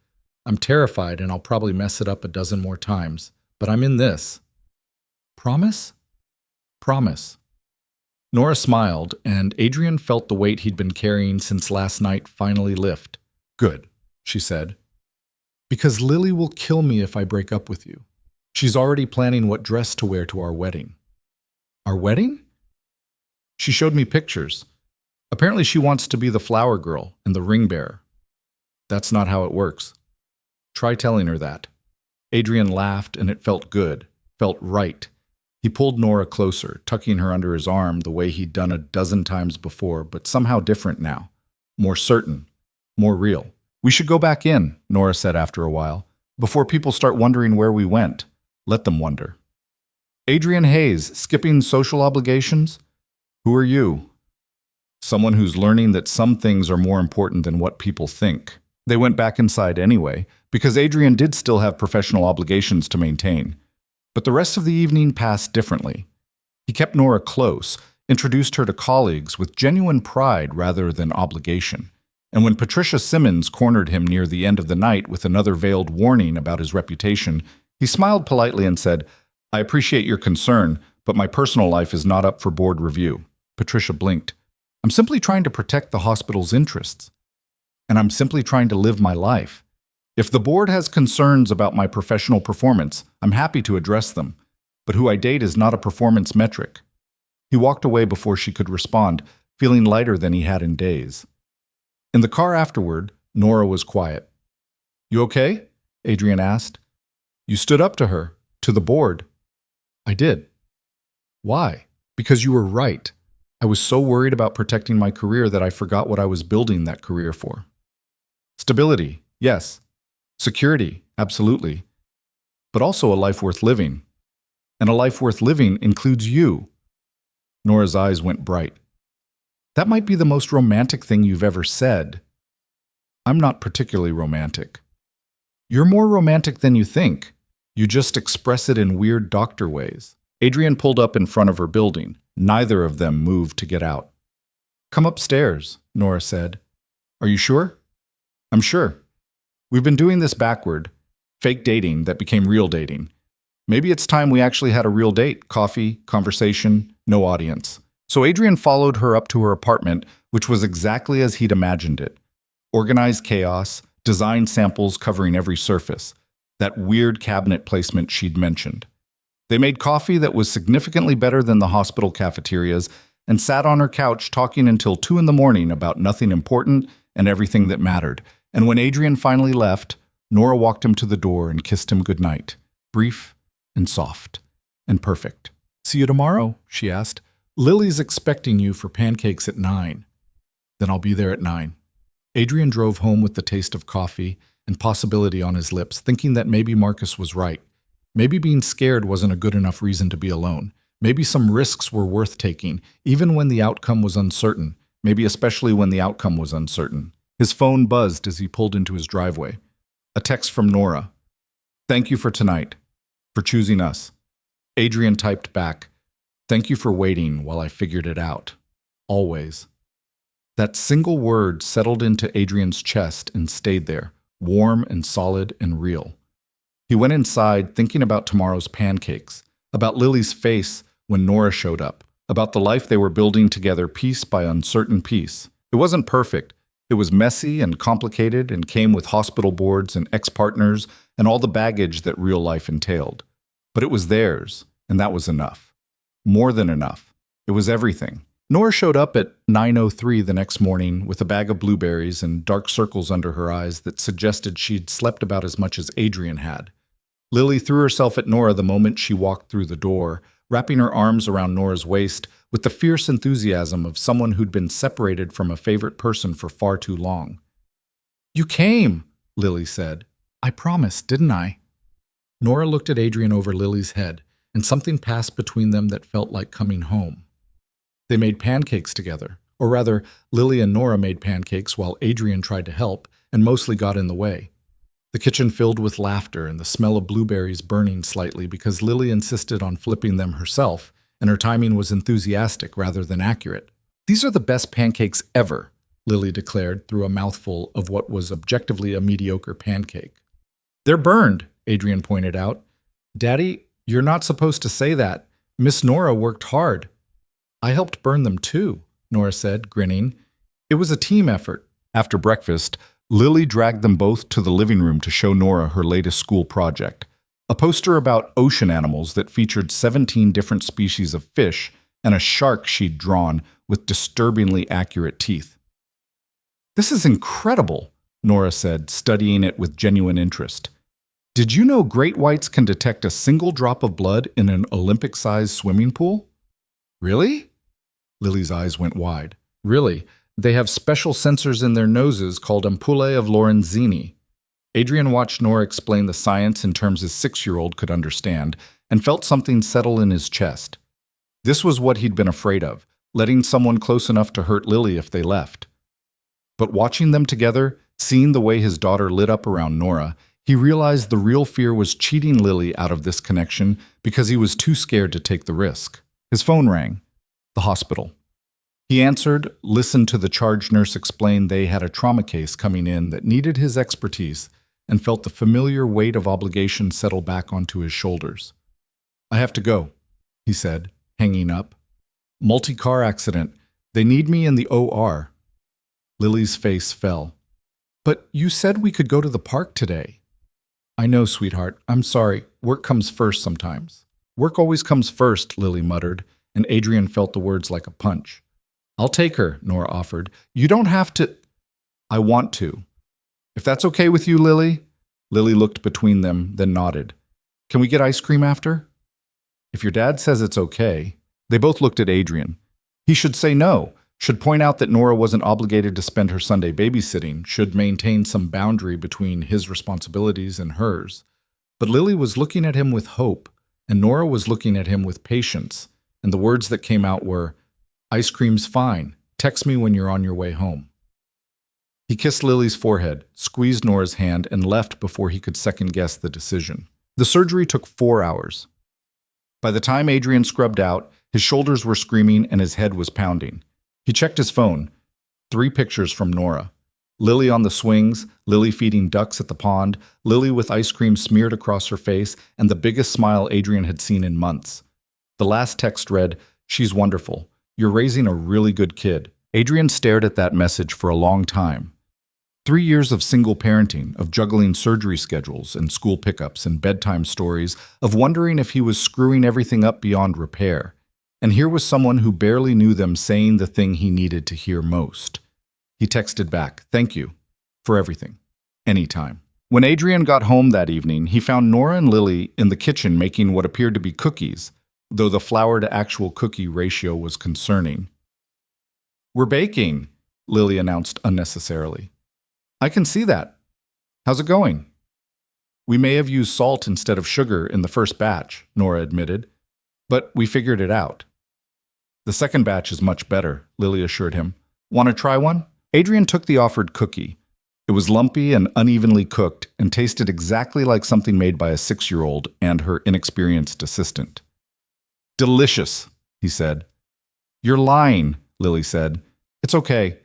"I'm terrified and I'll probably mess it up a dozen more times, but I'm in this." "Promise?" "Promise." Nora smiled, and Adrian felt the weight he'd been carrying since last night finally lift. "Good," she said. "Because Lily will kill me if I break up with you. She's already planning what dress to wear to our wedding." "Our wedding?" She showed me pictures. Apparently she wants to be the flower girl and the ring bearer. That's not how it works. Try telling her that. Adrian laughed, and it felt good, felt right. He pulled Nora closer, tucking her under his arm the way he'd done a dozen times before, but somehow different now. More certain, more real. "We should go back in," Nora said after a while, "before people start wondering where we went. Let them wonder." "Adrian Hayes, skipping social obligations? Who are you?" "Someone who's learning that some things are more important than what people think." They went back inside anyway, because Adrian did still have professional obligations to maintain. But the rest of the evening passed differently. He kept Nora close, introduced her to colleagues with genuine pride rather than obligation. And when Patricia Simmons cornered him near the end of the night with another veiled warning about his reputation, he smiled politely and said, "I appreciate your concern, but my personal life is not up for board review." Patricia blinked. "I'm simply trying to protect the hospital's interests. And I'm simply trying to live my life. If the board has concerns about my professional performance, I'm happy to address them. But who I date is not a performance metric." He walked away before she could respond, feeling lighter than he had in days. In the car afterward, Nora was quiet. "You okay?" Adrian asked. You stood up to her, to the board. I did. Why? Because you were right. I was so worried about protecting my career that I forgot what I was building that career for. Stability, yes. Security, absolutely. But also a life worth living. And a life worth living includes you. Nora's eyes went bright. That might be the most romantic thing you've ever said. I'm not particularly romantic. You're more romantic than you think. You just express it in weird doctor ways. Adrian pulled up in front of her building. Neither of them moved to get out. Come upstairs, Nora said. Are you sure? I'm sure. We've been doing this backward. Fake dating that became real dating. Maybe it's time we actually had a real date. Coffee, conversation, no audience. So Adrian followed her up to her apartment, which was exactly as he'd imagined it. Organized chaos, design samples covering every surface. That weird cabinet placement she'd mentioned. They made coffee that was significantly better than the hospital cafeterias and sat on her couch talking until 2 in the morning about nothing important and everything that mattered. And when Adrian finally left, Nora walked him to the door and kissed him goodnight. Brief and soft and perfect. See you tomorrow, she asked. Lily's expecting you for pancakes at 9. Then I'll be there at 9. Adrian drove home with the taste of coffee and possibility on his lips, thinking that maybe Marcus was right. Maybe being scared wasn't a good enough reason to be alone. Maybe some risks were worth taking, even when the outcome was uncertain. Maybe especially when the outcome was uncertain. His phone buzzed as he pulled into his driveway. A text from Nora. Thank you for tonight. For choosing us. Adrian typed back. Thank you for waiting while I figured it out. Always. That single word settled into Adrian's chest and stayed there, warm and solid and real. He went inside thinking about tomorrow's pancakes, about Lily's face when Nora showed up, about the life they were building together piece by uncertain piece. It wasn't perfect. It was messy and complicated and came with hospital boards and ex-partners and all the baggage that real life entailed. But it was theirs, and that was enough. More than enough. It was everything. Nora showed up at 9:03 the next morning with a bag of blueberries and dark circles under her eyes that suggested she'd slept about as much as Adrian had. Lily threw herself at Nora the moment she walked through the door, wrapping her arms around Nora's waist with the fierce enthusiasm of someone who'd been separated from a favorite person for far too long. You came, Lily said. I promised, didn't I? Nora looked at Adrian over Lily's head, and something passed between them that felt like coming home. They made pancakes together, or rather, Lily and Nora made pancakes while Adrian tried to help and mostly got in the way. The kitchen filled with laughter and the smell of blueberries burning slightly because Lily insisted on flipping them herself, and her timing was enthusiastic rather than accurate. These are the best pancakes ever, Lily declared through a mouthful of what was objectively a mediocre pancake. They're burned, Adrian pointed out. Daddy, you're not supposed to say that. Miss Nora worked hard. I helped burn them too, Nora said, grinning. It was a team effort. After breakfast, Lily dragged them both to the living room to show Nora her latest school project, a poster about ocean animals that featured 17 different species of fish and a shark she'd drawn with disturbingly accurate teeth. This is incredible, Nora said, studying it with genuine interest. Did you know great whites can detect a single drop of blood in an Olympic-sized swimming pool? Really? Lily's eyes went wide. Really, they have special sensors in their noses called ampullae of Lorenzini. Adrian watched Nora explain the science in terms his 6-year-old could understand and felt something settle in his chest. This was what he'd been afraid of, letting someone close enough to hurt Lily if they left. But watching them together, seeing the way his daughter lit up around Nora, he realized the real fear was cheating Lily out of this connection because he was too scared to take the risk. His phone rang. The hospital. He answered, listened to the charge nurse explain they had a trauma case coming in that needed his expertise, and felt the familiar weight of obligation settle back onto his shoulders. I have to go, he said, hanging up. Multi-car accident. They need me in the OR. Lily's face fell. But you said we could go to the park today. I know, sweetheart. I'm sorry. Work comes first sometimes. Work always comes first, Lily muttered, and Adrian felt the words like a punch. I'll take her, Nora offered. You don't have to. I want to. If that's okay with you, Lily? Lily looked between them, then nodded. Can we get ice cream after? If your dad says it's okay. They both looked at Adrian. He should say no, should point out that Nora wasn't obligated to spend her Sunday babysitting, should maintain some boundary between his responsibilities and hers. But Lily was looking at him with hope, and Nora was looking at him with patience, and the words that came out were, "Ice cream's fine. Text me when you're on your way home." He kissed Lily's forehead, squeezed Nora's hand, and left before he could second-guess the decision. The surgery took 4 hours. By the time Adrian scrubbed out, his shoulders were screaming and his head was pounding. He checked his phone. 3 pictures from Nora. Lily on the swings, Lily feeding ducks at the pond, Lily with ice cream smeared across her face, and the biggest smile Adrian had seen in months. The last text read, "She's wonderful. You're raising a really good kid." Adrian stared at that message for a long time. 3 years of single parenting, of juggling surgery schedules and school pickups and bedtime stories, of wondering if he was screwing everything up beyond repair. And here was someone who barely knew them saying the thing he needed to hear most. He texted back, "Thank you for everything. Anytime." When Adrian got home that evening, he found Nora and Lily in the kitchen making what appeared to be cookies, though the flour to actual cookie ratio was concerning. "We're baking," Lily announced unnecessarily. "I can see that. How's it going?" "We may have used salt instead of sugar in the first batch," Nora admitted, "but we figured it out." "The second batch is much better," Lily assured him. "Want to try one?" Adrian took the offered cookie. It was lumpy and unevenly cooked and tasted exactly like something made by a 6-year-old and her inexperienced assistant. "Delicious," he said. "You're lying," Lily said. "It's okay.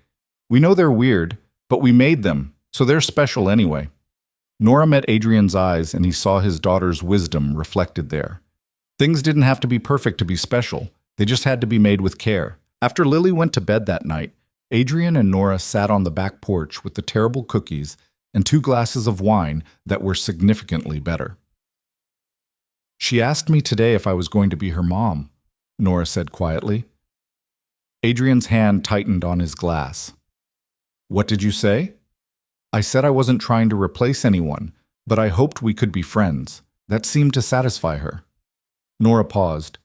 We know they're weird, but we made them, so they're special anyway." Nora met Adrian's eyes and he saw his daughter's wisdom reflected there. Things didn't have to be perfect to be special. They just had to be made with care. After Lily went to bed that night, Adrian and Nora sat on the back porch with the terrible cookies and 2 glasses of wine that were significantly better. "She asked me today if I was going to be her mom," Nora said quietly. Adrian's hand tightened on his glass. "What did you say?" "I said I wasn't trying to replace anyone, but I hoped we could be friends. That seemed to satisfy her." Nora paused.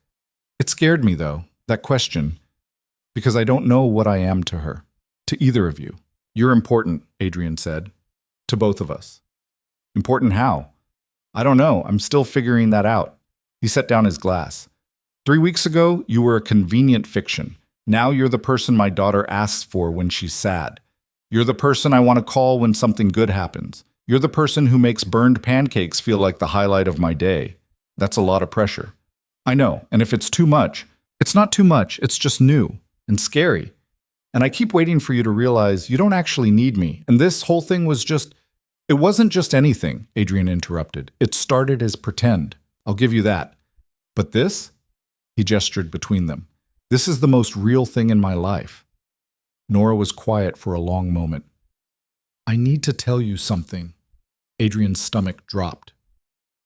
"It scared me, though, that question, because I don't know what I am to her, to either of you." "You're important," Adrian said. "To both of us." "Important how?" "I don't know. I'm still figuring that out." He set down his glass. 3 weeks ago, you were a convenient fiction. Now you're the person my daughter asks for when she's sad. You're the person I want to call when something good happens. You're the person who makes burned pancakes feel like the highlight of my day. That's a lot of pressure. I know, and if it's too much, it's not too much, it's just new and scary. And I keep waiting for you to realize you don't actually need me. And this whole thing was just... It wasn't just anything, Adrian interrupted. It started as pretend. I'll give you that. But this? He gestured between them. This is the most real thing in my life. Nora was quiet for a long moment. I need to tell you something. Adrian's stomach dropped.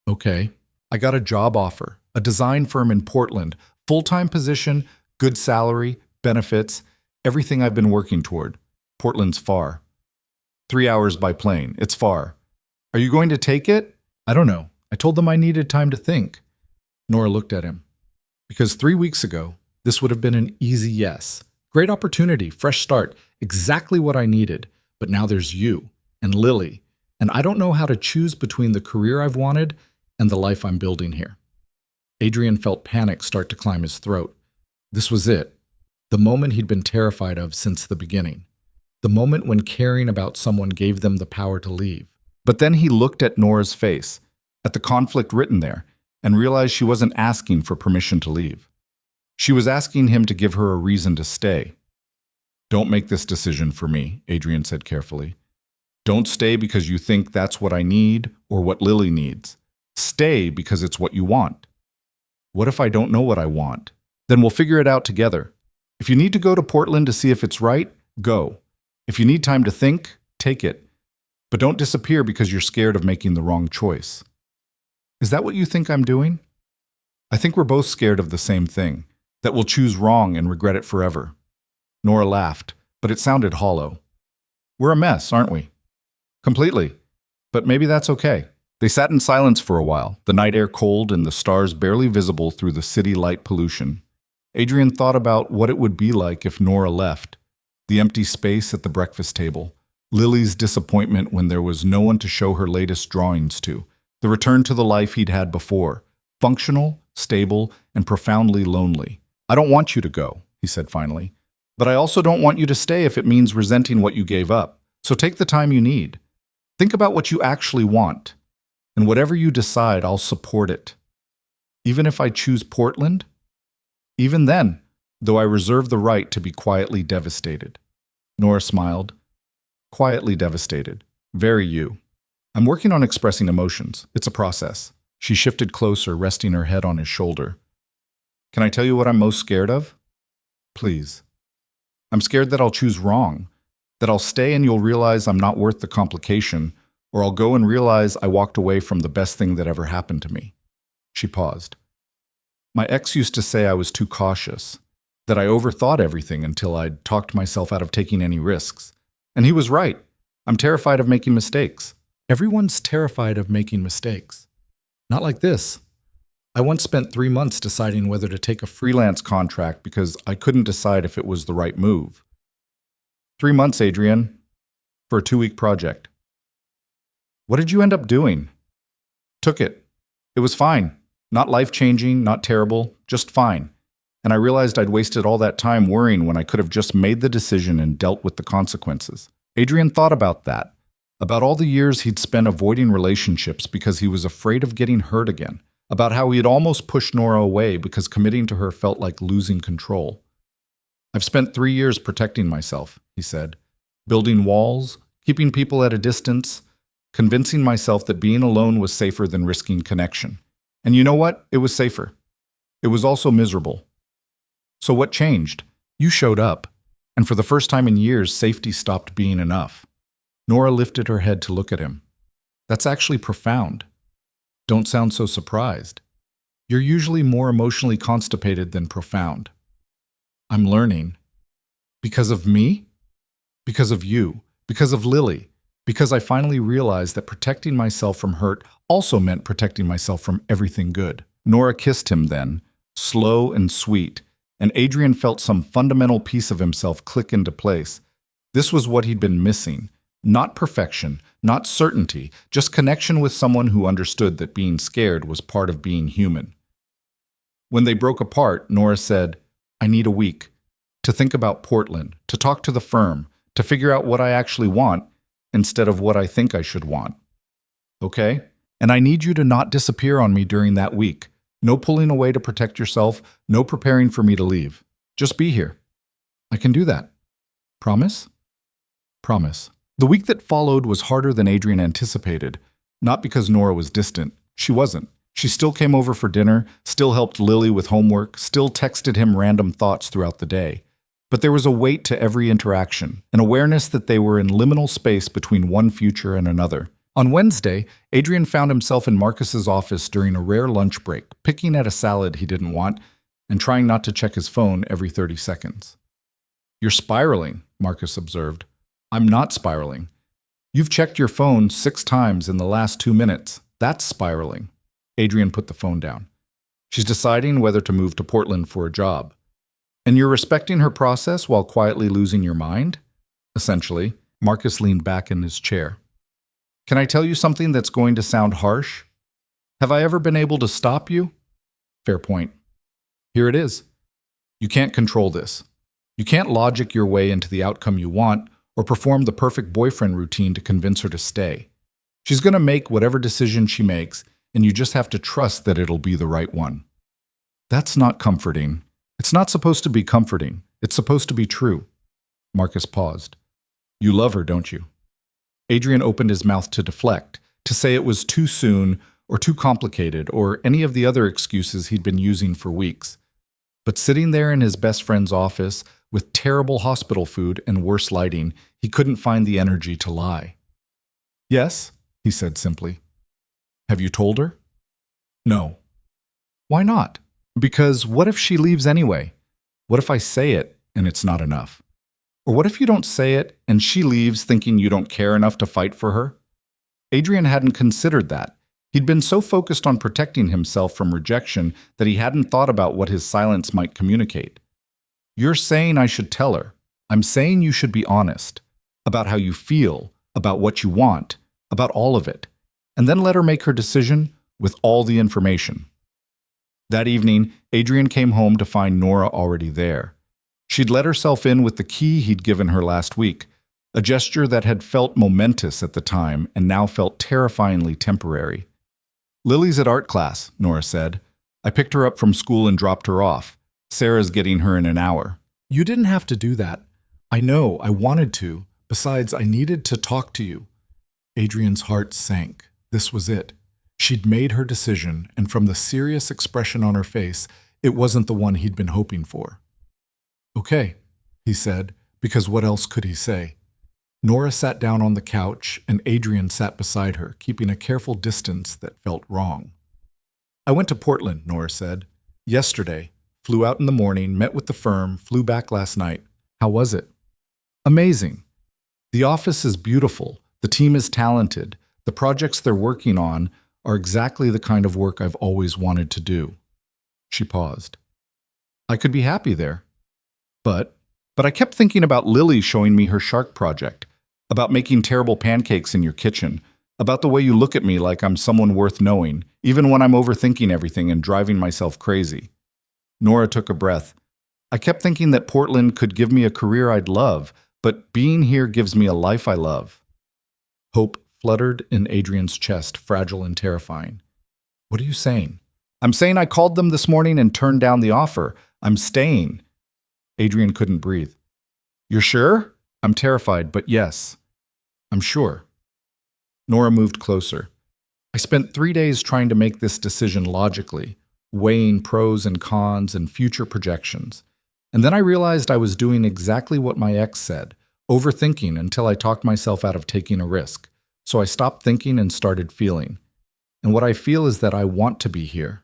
Okay. I got a job offer, a design firm in Portland, full-time position, good salary, benefits, everything I've been working toward. Portland's far. 3 hours by plane. It's far. Are you going to take it? I don't know. I told them I needed time to think. Nora looked at him. Because 3 weeks ago, this would have been an easy yes. Great opportunity, fresh start, exactly what I needed. But now there's you and Lily, and I don't know how to choose between the career I've wanted and the life I'm building here. Adrian felt panic start to climb his throat. This was it. The moment he'd been terrified of since the beginning. The moment when caring about someone gave them the power to leave. But then he looked at Nora's face, at the conflict written there, and realized she wasn't asking for permission to leave. She was asking him to give her a reason to stay. Don't make this decision for me, Adrian said carefully. Don't stay because you think that's what I need or what Lily needs. Stay because it's what you want. What if I don't know what I want? Then we'll figure it out together. If you need to go to Portland to see if it's right, go. If you need time to think, take it. But don't disappear because you're scared of making the wrong choice. Is that what you think I'm doing? I think we're both scared of the same thing, that we'll choose wrong and regret it forever. Nora laughed, but it sounded hollow. We're a mess, aren't we? Completely. But maybe that's okay. They sat in silence for a while, the night air cold and the stars barely visible through the city light pollution. Adrian thought about what it would be like if Nora left. The empty space at the breakfast table, Lily's disappointment when there was no one to show her latest drawings to, the return to the life he'd had before, functional, stable, and profoundly lonely. "I don't want you to go," he said finally. "But I also don't want you to stay if it means resenting what you gave up. So take the time you need. Think about what you actually want. And whatever you decide, I'll support it. Even if I choose Portland? Even then, though I reserve the right to be quietly devastated." Nora smiled. "Quietly devastated. Very you. I'm working on expressing emotions. It's a process." She shifted closer, resting her head on his shoulder. "Can I tell you what I'm most scared of?" "Please." "I'm scared that I'll choose wrong, that I'll stay and you'll realize I'm not worth the complication, or I'll go and realize I walked away from the best thing that ever happened to me." She paused. "My ex used to say I was too cautious, that I overthought everything until I'd talked myself out of taking any risks. And he was right. I'm terrified of making mistakes." Everyone's terrified of making mistakes. Not like this. I once spent 3 months deciding whether to take a freelance contract because I couldn't decide if it was the right move. 3 months, Adrian, for a 2-week project. "What did you end up doing?" "Took it. It was fine. Not life-changing, not terrible, just fine. And I realized I'd wasted all that time worrying when I could have just made the decision and dealt with the consequences." Adrian thought about that, about all the years he'd spent avoiding relationships because he was afraid of getting hurt again, about how he had almost pushed Nora away because committing to her felt like losing control. "I've spent 3 years protecting myself," he said, "building walls, keeping people at a distance, convincing myself that being alone was safer than risking connection. And you know what? It was safer. It was also miserable. So what changed? You showed up, and for the first time in years, safety stopped being enough." Nora lifted her head to look at him. "That's actually profound. Don't sound so surprised. You're usually more emotionally constipated than profound." "I'm learning." "Because of me?" "Because of you. Because of Lily. Because I finally realized that protecting myself from hurt also meant protecting myself from everything good." Nora kissed him then, slow and sweet, and Adrian felt some fundamental piece of himself click into place. This was what he'd been missing. Not perfection, not certainty, just connection with someone who understood that being scared was part of being human. When they broke apart, Nora said, "I need a week to think about Portland, to talk to the firm, to figure out what I actually want instead of what I think I should want. Okay? And I need you to not disappear on me during that week. No pulling away to protect yourself, no preparing for me to leave. Just be here." "I can do that." "Promise?" "Promise." The week that followed was harder than Adrian anticipated, not because Nora was distant. She wasn't. She still came over for dinner, still helped Lily with homework, still texted him random thoughts throughout the day. But there was a weight to every interaction, an awareness that they were in liminal space between one future and another. On Wednesday, Adrian found himself in Marcus's office during a rare lunch break, picking at a salad he didn't want and trying not to check his phone every 30 seconds. "You're spiraling," Marcus observed. "I'm not spiraling. You've checked your phone 6 times in the last 2 minutes. That's spiraling." Adrian put the phone down. "She's deciding whether to move to Portland for a job. And you're respecting her process while quietly losing your mind?" Essentially, Marcus leaned back in his chair. "Can I tell you something that's going to sound harsh? Have I ever been able to stop you?" "Fair point. Here it is. You can't control this. You can't logic your way into the outcome you want or perform the perfect boyfriend routine to convince her to stay. She's going to make whatever decision she makes, and you just have to trust that it'll be the right one." "That's not comforting." "It's not supposed to be comforting. It's supposed to be true." Marcus paused. "You love her, don't you?" Adrian opened his mouth to deflect, to say it was too soon or too complicated or any of the other excuses he'd been using for weeks. But sitting there in his best friend's office with terrible hospital food and worse lighting, he couldn't find the energy to lie. "Yes," he said simply. "Have you told her?" "No." "Why not?" "Because what if she leaves anyway? What if I say it and it's not enough? Or what if you don't say it and she leaves thinking you don't care enough to fight for her?" Adrian hadn't considered that. He'd been so focused on protecting himself from rejection that he hadn't thought about what his silence might communicate. You're saying I should tell her. I'm saying you should be honest about how you feel, about what you want, about all of it, and then let her make her decision with all the information. That evening, Adrian came home to find Nora already there. She'd let herself in with the key he'd given her last week, a gesture that had felt momentous at the time and now felt terrifyingly temporary. Lily's at art class, Nora said. I picked her up from school and dropped her off. Sarah's getting her in an hour. You didn't have to do that. I know, I wanted to. Besides, I needed to talk to you. Adrian's heart sank. This was it. She'd made her decision, and from the serious expression on her face, it wasn't the one he'd been hoping for. Okay, he said, because what else could he say? Nora sat down on the couch, and Adrian sat beside her, keeping a careful distance that felt wrong. I went to Portland, Nora said. Yesterday. Flew out in the morning, met with the firm, flew back last night. How was it? Amazing. The office is beautiful. The team is talented. The projects they're working on are exactly the kind of work I've always wanted to do. She paused. I could be happy there. But I kept thinking about Lily showing me her shark project, about making terrible pancakes in your kitchen, about the way you look at me like I'm someone worth knowing, even when I'm overthinking everything and driving myself crazy. Nora took a breath. I kept thinking that Portland could give me a career I'd love, but being here gives me a life I love. Hope fluttered in Adrian's chest, fragile and terrifying. What are you saying? I'm saying I called them this morning and turned down the offer. I'm staying. Adrian couldn't breathe. You're sure? I'm terrified, but yes, I'm sure. Nora moved closer. I spent 3 days trying to make this decision logically, weighing pros and cons and future projections. And then I realized I was doing exactly what my ex said, overthinking until I talked myself out of taking a risk. So I stopped thinking and started feeling. And what I feel is that I want to be here.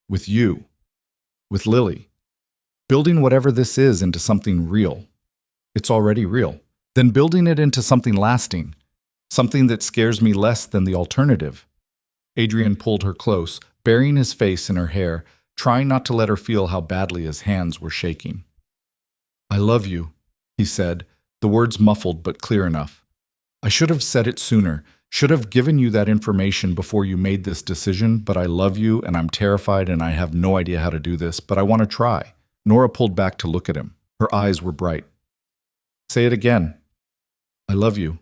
With you. With Lily. Building whatever this is into something real. It's already real. Then building it into something lasting. Something that scares me less than the alternative. Adrian pulled her close, burying his face in her hair, trying not to let her feel how badly his hands were shaking. I love you, he said, the words muffled but clear enough. I should have said it sooner, should have given you that information before you made this decision, but I love you and I'm terrified and I have no idea how to do this, but I want to try. Nora pulled back to look at him. Her eyes were bright. Say it again. I love you.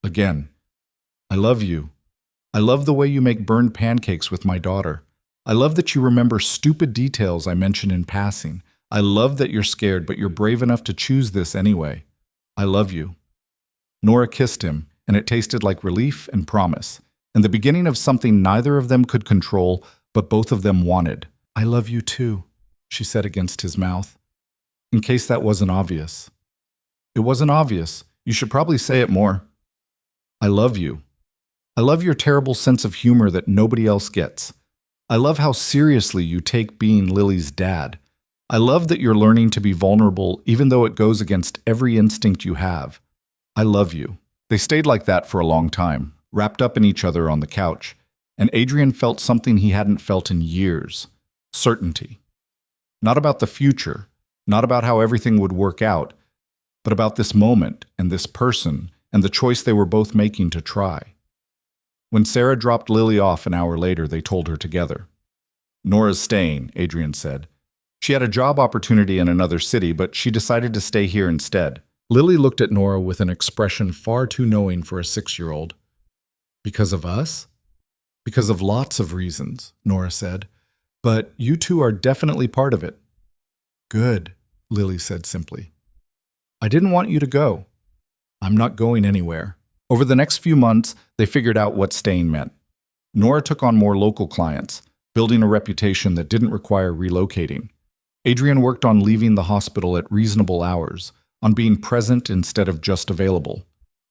Again. I love you. I love the way you make burned pancakes with my daughter. I love that you remember stupid details I mentioned in passing. I love that you're scared, but you're brave enough to choose this anyway. I love you. Nora kissed him, and it tasted like relief and promise, and the beginning of something neither of them could control, but both of them wanted. I love you too, she said against his mouth. In case that wasn't obvious. It wasn't obvious. You should probably say it more. I love you. I love your terrible sense of humor that nobody else gets. I love how seriously you take being Lily's dad. I love that you're learning to be vulnerable even though it goes against every instinct you have. I love you. They stayed like that for a long time, wrapped up in each other on the couch, and Adrian felt something he hadn't felt in years. Certainty. Not about the future, not about how everything would work out, but about this moment and this person and the choice they were both making to try. When Sarah dropped Lily off an hour later, they told her together. Nora's staying, Adrian said. She had a job opportunity in another city, but she decided to stay here instead. Lily looked at Nora with an expression far too knowing for a 6-year-old. Because of us? Because of lots of reasons, Nora said. But you two are definitely part of it. Good, Lily said simply. I didn't want you to go. I'm not going anywhere. Over the next few months, they figured out what staying meant. Nora took on more local clients, building a reputation that didn't require relocating. Adrian worked on leaving the hospital at reasonable hours, on being present instead of just available.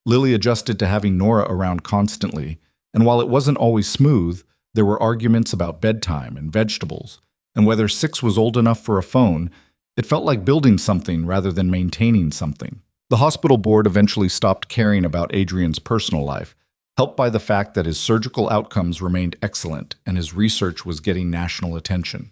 Lily adjusted to having Nora around constantly, and while it wasn't always smooth, there were arguments about bedtime and vegetables, and whether 6 was old enough for a phone, it felt like building something rather than maintaining something. The hospital board eventually stopped caring about Adrian's personal life. helped by the fact that his surgical outcomes remained excellent and his research was getting national attention.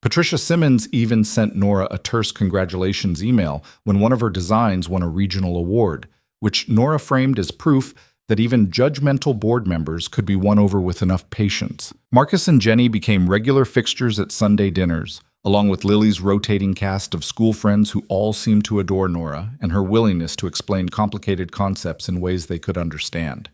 Patricia Simmons even sent Nora a terse congratulations email when one of her designs won a regional award, which Nora framed as proof that even judgmental board members could be won over with enough patience. Marcus and Jenny became regular fixtures at Sunday dinners, along with Lily's rotating cast of school friends who all seemed to adore Nora and her willingness to explain complicated concepts in ways they could understand.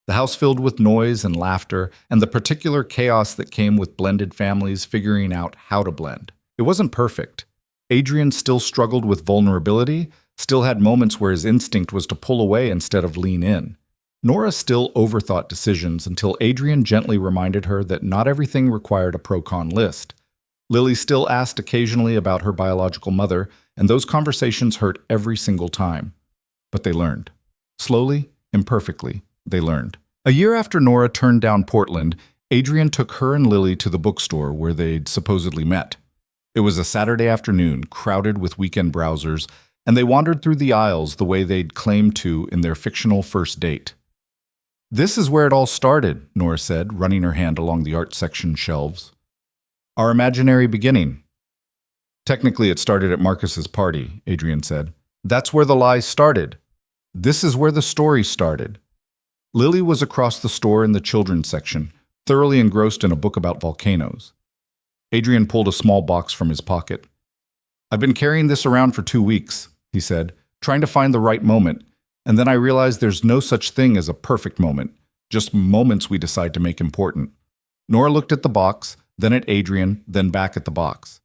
The house filled with noise and laughter, and the particular chaos that came with blended families figuring out how to blend. It wasn't perfect. Adrian still struggled with vulnerability, still had moments where his instinct was to pull away instead of lean in. Nora still overthought decisions until Adrian gently reminded her that not everything required a pro-con list. Lily still asked occasionally about her biological mother, and those conversations hurt every single time. But they learned. Slowly, imperfectly, they learned. A year after Nora turned down Portland, Adrian took her and Lily to the bookstore where they'd supposedly met. It was a Saturday afternoon, crowded with weekend browsers, and they wandered through the aisles the way they'd claimed to in their fictional first date. "This is where it all started," Nora said, running her hand along the art section shelves. "Our imaginary beginning." "Technically, it started at Marcus's party," Adrian said. "That's where the lies started. This is where the story started." Lily was across the store in the children's section, thoroughly engrossed in a book about volcanoes. Adrian pulled a small box from his pocket. "I've been carrying this around for 2 weeks," he said, "trying to find the right moment. And then I realized there's no such thing as a perfect moment, just moments we decide to make important." Nora looked at the box, then at Adrian, then back at the box.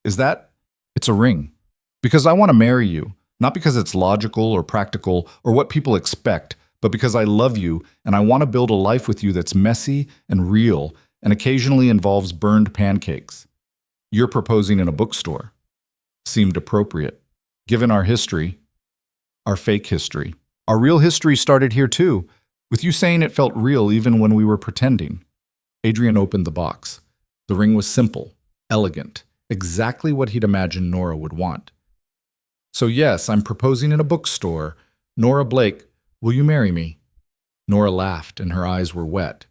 "Is that? It's a ring. Because I want to marry you, not because it's logical or practical or what people expect, but because I love you and I want to build a life with you that's messy and real and occasionally involves burned pancakes. You're proposing in a bookstore. Seemed appropriate. Given our history, our fake history. Our real history started here too, with you saying it felt real even when we were pretending." Adrian opened the box. The ring was simple, elegant, exactly what he'd imagined Nora would want. "So yes, I'm proposing in a bookstore. Nora Blake, will you marry me?" Nora laughed and her eyes were wet.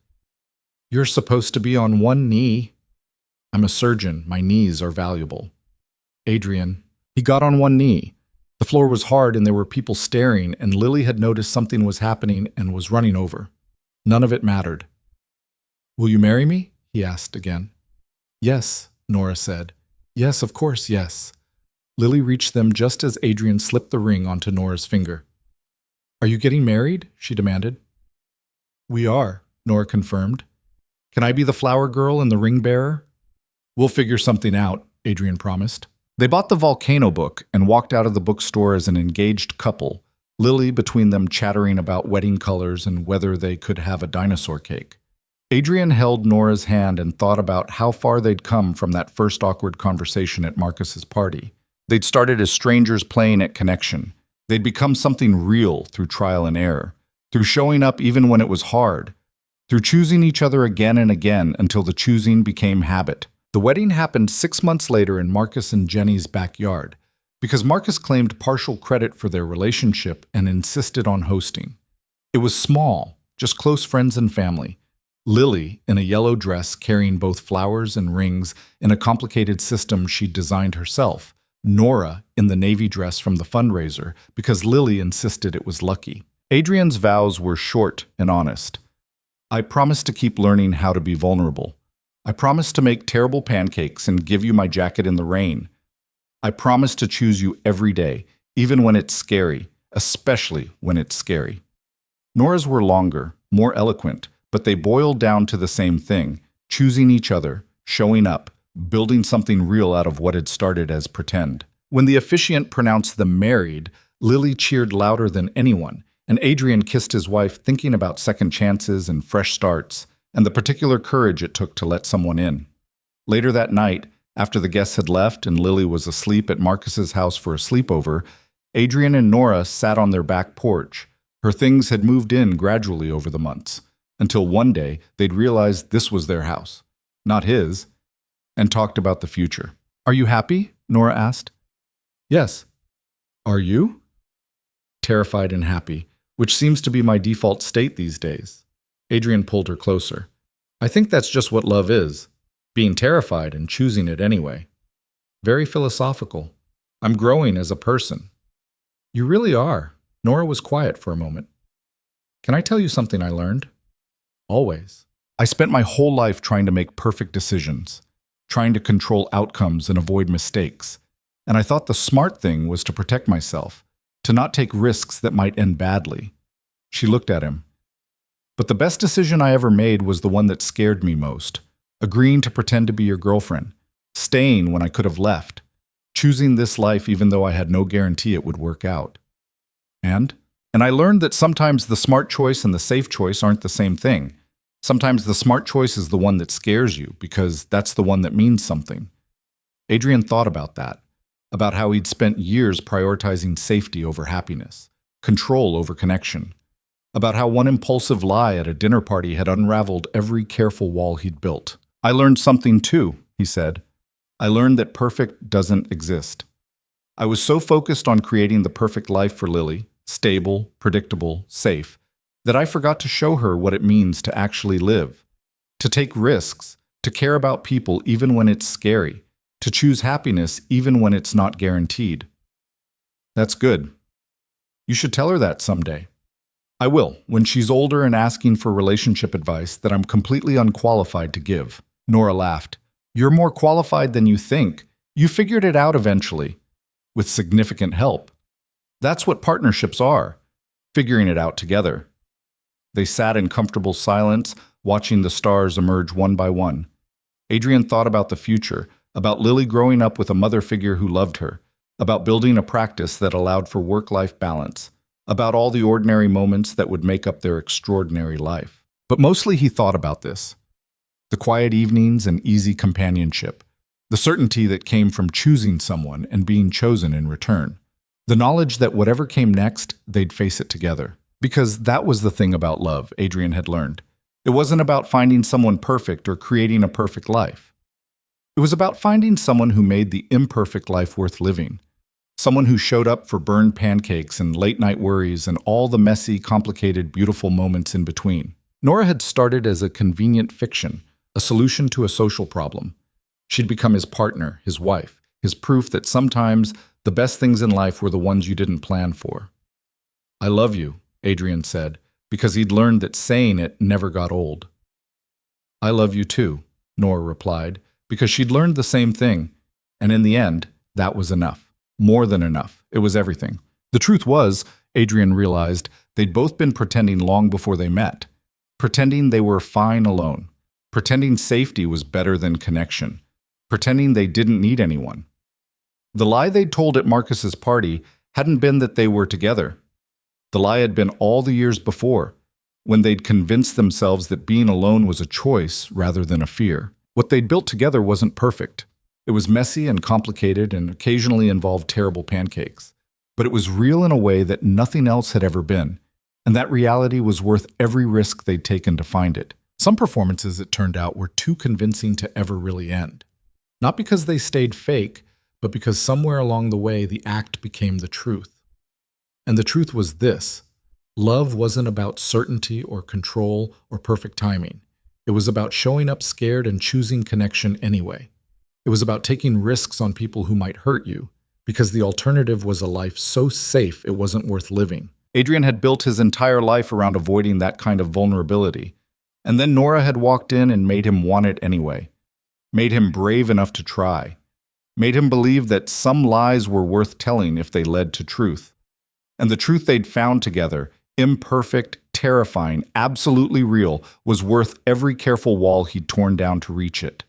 "You're supposed to be on one knee." "I'm a surgeon. My knees are valuable." "Adrian." He got on one knee. The floor was hard and there were people staring, and Lily had noticed something was happening and was running over. None of it mattered. "Will you marry me?" he asked again. "Yes," Nora said. "Yes, of course, yes." Lily reached them just as Adrian slipped the ring onto Nora's finger. "Are you getting married?" she demanded. "We are," Nora confirmed. "Can I be the flower girl and the ring bearer?" "We'll figure something out," Adrian promised. They bought the volcano book and walked out of the bookstore as an engaged couple, Lily between them chattering about wedding colors and whether they could have a dinosaur cake. Adrian held Nora's hand and thought about how far they'd come from that first awkward conversation at Marcus's party. They'd started as strangers playing at connection. They'd become something real through trial and error, through showing up even when it was hard, through choosing each other again and again until the choosing became habit. The wedding happened 6 months later in Marcus and Jenny's backyard, because Marcus claimed partial credit for their relationship and insisted on hosting. It was small, just close friends and family. Lily, in a yellow dress carrying both flowers and rings in a complicated system she'd designed herself. Nora, in the navy dress from the fundraiser, because Lily insisted it was lucky. Adrian's vows were short and honest. "I promise to keep learning how to be vulnerable. I promise to make terrible pancakes and give you my jacket in the rain. I promise to choose you every day, even when it's scary, especially when it's scary." Nora's were longer, more eloquent, but they boiled down to the same thing: choosing each other, showing up, building something real out of what had started as pretend. When the officiant pronounced them married, Lily cheered louder than anyone, and Adrian kissed his wife, thinking about second chances and fresh starts, and the particular courage it took to let someone in. Later that night, after the guests had left and Lily was asleep at Marcus's house for a sleepover, Adrian and Nora sat on their back porch. Her things had moved in gradually over the months, until one day they'd realized this was their house, not his, and talked about the future. "Are you happy?" Nora asked. "Yes." "Are you?" "Terrified and happy, which seems to be my default state these days." Adrian pulled her closer. I think that's just what love is, being terrified and choosing it anyway. Very philosophical. I'm growing as a person. You really are. Nora was quiet for a moment. Can I tell you something I learned? Always. I spent my whole life trying to make perfect decisions, trying to control outcomes and avoid mistakes. And I thought the smart thing was to protect myself, to not take risks that might end badly. She looked at him. But the best decision I ever made was the one that scared me most. Agreeing to pretend to be your girlfriend. Staying when I could have left. Choosing this life even though I had no guarantee it would work out. And I learned that sometimes the smart choice and the safe choice aren't the same thing. Sometimes the smart choice is the one that scares you because that's the one that means something. Adrian thought about that, about how he'd spent years prioritizing safety over happiness, control over connection, about how one impulsive lie at a dinner party had unraveled every careful wall he'd built. I learned something too, he said. I learned that perfect doesn't exist. I was so focused on creating the perfect life for Lily, stable, predictable, safe, that I forgot to show her what it means to actually live, to take risks, to care about people even when it's scary, to choose happiness even when it's not guaranteed. That's good. You should tell her that someday. I will, when she's older and asking for relationship advice that I'm completely unqualified to give. Nora laughed. You're more qualified than you think. You figured it out eventually, with significant help. That's what partnerships are, figuring it out together. They sat in comfortable silence, watching the stars emerge one by one. Adrian thought about the future, about Lily growing up with a mother figure who loved her, about building a practice that allowed for work-life balance, about all the ordinary moments that would make up their extraordinary life. But mostly he thought about this. The quiet evenings and easy companionship, the certainty that came from choosing someone and being chosen in return, the knowledge that whatever came next, they'd face it together. Because that was the thing about love, Adrian had learned. It wasn't about finding someone perfect or creating a perfect life. It was about finding someone who made the imperfect life worth living. Someone who showed up for burned pancakes and late-night worries and all the messy, complicated, beautiful moments in between. Nora had started as a convenient fiction, a solution to a social problem. She'd become his partner, his wife, his proof that sometimes the best things in life were the ones you didn't plan for. I love you, Adrian said, because he'd learned that saying it never got old. I love you too, Nora replied, because she'd learned the same thing, and in the end, that was enough. More than enough. It was everything. The truth was, Adrian realized, they'd both been pretending long before they met. Pretending they were fine alone. Pretending safety was better than connection. Pretending they didn't need anyone. The lie they'd told at Marcus's party hadn't been that they were together. The lie had been all the years before, when they'd convinced themselves that being alone was a choice rather than a fear. What they'd built together wasn't perfect. It was messy and complicated and occasionally involved terrible pancakes. But it was real in a way that nothing else had ever been, and that reality was worth every risk they'd taken to find it. Some performances, it turned out, were too convincing to ever really end. Not because they stayed fake, but because somewhere along the way the act became the truth. And the truth was this: love wasn't about certainty or control or perfect timing. It was about showing up scared and choosing connection anyway. It was about taking risks on people who might hurt you, because the alternative was a life so safe it wasn't worth living. Adrian had built his entire life around avoiding that kind of vulnerability. And then Nora had walked in and made him want it anyway. Made him brave enough to try. Made him believe that some lies were worth telling if they led to truth. And the truth they'd found together, imperfect, terrifying, absolutely real, was worth every careful wall he'd torn down to reach it.